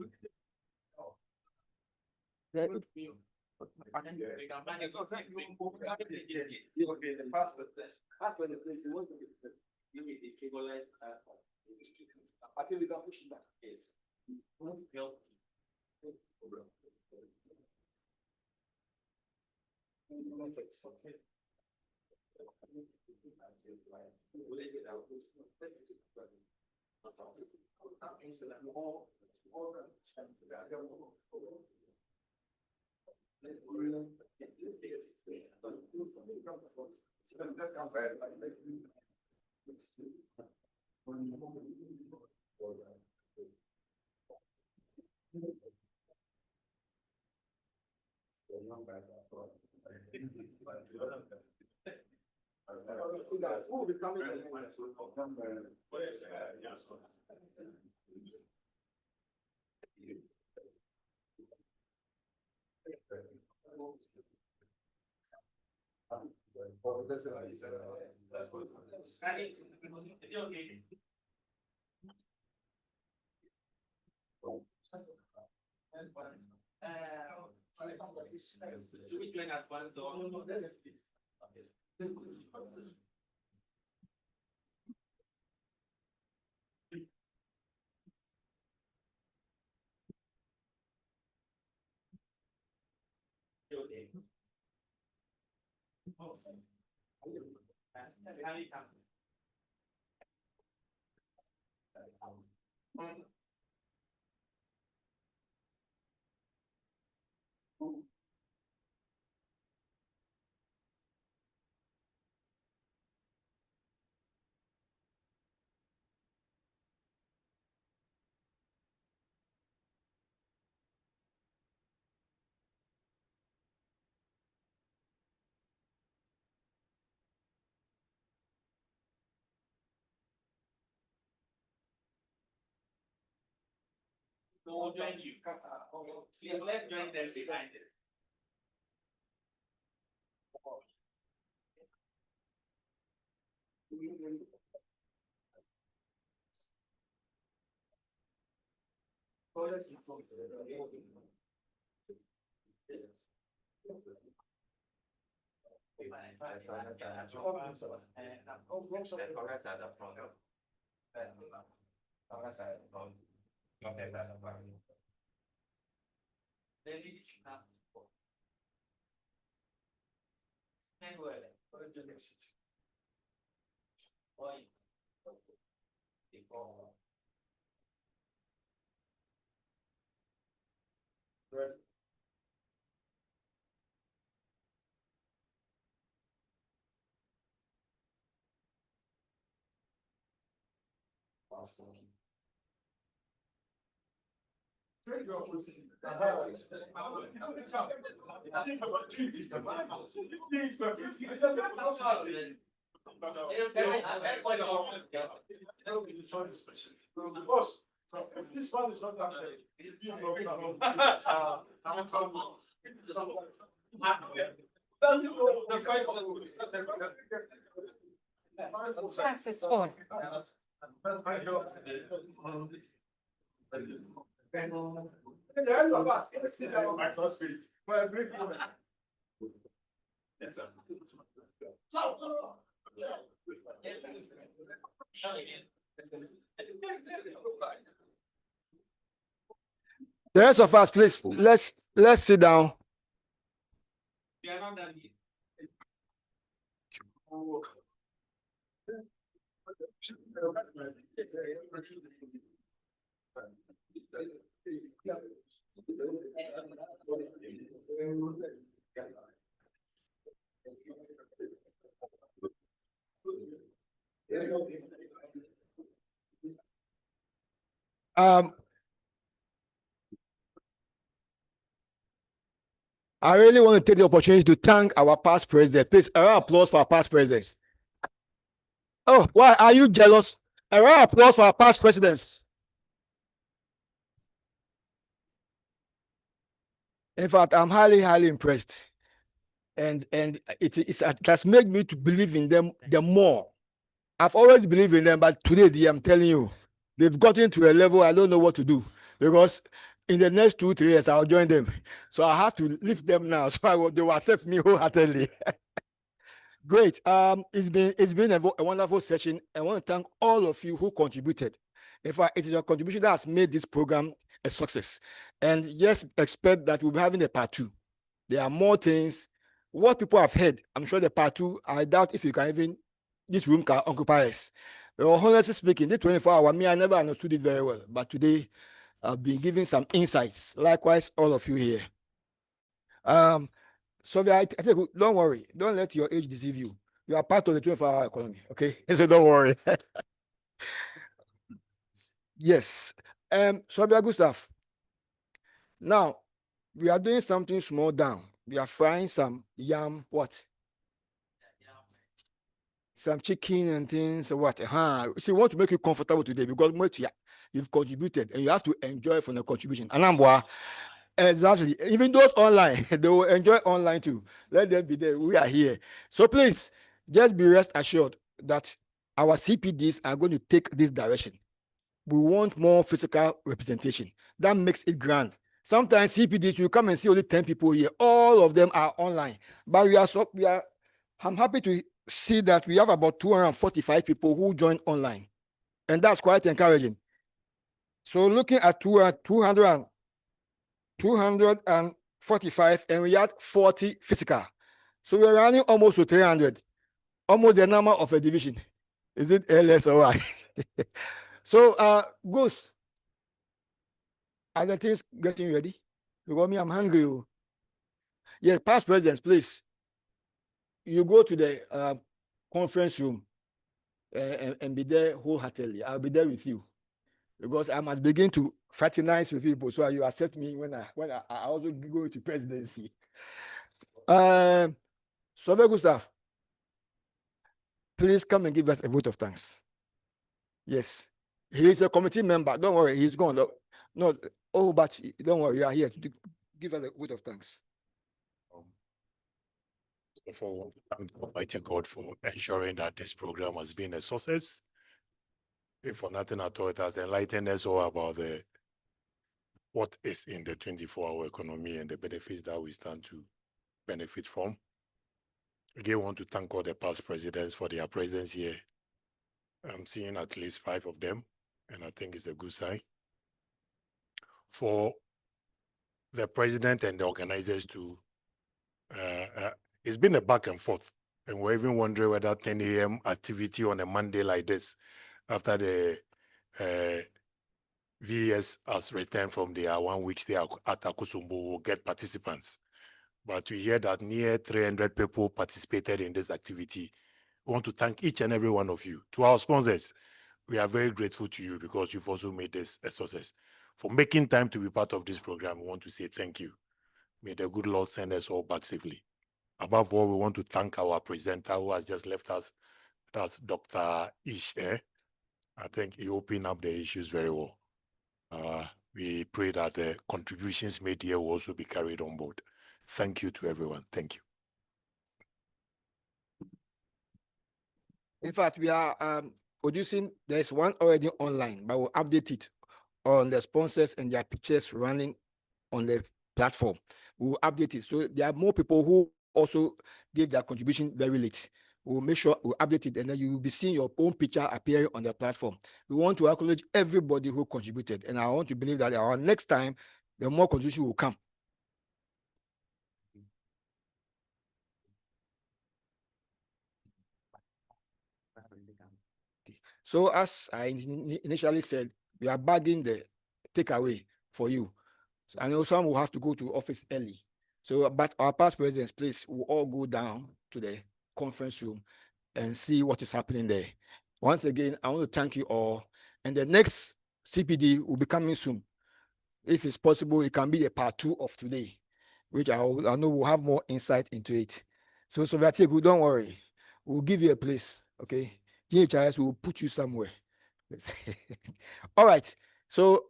We'll join you. Please let's join them behind it. This one is not that Pass his phone. The rest of us can sit down on my classmate for a brief moment. Yes, sir. The rest of us, please, let's sit down. I really want to take the opportunity to thank our past president. Please, a round of applause for our past presidents. Oh, why are you jealous? A round of applause for our past presidents. In fact, I'm highly impressed. And it has made me to believe in them the more. I've always believed in them, but today, I'm telling you, they've gotten to a level I don't know what to do. Because in the next 2-3 years, I'll join them. So I have to lift them now. So they will accept me wholeheartedly. Great. It's been a wonderful session. I want to thank all of you who contributed. In fact, it is your contribution that has made this program a success. And just expect that we'll be having a part 2. There are more things. What people have heard, I'm sure the part 2, I doubt if you can even, this room can occupy us. Honestly speaking, this 24-hour, me, I never understood it very well. But today, I've been giving some insights. Likewise, all of you here. So I say, don't worry. Don't let your age deceive you. You are part of the 24-hour economy, okay? So don't worry. Yes. So we are good stuff. Now, we are doing something small down. We are frying some yam, what? Some chicken and things, what? See, we want to make you comfortable today because you've contributed and you have to enjoy from the contribution. Anambwa, exactly. Even those online, they will enjoy online too. Let them be there. We are here. So please, just be rest assured that our CPDs are going to take this direction. We want more physical representation. That makes it grand. Sometimes CPDs, you come and see only 10 people here. All of them are online. But I'm happy to see that we have about 245 people who join online. And that's quite encouraging. So looking at 245 and we had 40 physical. So we're running almost to 300. Almost the number of a division. Is it LS or Y? So, Ghost, are the things getting ready? Because me, I'm hungry. Yeah, past presidents, please. You go to the conference room and be there wholeheartedly. I'll be there with you. Because I must begin to fraternize with people so you accept me when I also go to presidency. So very good stuff. Please come and give us a vote of thanks. Yes. He is a committee member. Don't worry, he's gone. No, but don't worry, you are here to give us a vote of thanks. For Almighty God for ensuring that this program has been a success. If for nothing at all, it has enlightened us all about what is in the 24-hour economy and the benefits that we stand to benefit from. Again, I want to thank all the past presidents for their presence here. I'm seeing at least 5 of them, and I think it's a good sign. For the president and the organizers to, it's been a back and forth, and we're even wondering whether 10 a.m. activity on a Monday like this, after the VES has returned from their 1 week stay at Akusumbu, will get participants. But we hear that near 300 people participated in this activity. We want to thank each and every one of you. To our sponsors, we are very grateful to you because you've also made this a success. For making time to be part of this program, we want to say thank you. May the good Lord send us all back safely. Above all, we want to thank our presenter who has just left us. That's Dr. Ishmael. I think he opened up the issues very well. We pray that the contributions made here will also be carried on board. Thank you to everyone. Thank you. In fact, we are producing, there's one already online, but we'll update it on the sponsors and their pictures running on the platform. We'll update it. So there are more people who also gave their contribution very late. We'll make sure we'll update it and then you will be seeing your own picture appearing on the platform. We want to acknowledge everybody who contributed. And I want to believe that our next time, the more contribution will come. So as I initially said, we are bagging the takeaway for you. I know some will have to go to office early. So, but our past presidents, please, will all go down to the conference room and see what is happening there. Once again, I want to thank you all. And the next CPD will be coming soon. If it's possible, it can be a part 2 of today, which I know will have more insight into it. So Soviatic, don't worry. We'll give you a place, okay? GhIS will put you somewhere. All right. So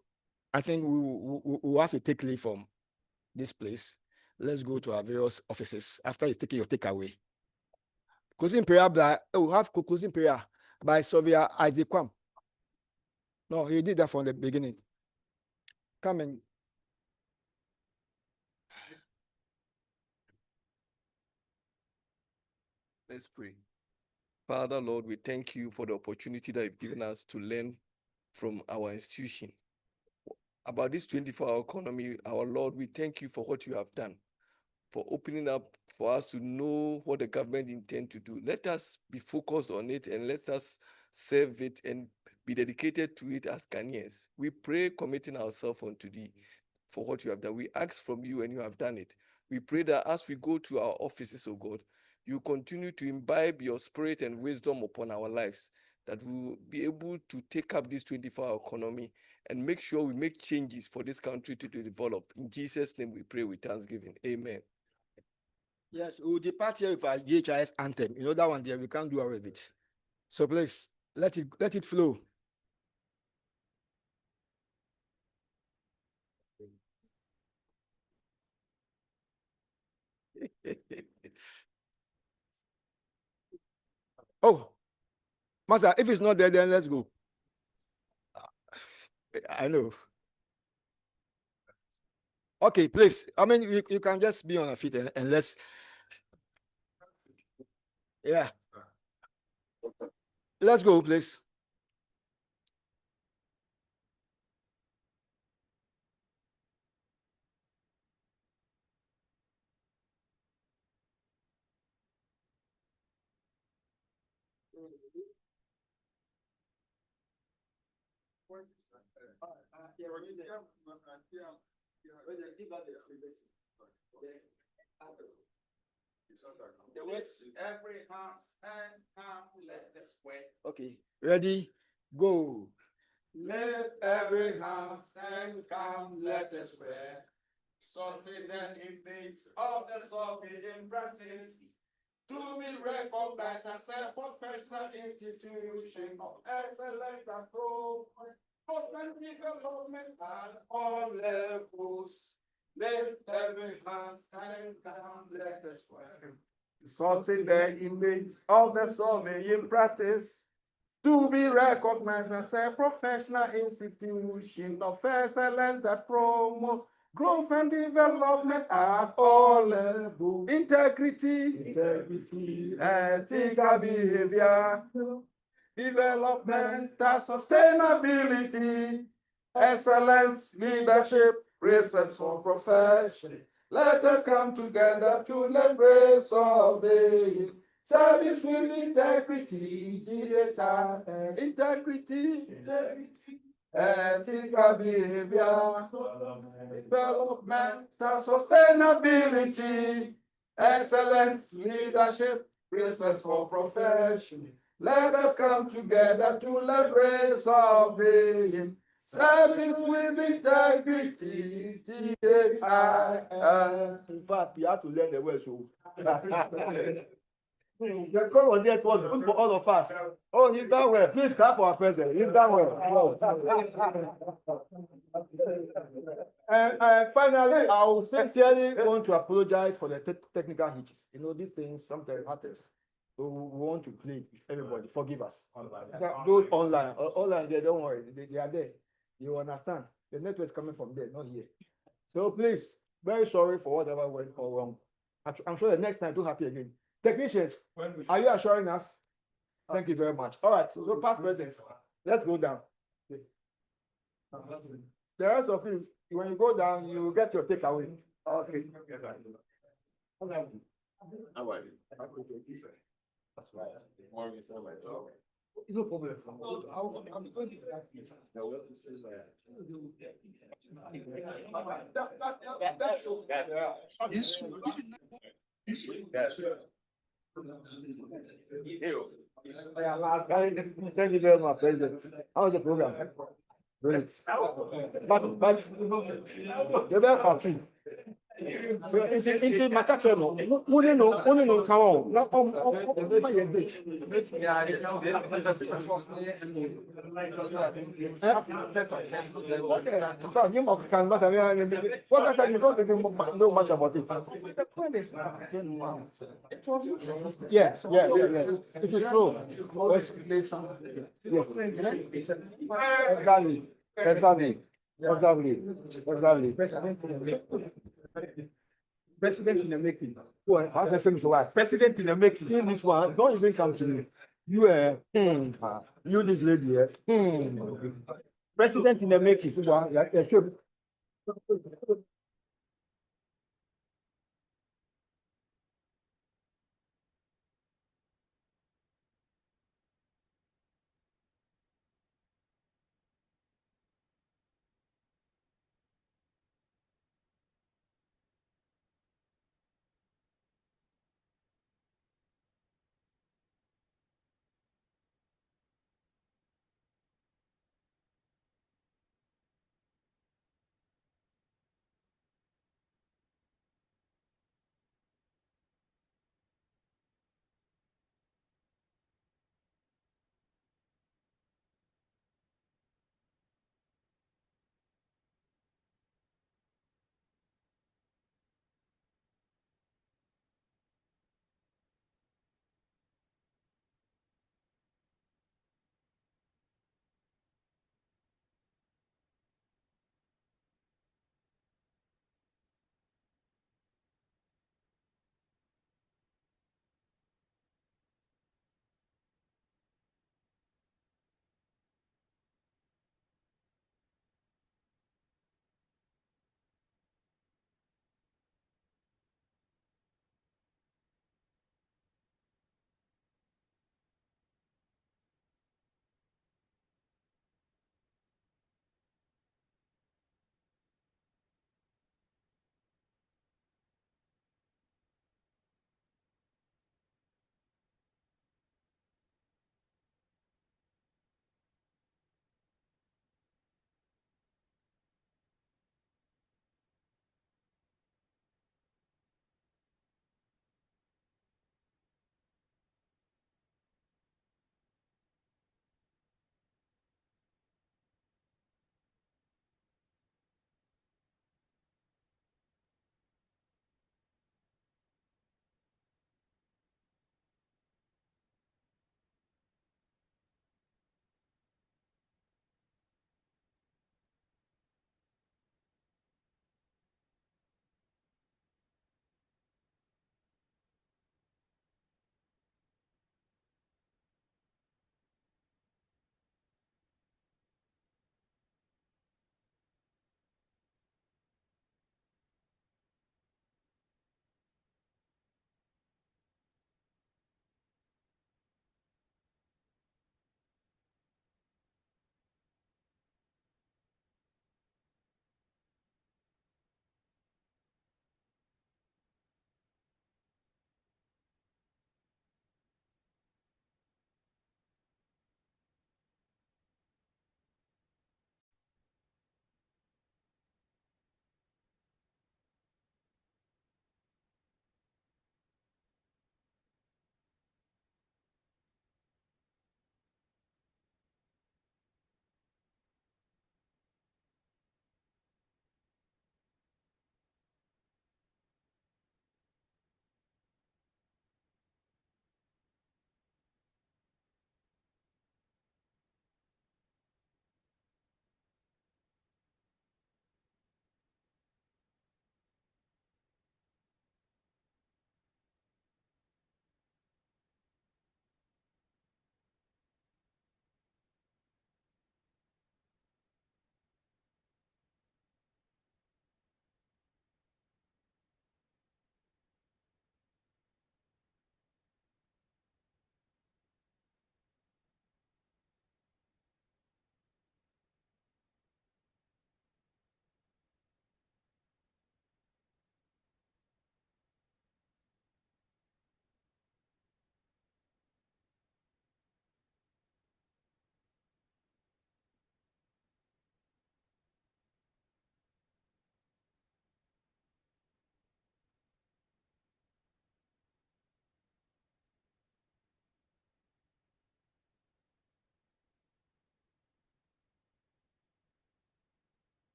I think we'll have to take leave from this place. Let's go to our various offices after you've taken your takeaway. Closing prayer, we'll have closing prayer by Surveyor Isaac Kwam. No, he did that from the beginning. Come and let's pray. Father, Lord, we thank you for the opportunity that you've given us to learn from our institution. about this 24-hour economy, our Lord, we thank you for what you have done, for opening up for us to know what the government intends to do. Let us be focused on it and let us serve it and be dedicated to it as Ghanaians. We pray, committing ourselves unto thee for what you have done. We ask from you and you have done it. We pray that as we go to our offices, oh God, you continue to imbibe your spirit and wisdom upon our lives, that we will be able to take up this 24-hour economy and make sure we make changes for this country to develop. In Jesus' name we pray with thanksgiving. Amen. Yes, we'll depart here with our GhIS anthem. You know that one there, we can't do away with it. So please, let it flow. Oh, Master, if it's not there, then let's go. I know. Okay, please. I mean, you can just be on your feet and let's. Yeah. Let's go, please. The West, every house and come, let us sweat. Okay, ready, go. Let every house and come, let us sweat. Sustain the image of the sovereign in practice. To be recognized as a professional institution of excellence and development at all levels. Let every hand and come, let us sweat. Sustain the image of the surveying practice. To be recognized as a professional institution of excellence that promotes growth and development at all levels. Integrity, ethical behavior, developmental sustainability, excellence, leadership, respect for profession. Let us come together to leverage surveying. Service with integrity, GhIS, integrity, ethical behavior, developmental sustainability, excellence, leadership, respect for profession. Let us come together to leverage surveying. Service with integrity, GhIS. In fact, you have to learn the word. So. The call was there, it was good for all of us. Oh, he's done well. Please clap for our president. He's done well. And finally, I will sincerely want to apologize for the technical hitches. You know, these things sometimes happen. So we want to plead with everybody. Forgive us. Those online, they don't worry. They are there. You understand? The network is coming from there, not here. So please, very sorry for whatever went wrong. I'm sure the next time it will happen again. Technicians, are you assuring us? Thank you very much. All right, so past presidents, let's go down. The rest of you, when you go down, you will get your takeaway. Okay. How are you? That's right. No problem. I'm going to Thank you very much, President. How was the program? Great. But the best party. It's my catcher. Only no come on. Not on my age. What I said, you don't even know much about it. The point is, it was yeah. It is true. Yes. Exactly. President in the making. President in the making. See this one. Don't even come to me. You this lady here. President in the making.